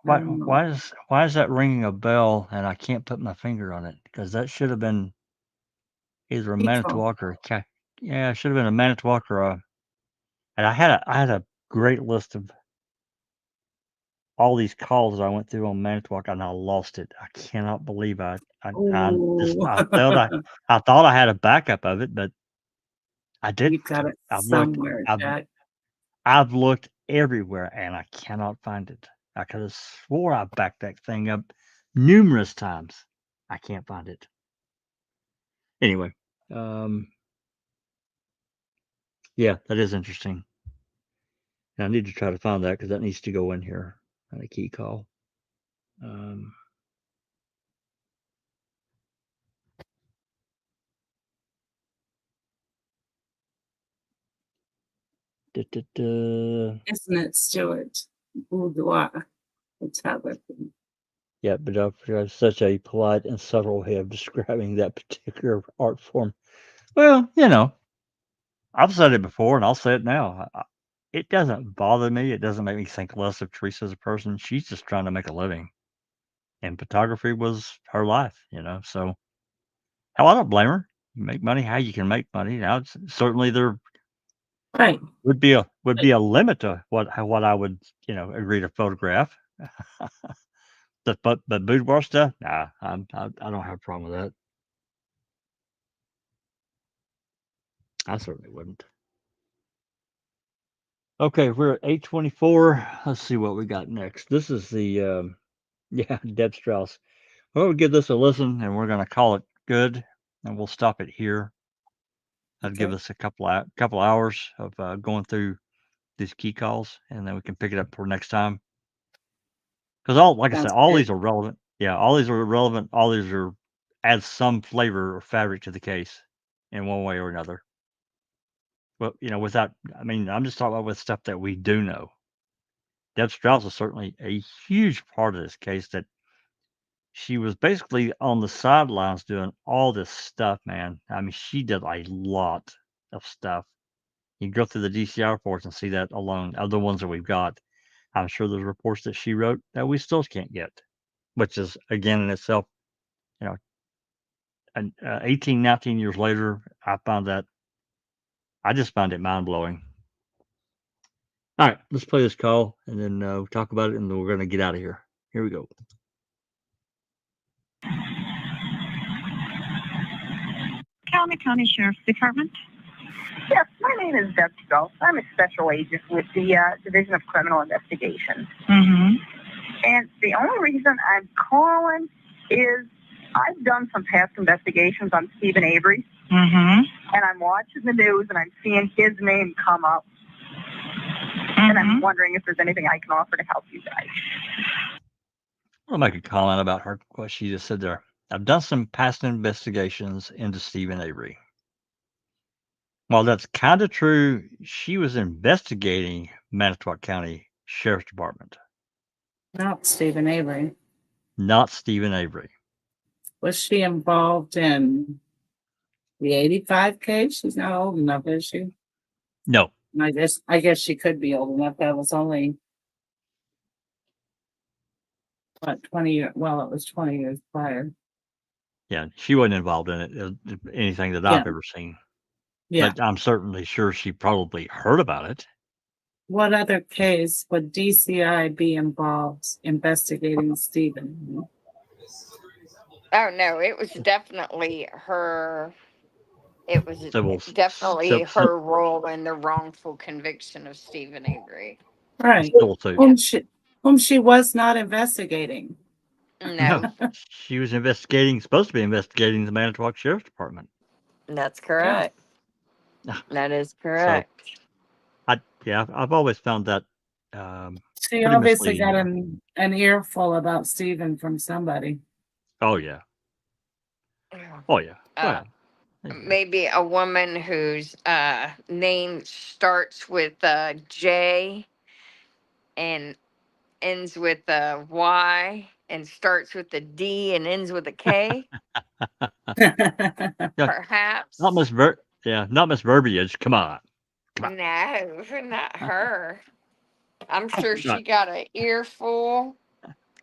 why is that ringing a bell and I can't put my finger on it? Because that should have been either a Manitowoc or it should have been a Manitowoc or and I had a great list of all these calls that I went through on Manitowoc and I lost it. I cannot believe I thought I had a backup of it, but I didn't. You got it I've somewhere, looked. Jack. I've looked everywhere, and I cannot find it. I could have swore I backed that thing up numerous times. I can't find it. Anyway, yeah, that is interesting. And I need to try to find that because that needs to go in here on a key call. Isn't it Stuart Boudoir photography? Yeah, but I've such a polite and subtle way of describing that particular art form. Well, I've said it before and I'll say it now. It doesn't bother me. It doesn't make me think less of Teresa as a person. She's just trying to make a living. And photography was her life, So, hell, I don't blame her. You make money how you can make money. Now, certainly there Right. would be a limit to what I would, agree to photograph. But boudoir stuff, nah, I don't have a problem with that. I certainly wouldn't. Okay, we're at 8:24. Let's see what we got next. This is the Deb Strauss. We'll give this a listen, and we're going to call it good, and we'll stop it here. That'd give us a couple hours of going through these key calls, and then we can pick it up for next time. Because like I said, all these are relevant. Yeah, all these are relevant. All these are add some flavor or fabric to the case in one way or another. Well, I'm just talking about with stuff that we do know. Deb Strauss is certainly a huge part of this case that she was basically on the sidelines doing all this stuff, man. I mean, she did a lot of stuff. You can go through the DCI reports and see that alone, other ones that we've got. I'm sure there's reports that she wrote that we still can't get, which is, again, in itself, 18, 19 years later, I just found it mind-blowing. All right, let's play this call, and then we'll talk about it, and then we're going to get out of here. Here we go. Calumet County Sheriff's Department. Yes, my name is Deb Strauss. I'm a special agent with the Division of Criminal Investigations. Mm-hmm. And the only reason I'm calling is I've done some past investigations on Stephen Avery. Mm-hmm. And I'm watching the news and I'm seeing his name come up. Mm-hmm. And I'm wondering if there's anything I can offer to help you guys. I'll make a comment about what she just said there. I've done some past investigations into Stephen Avery. While that's kind of true, she was investigating Manitowoc County Sheriff's Department. Not Stephen Avery. Not Stephen Avery. Was she involved in the 85 case? She's not old enough, is she? No. I guess she could be old enough. That was only 20 years. Well, it was 20 years prior. Yeah, she wasn't involved in it, anything that I've ever seen. Yeah. But I'm certainly sure she probably heard about it. What other case would DCI be involved investigating Stephen? Oh no, it was definitely her. It was definitely her role in the wrongful conviction of Stephen Avery. Right. Whom she was not investigating. No. She was supposed to be investigating the Manitowoc Sheriff's Department. That's correct. Yeah. That is correct. So, I've always found that. She obviously got an earful about Stephen from somebody. Oh yeah. Oh yeah. Maybe a woman whose name starts with J and ends with a Y and starts with a D and ends with a K. Perhaps. Not Miss Verbiage. Come on. No, not her. I'm sure she got an earful.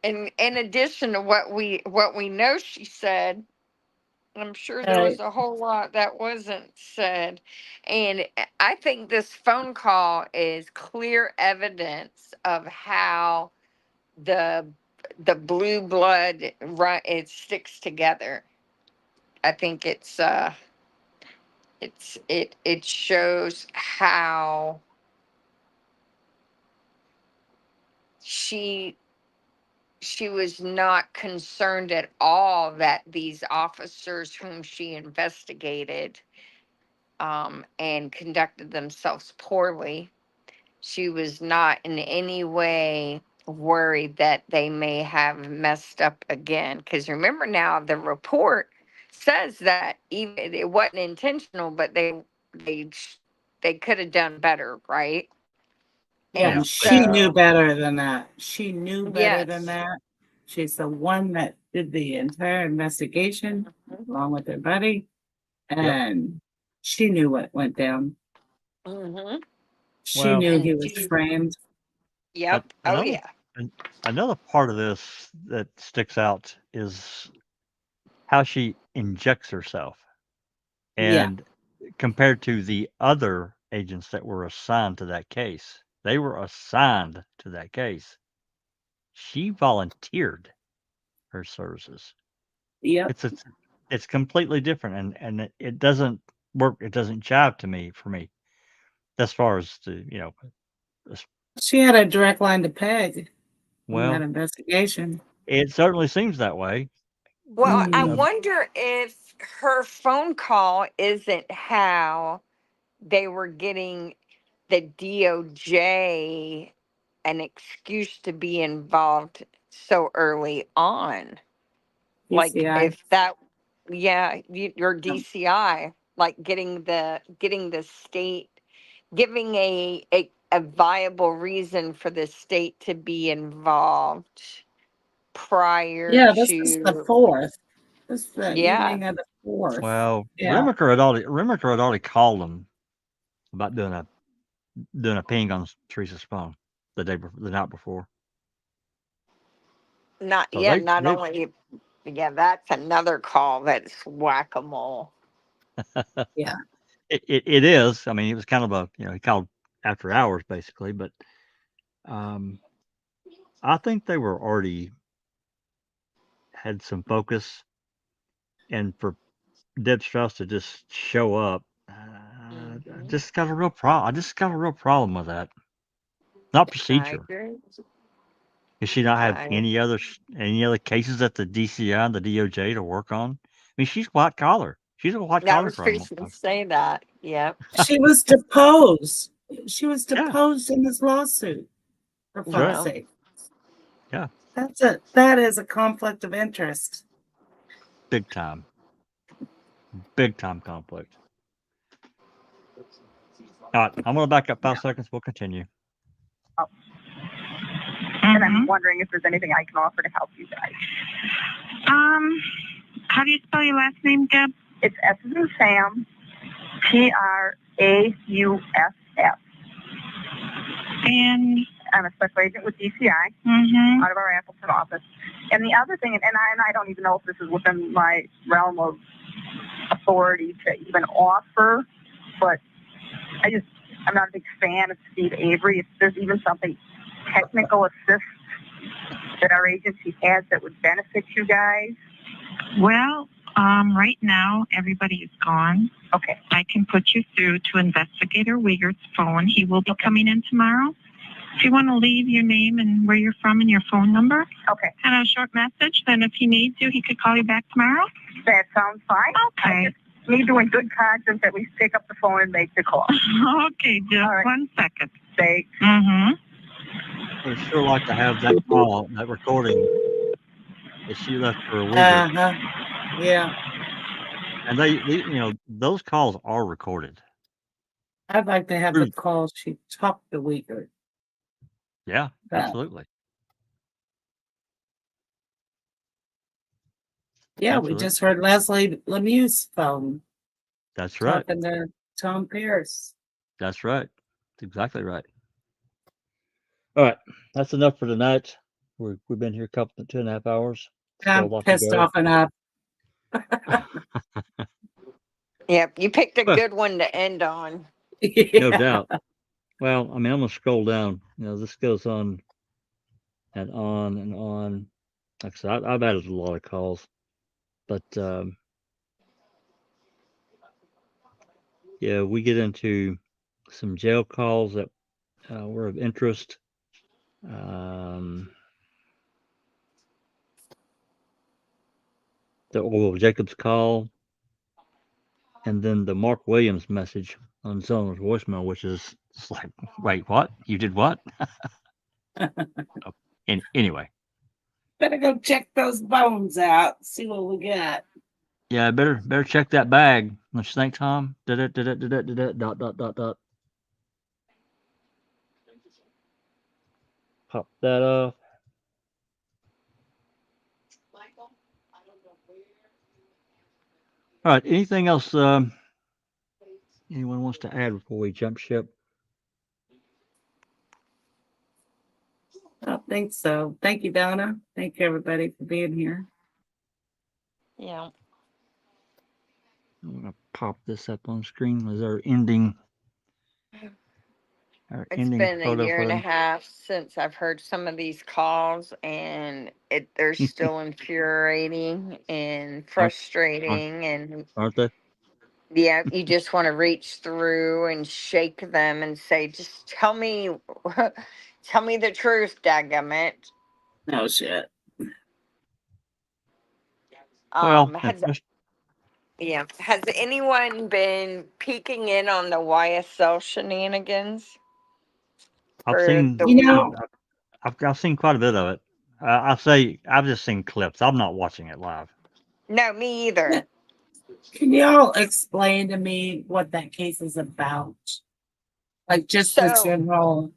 And in addition to what we know she said, I'm sure there was a whole lot that wasn't said. And I think this phone call is clear evidence of how the blue blood it sticks together. I think it shows how she was not concerned at all that these officers whom she investigated and conducted themselves poorly, she was not in any way worried that they may have messed up again. Because remember now, the report says that even it wasn't intentional, but they could have done better, right? Yeah, And and she knew so, better than that. She knew better than yes. that. She's the one that did the entire investigation along with her buddy, and she knew what went down. Mm-hmm. She Well, knew And he was framed. yep. Oh another yeah. another part of this that sticks out is how she injects herself, Yeah. and compared to the other agents that were assigned to that case, they were assigned to that case. She volunteered her services. Yep. It's completely different, and it doesn't work. It doesn't jive for me, as far as as- She had a direct line to Peg in that well, investigation. it certainly seems that way. Well, I Mm. wonder if her phone call isn't how they were getting the DOJ an excuse to be involved so early on. Like PCI. if that, yeah, your DCI, like getting the state, giving a viable reason for the state to be involved prior Yeah, this is the to, 4th. This is the yeah. evening of the 4th. Well, Yeah. Remiker had already called them about doing a ping on Teresa's phone the night before. Not, So yeah, not they only, yeah, that's another call that's whack-a-mole. Yeah. it is. I mean, it was kind of he called after hours basically, but I think they were already had some focus, and for Deb Strauss to just show up, I just got a real problem. I just got a real problem with that. Not I procedure. agree. Does she not have I any other cases at the DCI and the DOJ to work on? I mean, she's white collar. She's a white I collar was criminal. fixing to say that. Yep. She was deposed. She was Yeah, deposed in this lawsuit, for that's right. fuck's sake. Yeah, That is a conflict of interest. big time conflict. All right, I'm gonna back up 5 seconds. We'll continue. And I'm wondering if there's anything I can offer to help you guys. How do you spell your last name, Deb? It's S as in Sam, Prauss. And I'm a special agent with DCI out of our Appleton office. And the other thing, and I don't even know if this is within my realm of authority to even offer, but I'm not a big fan of Steve Avery. If there's even something technical assist that our agency has that would benefit you guys. well, right now everybody is gone. Okay. I can put you through to Investigator Wiegert's phone. He will be coming in tomorrow. If you want to leave your name and where you're from and your phone number, Okay. and a short message, then if he needs you, he could call you back tomorrow. That sounds fine. Okay. I just need to, in good conscience, at least pick up the phone and make the call. Okay, just All right. 1 second. Thanks. I'd sure like to have that call, that recording that she left for a week. Yeah. And those calls are recorded. I'd like to have the call she talked to Wiegert. Yeah, Yeah. absolutely. Yeah, Absolutely. we just heard Leslie Lemieux's phone That's right. talking to Tom Pearce. That's right. That's exactly right. All right, that's enough for tonight. We've been here 2.5 hours. Still a I'm lot to pissed go. off enough. Yep. You picked a Well, good one to end on. no doubt. Well, I mean, I'm gonna scroll down. This goes on and on and on. Like I said, I've added a lot of calls, but yeah, we get into some jail calls that were of interest. The Oral Jacobs call, and then the Mark Williams message on someone's voicemail, which is it's like, wait, what? You did what? Anyway, Better go check those bones out, see what we got. yeah, better check that bag. Don't you think, Tom? Dot. Pop that off. All right. Anything else anyone wants to add before we jump ship? I don't think so. Thank you, Donna. Thank you, everybody, for being here. Yeah. I'm gonna pop this up on screen as our ending. It's been a photo year for and a them. half since I've heard some of these calls, and they're still infuriating and frustrating, and Aren't they? yeah, you just want to reach through and shake them and say, just tell me, tell me the truth, dadgummit. No shit. Well, Has anyone been peeking in on the YSL shenanigans? I've seen. I've seen quite a bit of it. I've just seen clips. I'm not watching it live. No, me either. Can y'all explain to me what that case is about? Like just the general.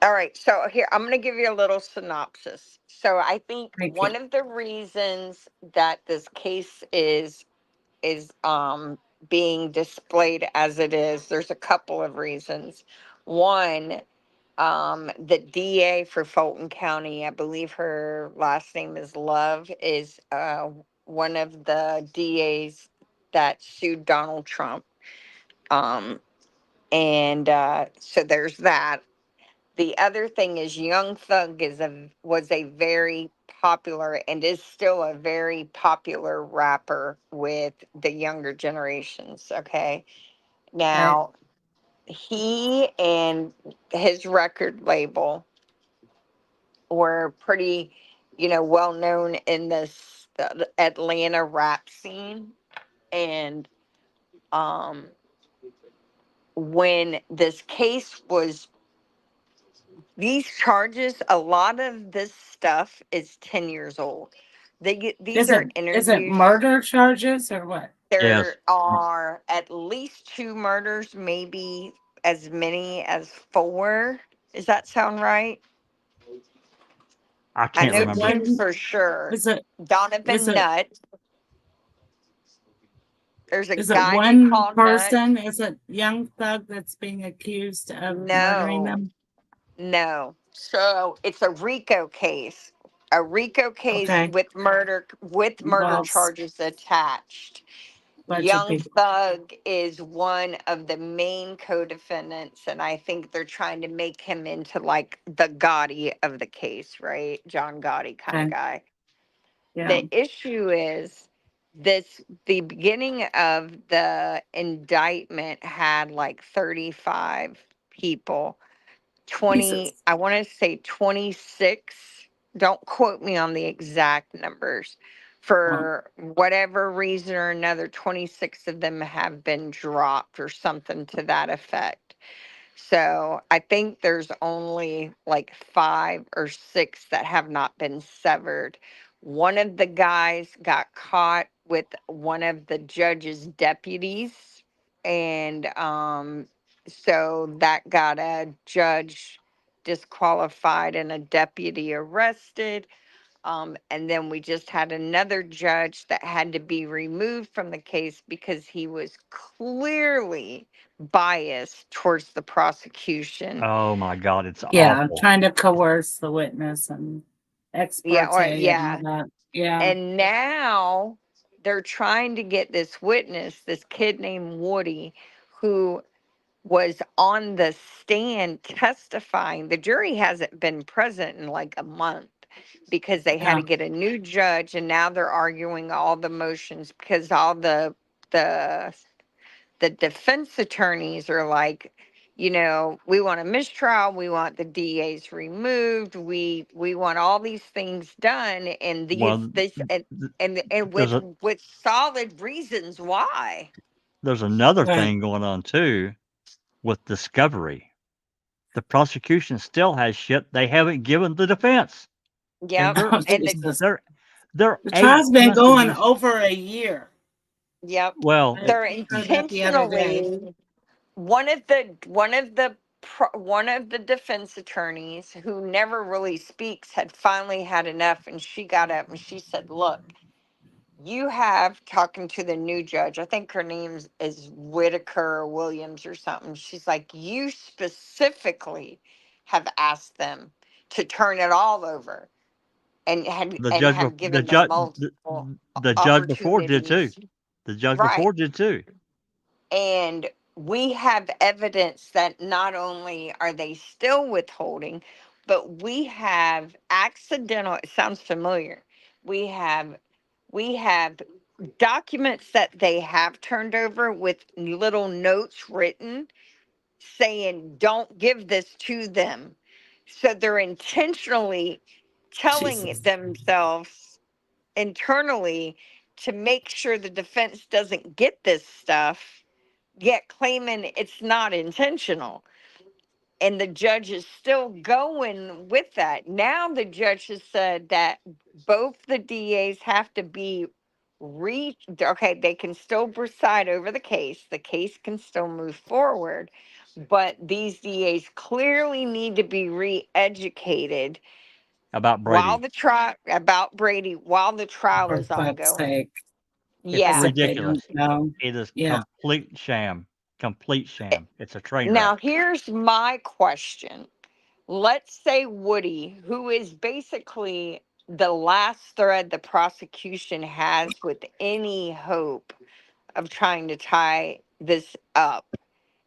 All right, so here I'm going to give you a little synopsis. So I think one of the reasons that this case is being displayed as it is, there's a couple of reasons. One, the DA for Fulton County, I believe her last name is Love, is one of the DAs that sued Donald Trump. And so there's that. The other thing is Young Thug was a very popular and is still a very popular rapper with the younger generations. Okay. Now, he and his record label were pretty, well known in this Atlanta rap scene. And when this case was, these charges, a lot of this stuff is 10 years old. These are interviews. Is it murder charges or what? There are at least 2 murders, maybe as many as 4. Does that sound right? I can't remember. 2 for sure. Is it Donovan Nutt? There's a is guy it one called person? Nutt. Is it Young Thug that's being accused of murdering them? No. So it's a RICO case. A RICO case with murder charges attached. Young Thug is one of the main co-defendants, and I think they're trying to make him into like the Gotti of the case, right? John Gotti kind of guy. Yeah. The issue is the beginning of the indictment had like 35 people. 20, I want to say 26. Don't quote me on the exact numbers. For whatever reason or another, 26 of them have been dropped or something to that effect. So I think there's only like 5 or 6 that have not been severed. One of the guys got caught with one of the judge's deputies, and so that got a judge disqualified and a deputy arrested. And then we just had another judge that had to be removed from the case because he was clearly biased towards the prosecution. Oh my God, it's awful. Trying to coerce the witness and ex parte and all that. Yeah. And now they're trying to get this witness, this kid named Woody, who was on the stand testifying. The jury hasn't been present in like a month because they had to get a new judge, and now they're arguing all the motions because all the defense attorneys are like, you know, we want a mistrial, we want the DAs removed, we want all these things done, and Well, and there's with solid reasons why. there's another Right. thing going on too with discovery. The prosecution still has shit they haven't given the defense, and Yep. they're And Jesus. they're The 8 trial's been months going into over a year. yep. well, I They're heard that the other day. intentionally one of the defense attorneys who never really speaks had finally had enough, and she got up and she said, look, you have talking to the new judge, I think her name is Whitaker or Williams or something, she's like, you specifically have asked them to turn it all over and the and judge have bef- the given them judge multiple the judge before did too. opportunities. The judge Right. before did too. And we have evidence that not only are they still withholding, but we have accidental, it sounds familiar. We have documents that they have turned over with little notes written saying don't give this to them. So they're intentionally telling Jesus. themselves internally to make sure the defense doesn't get this stuff, yet claiming it's not intentional. And the judge is still going with that. Now the judge has said that both the DAs have to be okay, they can still preside over the case. The case can still move forward, but these DAs clearly need to be re-educated About while Brady. the trial about Brady while the trial For is fuck's ongoing. sake. It's As Yeah. if they don't ridiculous. know. It is Yeah. complete sham. Complete sham. It's a train Now wreck. here's my question. Let's say Woody, who is basically the last thread the prosecution has with any hope of trying to tie this up.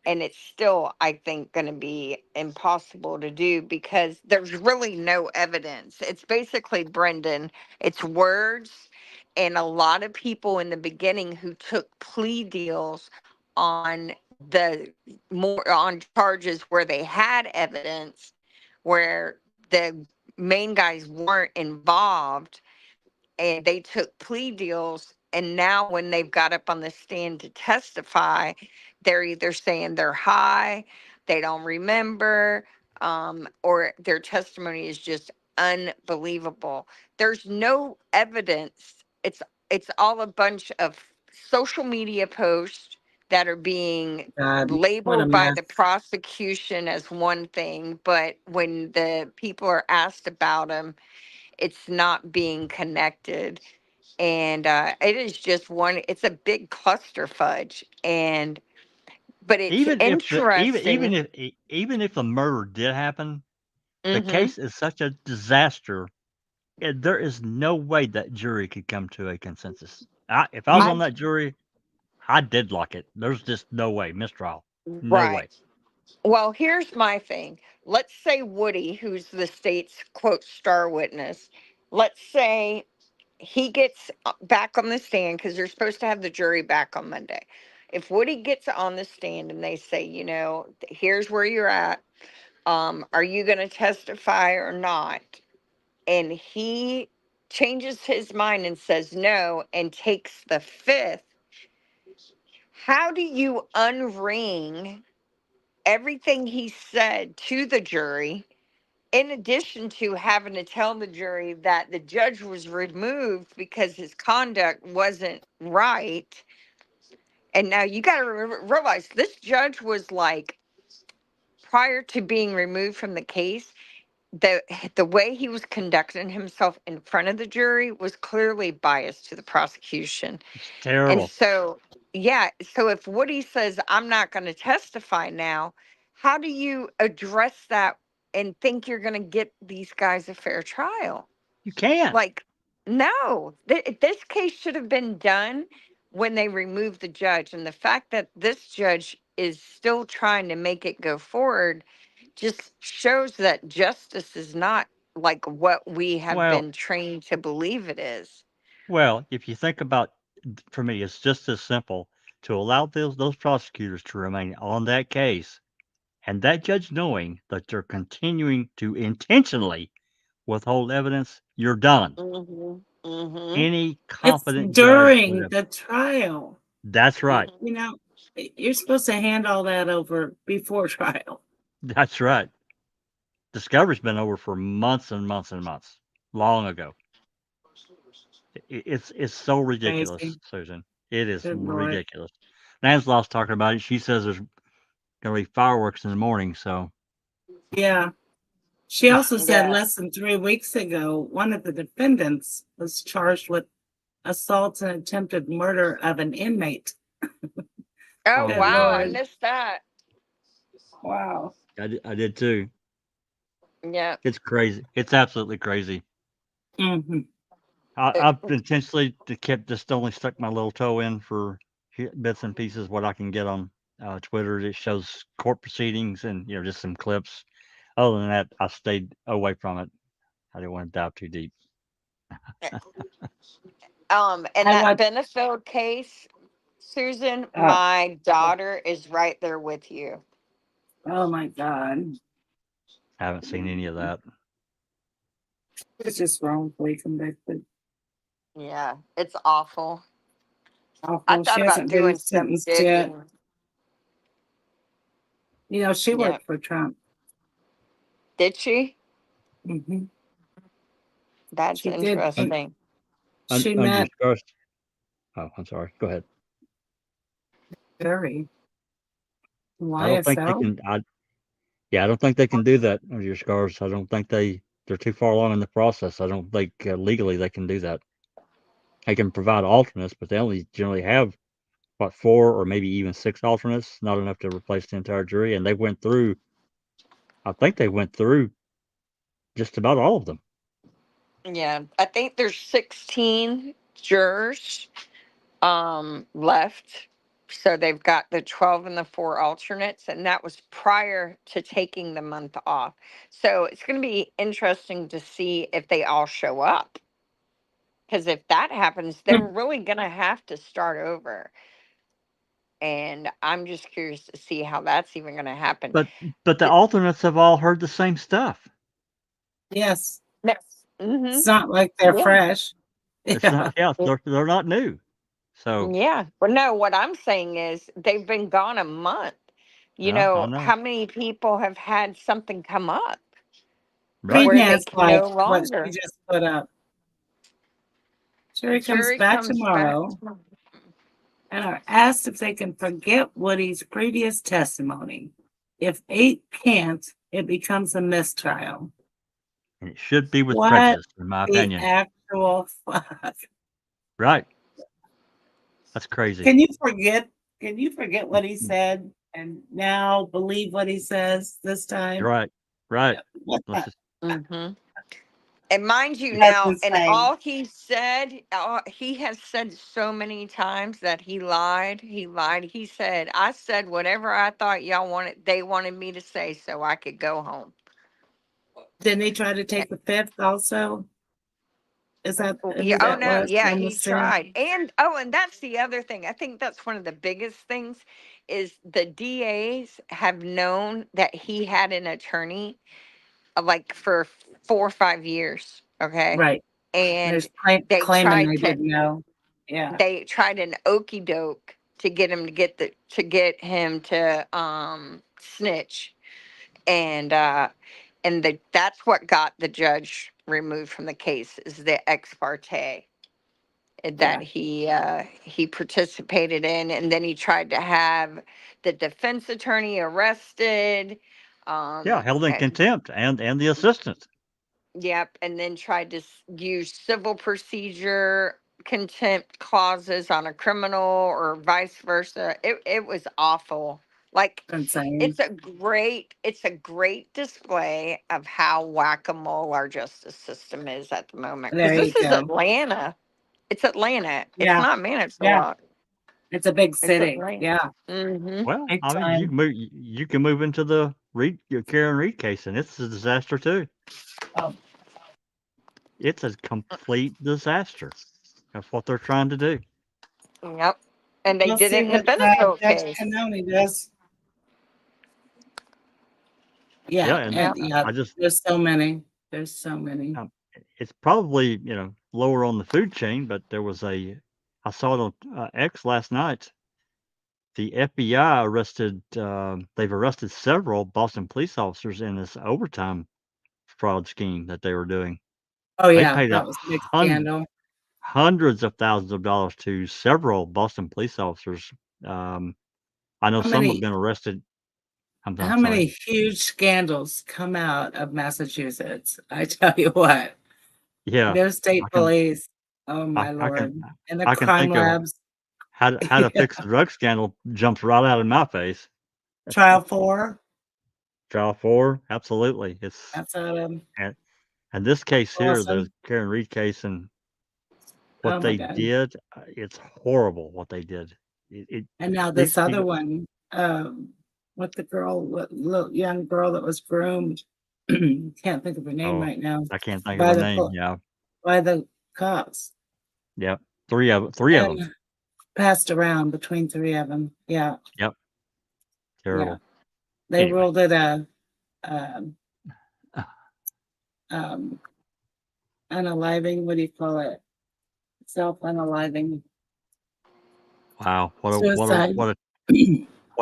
And it's still, I think, going to be impossible to do because there's really no evidence. It's basically, Brendan, it's words and a lot of people in the beginning who took plea deals on the more on charges where they had evidence where the main guys weren't involved, and they took plea deals, and now when they've got up on the stand to testify, they're either saying they're high, they don't remember, or their testimony is just unbelievable. There's no evidence. It's all a bunch of social media posts that are being God, what a labeled by mess. the prosecution as one thing, but when the people are asked about them, it's not being connected. And it is just one, it's a big cluster fudge. And but it's Even if the interesting. even if the murder did happen, the Mm-hmm. case is such a disaster. There is no way that jury could come to a consensus. If I was on that jury, I deadlock it. There's just no way. Mistrial. No way. Right. Well, here's my thing. Let's say Woody, who's the state's quote star witness, let's say he gets back on the stand because they're supposed to have the jury back on Monday. If Woody gets on the stand and they say, you know, here's where you're at, are you going to testify or not? And he changes his mind and says no and takes the fifth. How do you unring everything he said to the jury, in addition to having to tell the jury that the judge was removed because his conduct wasn't right? And now you got to realize this judge was like, prior to being removed from the case, the way he was conducting himself in front of the jury was clearly biased to the prosecution. It's And terrible. so, yeah, so if Woody says, I'm not going to testify now, how do you address that and think you're going to get these guys a fair trial? You can't. Like, no, this case should have been done when they removed the judge. And the fact that this judge is still trying to make it go forward just shows that justice is not like what we have Well, been trained to believe it is. if you think about, for me, it's just as simple to allow those prosecutors to remain on that case and that judge knowing that they're continuing to intentionally withhold evidence, you're done. Any It's competent judge would during have. the trial. That's right. You know, you're supposed to hand all that over before trial. That's right. Discovery's been over for months and months and months, long ago. It's so ridiculous, Crazy. Susan. It is Good Lord. ridiculous. Nanslaw's talking about it. She says there's going to be fireworks in the morning. So Yeah. She also said Yeah. less than 3 weeks ago, one of the defendants was charged with assault and attempted murder of an inmate. Oh, Good wow. I Lord. missed that. Wow. I did too. Yeah. It's crazy. It's absolutely crazy. Mm-hmm. I've intentionally kept just only stuck my little toe in for bits and pieces what I can get on Twitter. It shows court proceedings and just some clips. Other than that, I stayed away from it. I didn't want to dive too deep. And I that watched- Benefield case, Susan, my daughter is right there with you. Oh my God. I haven't seen any of that. It's just wrongfully convicted. Yeah, it's awful. Awful. I thought She about hasn't been doing some sentenced yet. digging. You know, she Yeah. worked for Trump. Did she? Mm-hmm. That's She did. interesting. She Under met Scarce. Oh, I'm sorry. Go ahead. Barry. I don't think they YSL? can. I don't think they can do that under your scars. I don't think they're too far along in the process. I don't think legally they can do that. They can provide alternates, but they only generally have 4 or maybe even 6 alternates, not enough to replace the entire jury. And they went through. I think they went through just about all of them. Yeah, I think there's 16 jurors left. So they've got the 12 and the 4 alternates, and that was prior to taking the month off. So it's going to be interesting to see if they all show up. Because if that happens, they're really going to have to start over. And I'm just curious to see how that's even going to happen. But the alternates have all heard the same stuff. Yes. Mm-hmm. It's not like they're fresh. It's not. Yeah, they're not new. So Yeah. Well, no, what I'm saying is they've been gone a month. You yeah, I know, know. how many people have had something come up Right. where they That's can like no what longer? she just put up. Jury comes Jury back comes back tomorrow and are asked if they can forget Woody's previous testimony. If 8 can't, it becomes a mistrial. And it should be with What prejudice, in my the opinion. actual fuck? Right. That's crazy. Can you forget what he said and now believe what he says this time? Right. Right. What Let's the- just, Mm-hmm. And mind you, That's now, and insane. all he said, he has said so many times that he lied. He lied. He said, "I said whatever I thought they wanted me to say, so I could go home." Didn't he try to take the 5th also? Is that who Yeah. Oh that no. was? Yeah, on the he stand? tried. And that's the other thing. I think that's one of the biggest things is the DAs have known that he had an attorney like for 4 or 5 years. Okay. Right. And There's they claiming they tried to didn't know. Yeah. they tried an okey doke to get him to snitch, and that's what got the judge removed from the case is the ex parte that he participated in, and then he tried to have the defense attorney arrested. yeah, held in And- contempt and the assistant. Yep, and then tried to use civil procedure contempt clauses on a criminal or vice versa. It was awful. Like Insane. it's a great display of how whack-a-mole our justice system is at the moment. There Because you this is go. Atlanta. It's Atlanta. Yeah. It's not Manitowoc. Yeah. It's a big It's city. Atlanta. Yeah. Mm-hmm. Well, Big I mean, time. you can move into the your Karen Reed case, and it's a disaster too. Oh. It's a complete disaster. That's what they're trying to do. Yep. And they We'll did see it in the what Benefield Judge case. Canoni does. Yeah, and and yeah, I just there's so many. There's so many. it's probably lower on the food chain, but there was I saw it on X last night. The FBI arrested they've arrested several Boston police officers in this overtime fraud scheme that they were doing. Oh They yeah, paid that out was a big scandal. hundreds of thousands of dollars to several Boston police officers. I know How some have many been arrested. I'm how sorry. many huge scandals come out of Massachusetts? I tell you what, Yeah, their state I can police. Oh my I can lord, and the I can crime think of labs. how to Yeah. fix a drug scandal jumps right out of my face. Trial 4. Trial 4, absolutely. It's That's out of and this case here, the Boston. Karen Reed case, and what Oh my they god. did, it's horrible what they did. It And now these this other people. one, with the girl, little young girl that was groomed. Can't think of her name Oh, right now. I can't think of By her the name. po- Yeah, by the cops, yeah, three of them. and passed around between 3 of them. Yeah, Yep, yeah. terrible. They Anyway, ruled it um, unaliving. What do you call it? Self-unaliving wow, suicide. what a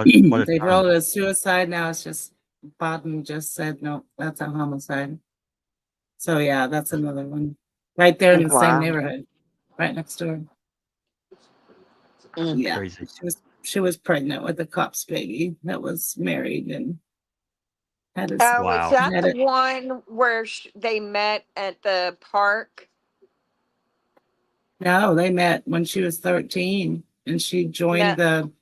They term. ruled it as suicide. Now it's just Baden just said no, that's a homicide. So yeah, that's another one. Right there in the same Wow. neighborhood, right next door. Mm. Yeah, Crazy. she was pregnant with a cop's baby that was married and had his Oh, is Wow. that had the it. one where they met at the park? No, they met when she was 13 and she No. joined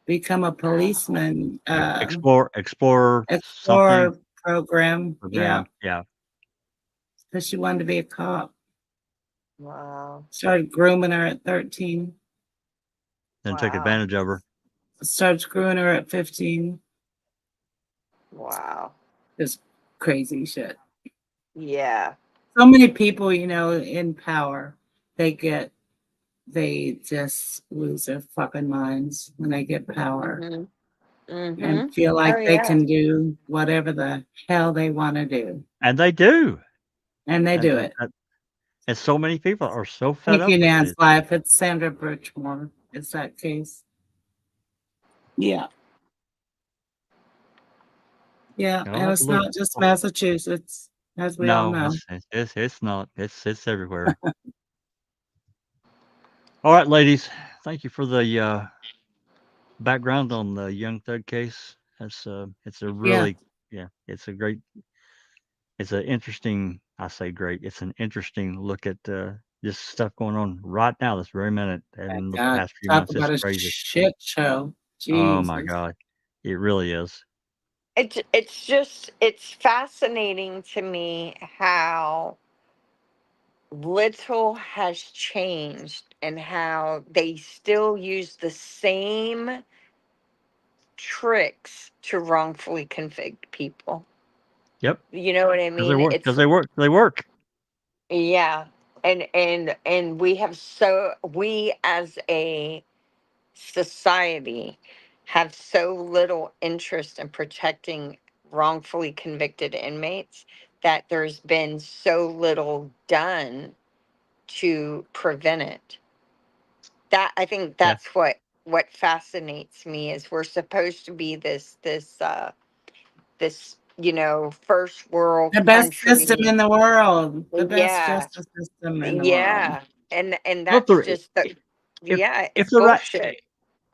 become a policeman Explore something explore program. Yeah, program. Yeah, because she wanted to be a cop. Wow. Started grooming her at 13. then took Wow. advantage of her. Started screwing her at 15. Wow. Just crazy shit. Yeah. So many people, in power, they just lose their fucking minds when they get power Mm-hmm. Mm-hmm. and feel like Oh they yeah. can do whatever the hell they want to do. And they do. And they do And, it. and, and so many people are so fed Thank up you, with Nan's it. life. It's Sandra Birchmore. It's that case. Yeah. Yeah. I'll And have to it's look. not just Massachusetts, as we all No, know. it's not. It's everywhere. All right, ladies. Thank you for the background on the young thug case. It's a Yeah. really it's a great. It's an interesting. I say great. It's an interesting look at this stuff going on right now, this very minute, My and the God. past few Talk months. It's about a crazy. shit show. Oh my Jesus. God, it really is. It's fascinating to me how little has changed and how they still use the same tricks to wrongfully convict people. Yep, You know what I because they mean? work. Because It's they work. They work. yeah. And we as a society have so little interest in protecting wrongfully convicted inmates that there's been so little done to prevent it. That I think Yeah. that's what fascinates me is we're supposed to be this first world The best system country. in the world. The best Yeah, justice system in the world. yeah, and Well, that's just the if yeah, if it's the right bullshit.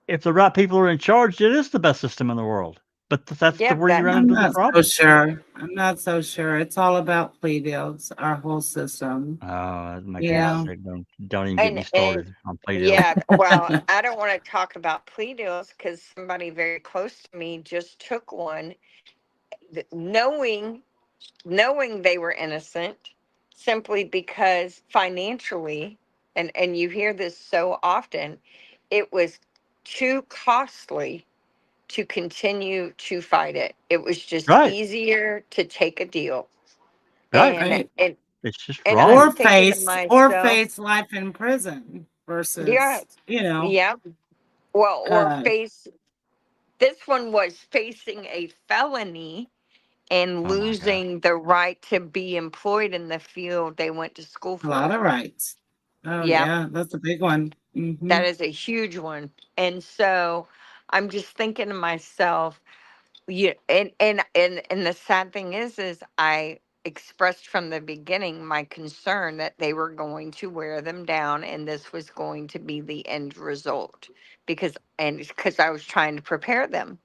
if the right people are in charge, it is the best system in the world. But that's Yeah, where you that run I'm into the not so problem. sure. I'm not so sure. It's all about plea deals, our whole system. Oh, that makes me yeah, sick. Don't even get me and started on plea deals. yeah. Well, I don't want to talk about plea deals because somebody very close to me just took one, knowing they were innocent, simply because financially, and you hear this so often, it was too costly to continue to fight it. It was just Right, easier to take a deal. right. And Right. and It's just and wrong. I'm Or thinking to or myself, face life in prison yeah, versus, yeah. Well, or uh face this one was facing a felony and Oh my gosh. losing the right to be employed in the field they went to school A lot for. of rights. Oh Yep. yeah, that's a big one. Mm-hmm. That is a huge one. And so I'm just thinking to myself, yeah, and the sad thing is I expressed from the beginning my concern that they were going to wear them down and this was going to be the end result because I was trying to prepare them,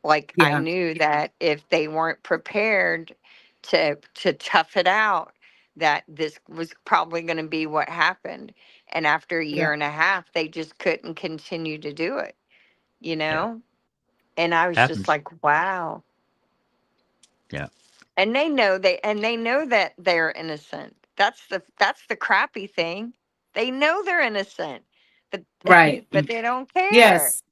like I Yeah, knew that if they weren't prepared to tough it out, that this was probably going to be what happened. And after a yeah, year and a half, they just couldn't continue to do it, you Yeah. know? And I was just Happens. like, wow. Yeah. And they know that they're innocent. That's the crappy thing. They know they're innocent. But right. but they don't care. Yes,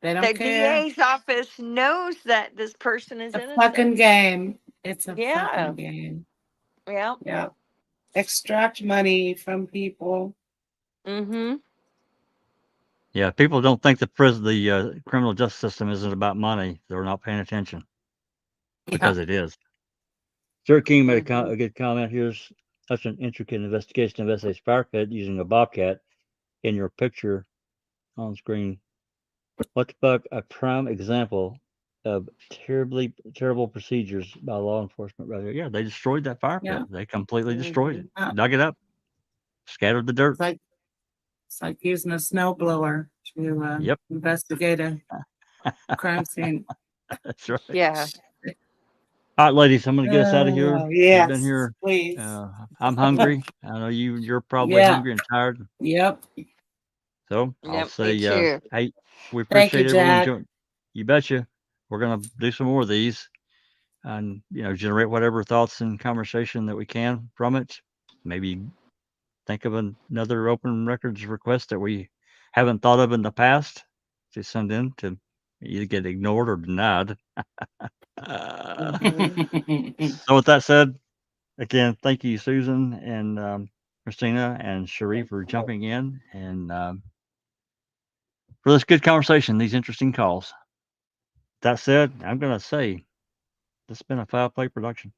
they The don't care. DA's office knows that this person is A fucking innocent. game. It's a Yeah. fucking game. Yeah. Yeah. Extract money from people. Mm-hmm. Yeah. People don't think the criminal justice system isn't about money. They're not paying attention Yeah. because it is. Sir King made Mhm. a good comment. Here's such an intricate investigation of SA's fire pit using a bobcat in your picture on screen. What the fuck? A prime example of terrible procedures by law enforcement. Right there. Yeah, they destroyed that fire pit. Yeah. They completely destroyed it. Yeah. Dug it up, scattered the dirt. It's like using a snowblower to Yep, investigate a crime scene. that's right. Yeah. All right, ladies, I'm gonna get us out of here. We've been Yes, here. please. I'm hungry. I know you're probably Yeah. hungry and tired. Yep. So I'll Yep. Me say, too. hey, we Thank you, appreciate everyone Jack. joining. You betcha. We're gonna do some more of these, and generate whatever thoughts and conversation that we can from it. Maybe think of another open records request that we haven't thought of in the past to send in to either get ignored or denied. So with that said, again, thank you, Susan and Christina and Cherie for jumping in and for this good conversation, these interesting calls. That said, I'm going to say this has been a Foul Play production.